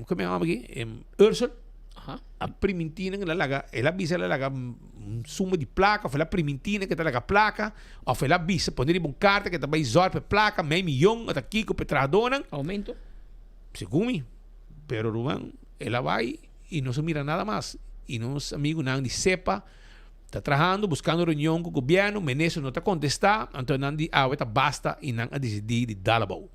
como é o nome aqui? Ursel. A primentina que ela avisa ela suma de placa, foi a primentina que ela placa, ou foi a avisa, poner uma carta que também zor para placa, meio milhão, até aqui com petradona. Aumento? Segundo, pero Ruben, ela vai e não se mira nada mais. E nosso amigo não de sepa, está trabalhando, buscando reunião com o governo, Meneso não está contestando, então não de basta e não a decidir de Dalabou.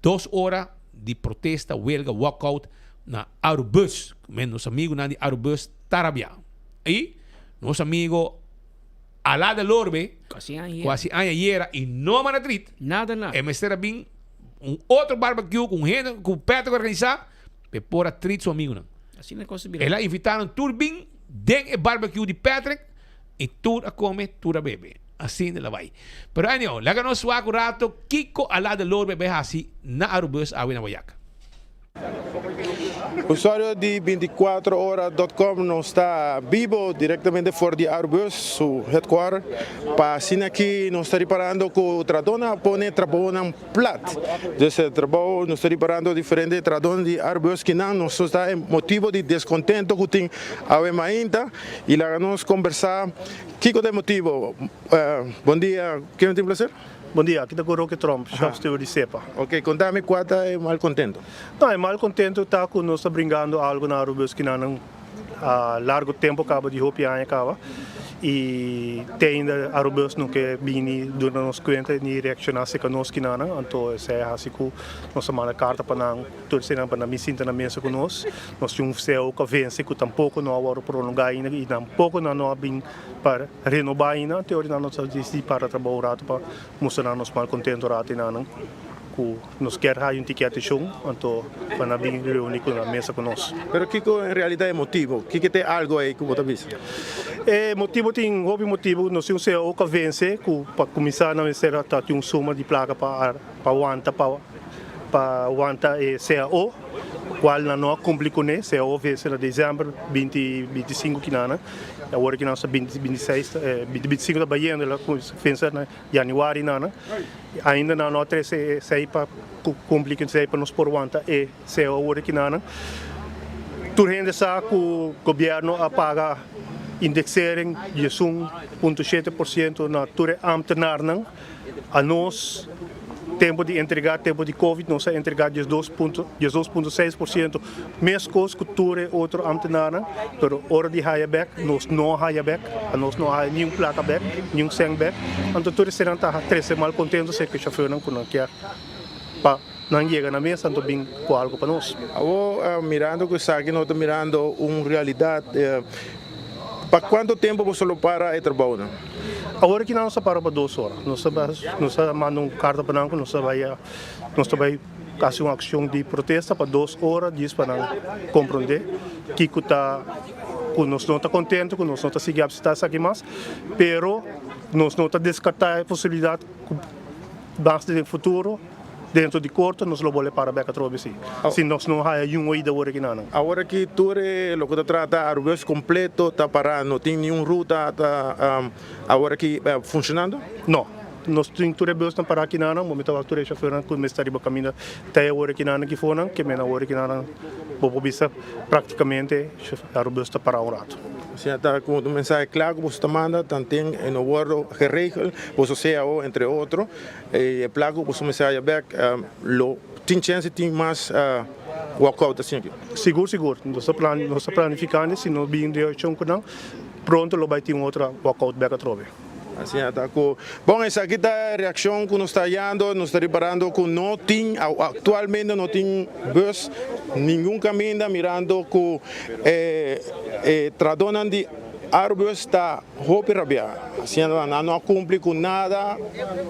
2 horas de protesta, huelga, walkout na Arubus. Nosso amigo na de Arubus Tarabia. E nosso amigo Alá del Orbe, quase ayer, e não manatrit. Nada. E mestre bem outro barbecue com gente, com perto organizar, pe pora trit seu amigo não. Assim é coisa Ela invitaram turbin, den barbecue de Patrick, e tudo a comer, tudo a beber. Assim ela vai. Pero anyo, laga no suaco rato, Kiko Alá del Orbe, be assim, na Arubus, awi na Wayaca. O usuário de 24horas.com não está vivo diretamente fora de Airbus, su headquarter. Para assim aqui, nós estamos reparando que o tradona põe trabalho em plat. Desse trabalho, nós estamos reparando diferentes tradonas de Airbus que não está em motivo de descontento que tem a ainda. E lá nós conversar. Que é o motivo? Bom dia, quem tem prazer? Bom dia, aqui está com o Roque Trump, chefe de CEPA. Ok, contame quanto é mal contento. Não, é mal contento está com nós brincando algo na Arubus que não há largo tempo acaba de roupiar acaba e tem ainda Arubus não que bini durante nos conta nem reaccionar se conosco que não, então é assim que nós manda carta para não torcer para não me sinta na mesa conosco. Nós temos um céu que vence que tampouco não há hora prolongar ainda e tampouco não há bem para renovar ainda, teoria não nós decidi para trabalhar para mostrar nos mal contento rato não. Que nos quer dar um ticket de show, então para vir reunir na mesa conosco. Pero que em realidade é motivo? Que tem algo aí que você vê? É motivo tem hobby motivo nós temos o que vence que para começar não ser até um soma de placa para aguanta para aguanta e CAO qual não cumpre com ele CAO vence em dezembro 2025 que não agora que nós 26 25 da Bahia ela vence na janeiro não ainda não tem sei para cumprir com sei para nos por aguanta e CAO agora que não tu rende sa que o governo apaga indexering de 1,7% na ture ambtenaar a nós tempo de entregar, tempo de Covid, nós entregar 2,6%, mesmo coisa que ture outro ambtenaar, pero hora de hire back, nós não hire back, nós não hire nenhum placa back, nenhum seng back, então ture serão tá 13 mal contento se que chauffeur não quer pa não chega na mesa, então bem com algo para nós. Mirando que está aqui, nós estamos mirando uma realidade. Para quanto tempo você lo para e trabalha? Agora que não se para 2 horas, nós mandamos uma carta para nós vai fazer uma ação de protesta para 2 horas, diz para compreender que nós não está contente, que nós não está seguindo a aqui mais, pero nós não está descartar a possibilidade que basta no futuro dentro de corto nós vamos para a beca trobe se nós não há uma ida agora que não. Agora que tu lo que trata Arubus completo está parado, não tem nenhuma ruta agora que funcionando? Não. Nós temos tudo bem para aqui não, momento a tudo chauffeur que me está caminhando até agora que não que foram, que me agora que não vou bisa praticamente Arubus está para rato. Sim, está com um mensagem claro que você está mandando, também no word geregeld, você CAO entre outros, e plago você mensagem back, tem chance tem mais walkout assim aqui. Seguro, nós estamos planificando, se não bem de ação que não, pronto lo vai ter outro walkout back a trove. Assim está com. Bom, essa aqui é a reação que nós está dando, nós está reparando que não tem, atualmente não tem bus, nenhum caminho mirando que tradonan de Arubus está roupa rabia, assim não cumpre com nada,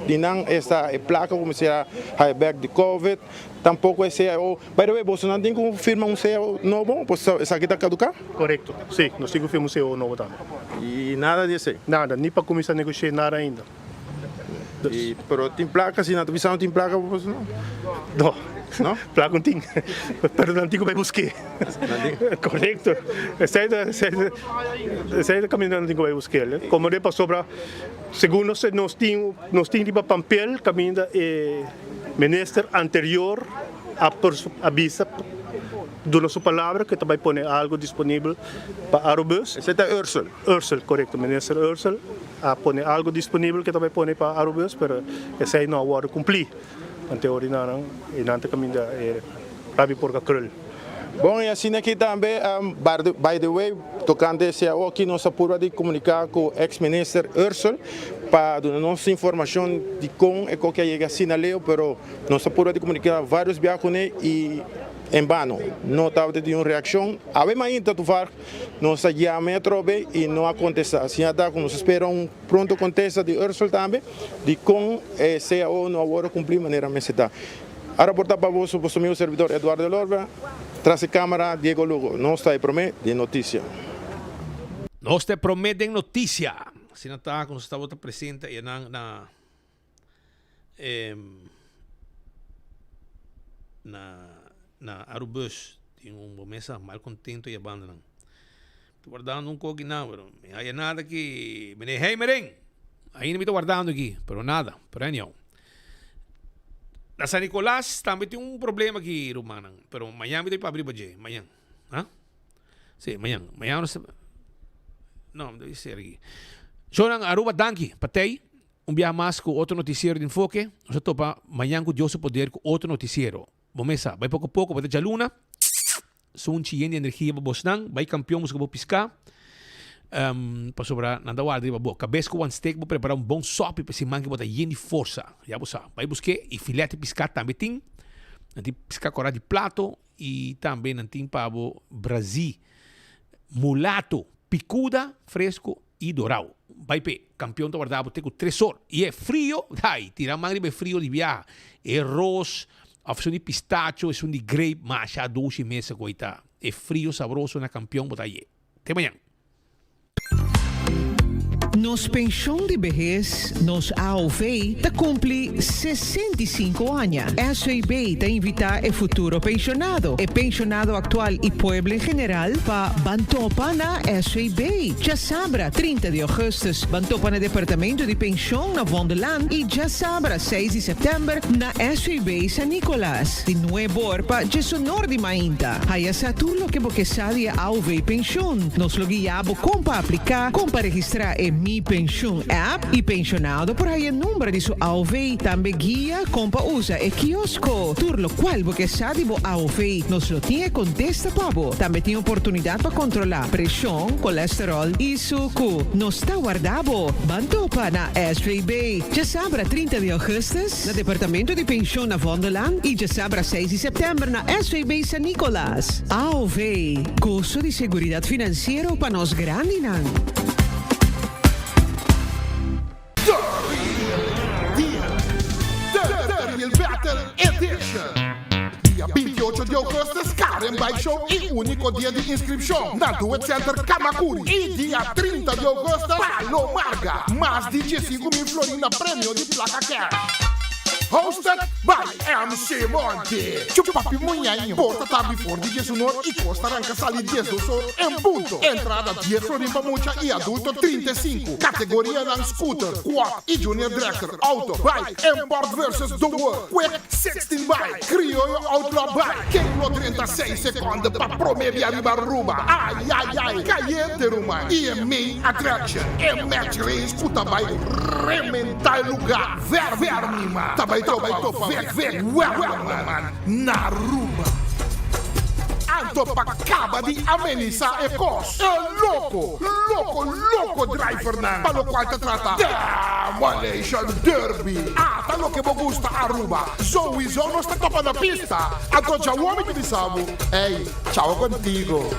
de não essa placa como se a highback de Covid, tampouco é CAO. By the way, você não tem como firmar um CAO novo? Essa aqui está caducar? Correto, sim, nós temos que firmar um CAO novo também. E nada disso? Nada, nem para começar a negociar nada ainda. Pero tem placa, se não tem placa, você não? Não, placa não tem, pero não tem como buscar. Correto, essa é a caminho não tem como buscar. Como ele passou para, segundo nós temos para papel, caminho ministro anterior avisa dando sua palavra que também põe algo disponível para Arubus. Esse é Ursel. Ursel, correto, ministro Ursel põe algo disponível que também põe para Arubus, mas esse aí não vai cumprir. Em teoria não, e não tem caminho para por Crul. Bom, e assim aqui também, by the way, tocando esse aqui, nós apuramos de comunicar com o ex-ministro Ursel para dar nossa informação de como é que chega assim na lei, mas nós apuramos de comunicar vários viagens com ele em vano. Não estava tendo uma reação. A ver mais ainda tu faz, nós já metro bem e não acontece. Assim até quando se espera pronto aconteça de Ursula também, de com CAO não agora cumprir maneira meseta. A reportar para você, o meu servidor Eduardo Lorba, traz a câmera Diego Lugo. Não está aí promete de notícia. Nós te prometem notícia. Se não está, quando está outra presente, e na Arubus, tem mesa mal contento e abandonam. Estou guardando coque não, pero não há nada que me hey mereng. Ainda me estou guardando aqui, pero nada, pero não. Na San Nicolás também tem problema aqui, Romana, pero amanhã me tem para abrir budget, amanhã. Sim, amanhã não se... Não, deve ser aqui. Jonang Aruba Danki, patay. Dia mais com outro noticiero de enfoque. Nós topa amanhã com Deus poder com outro noticiero. Bomesa, vai pouco a pouco, vai ter jaluna. São chien de energia para Bosnang, vai campeão música para piscar. Para sobrar nada guarda para boa. Cabeça com one steak para preparar bom sopa para se manque botar yen de força. Já você vai buscar e filete piscar também tem. Nanti piscar cora de plato e também nanti para Brasil. Mulato, picuda, fresco e dourado. Vai pe, campeão da guardada tem com 3 horas. E é frio, dai, tirar mangri é frio de viajar. É arroz, a opção de pistacho, a opção de grape, mas já 12 meses coita. É frio, saboroso na campeão, botar aí. Até amanhã. Nos pensión de vejez, nos AOV, te cumple 65 años. SAB te invita a futuro pensionado. El pensionado actual y pueblo en general pa Bantopa na SAB. Ya sabra, 30 de agosto, Bantopa na Departamento de Pensión na Vondeland y ya sabra, 6 de septiembre na SAB San Nicolás. De nuevo orpa, Jesonor de Mainta. Haya saturo que porque sadia AOV pensión. Nos lo guiamos como para aplicar, como para registrar en Mi Pensión app e pensionado por aí número de sua AOV também guia compa usa e quiosco tur lo qual porque sabe bo AOV nos lo tinha contesta pabo também tem oportunidade para controlar pressão colesterol e suco nos está guardado Bantopa na SAB já sabra 30 de agosto na Departamento de Pensión na Vondeland e já sabra 6 de setembro na SAB San Nicolás AOV curso de seguridade financeira para nós grande não. Il Battle Edition. Dia 28 de agosto, Karen Bike Show e único dia de inscrição na Duet Center Kamakuri. E dia 30 de agosto, Palomarga. Mais de 15.000 florina prêmio de placa cash. Hosted by MC Monte. Chupapi Munhainho. Porta tabi for de Jesunor e Costa Ranca Sali 10 do Sol em ponto. Entrada 10 florimpa mucha e adulto 35. Categoria non scooter, quad e junior director. Auto, bike, import versus the world. Quick 16 bike. Criollo outlaw bike. Kilo 36 secondi pa promevi arriba ruba. Ai ai ai. Caiente Ruma. E main attraction. E match race puta bike. Rementai lugar. Vermima. Tabai topa, ver, man, na Aruba. Antopa acaba de amenizar e cos. É louco driver nan. Para o qual te trata Demolition Derby. Tá lo que me gusta Aruba. Zoe não está topa na pista. Agora já o homem que me sabe. Ei, tchau contigo.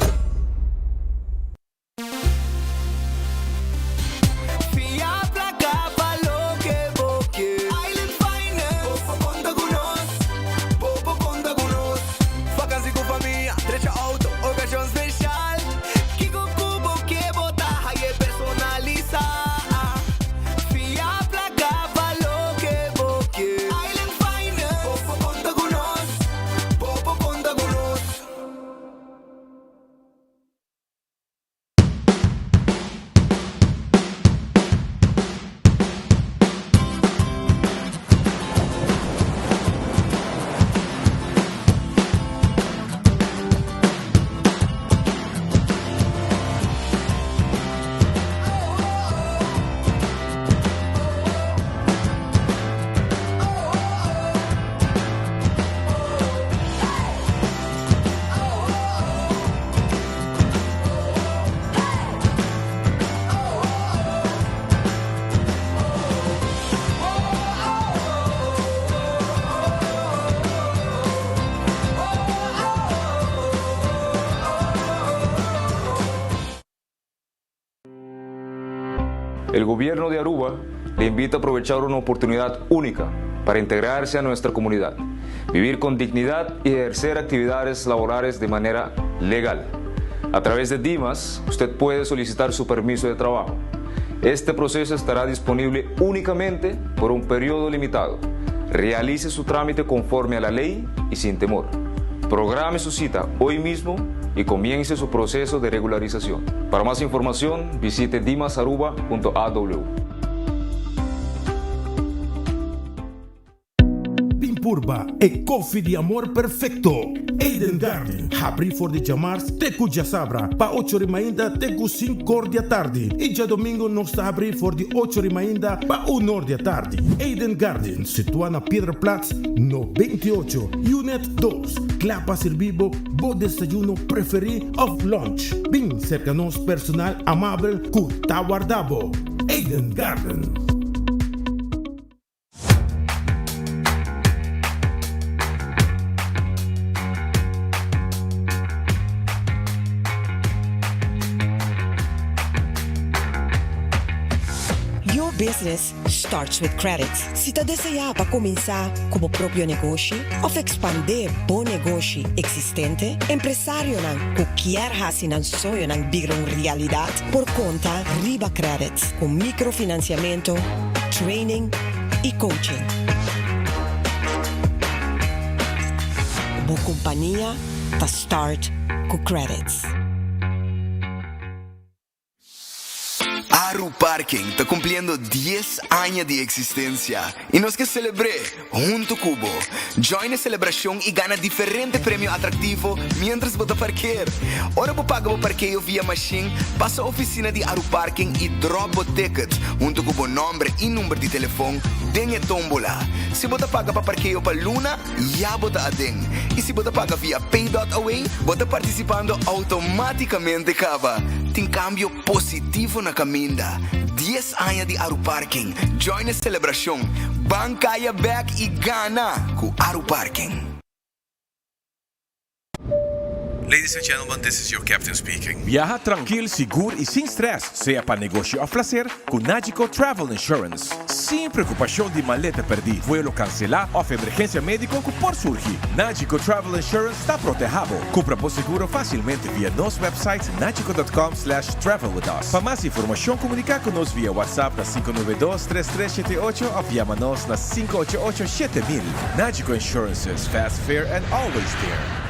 El gobierno de Aruba le invita a aprovechar una oportunidad única para integrarse a nuestra comunidad, vivir con dignidad y ejercer actividades laborales de manera legal. A través de Dimas, usted puede solicitar su permiso de trabajo. Este proceso estará disponible únicamente por un periodo limitado. Realice su trámite conforme a la ley y sin temor. Programe su cita hoy mismo y comience su proceso de regularización. Para más información, visite dimasaruba.aw. Pimpurba e coffee de amor perfecto. Eden Garden, abri for de jamars teku jasabra, pa 8h ainda teku 5h da tarde. E já domingo nós está abrir for de 8h ainda pa 1h da tarde. Eden Garden, situado na Piedraplatz, no 28, Unit 2. Clapa servibo, bo desayuno preferi of lunch. Bem cerca nos personal amável ku tawardabo. Eden Garden. Business starts with credit. Se está desejando para começar como próprio negócio ou expandir bom negócio existente, empresário não quer fazer um sonho não virar uma realidade por conta Riba Credit com microfinanciamento, training e coaching. Boa companhia está start com credits. Aru Parking está cumpliendo 10 años de existencia y nos que celebre junto Cubo. Join la celebración y gana diferentes premios atractivos mientras vota parquear. Ahora vos paga o parqueo via machine, passa a oficina de Aru Parking y drop o ticket junto con o nombre y número de teléfono. Den tómbola. Si vota paga para parqueo para Luna, ya vota a den. Y si vota paga via Pay.away, vota participando automáticamente cava. Tem cambio positivo na caminda. 10 anos de Aru Parking. Join a celebração. Bancaya back e gana com Aru Parking. Ladies and gentlemen, this is your captain speaking. Viaja tranquilo, seguro e sem stress, seja para negócio ou placer, com Nagico Travel Insurance. Sem preocupação de maleta perdida, vuelo cancelar ou emergência médica que por surgir. Nagico Travel Insurance está protegido. Compra por seguro facilmente via nosso website nagico.com/travel with us. Para mais informação, comunicar conosco via WhatsApp na 592-3378 ou via-nos na 588-7000. Nagico Insurances, fast, fair and always there.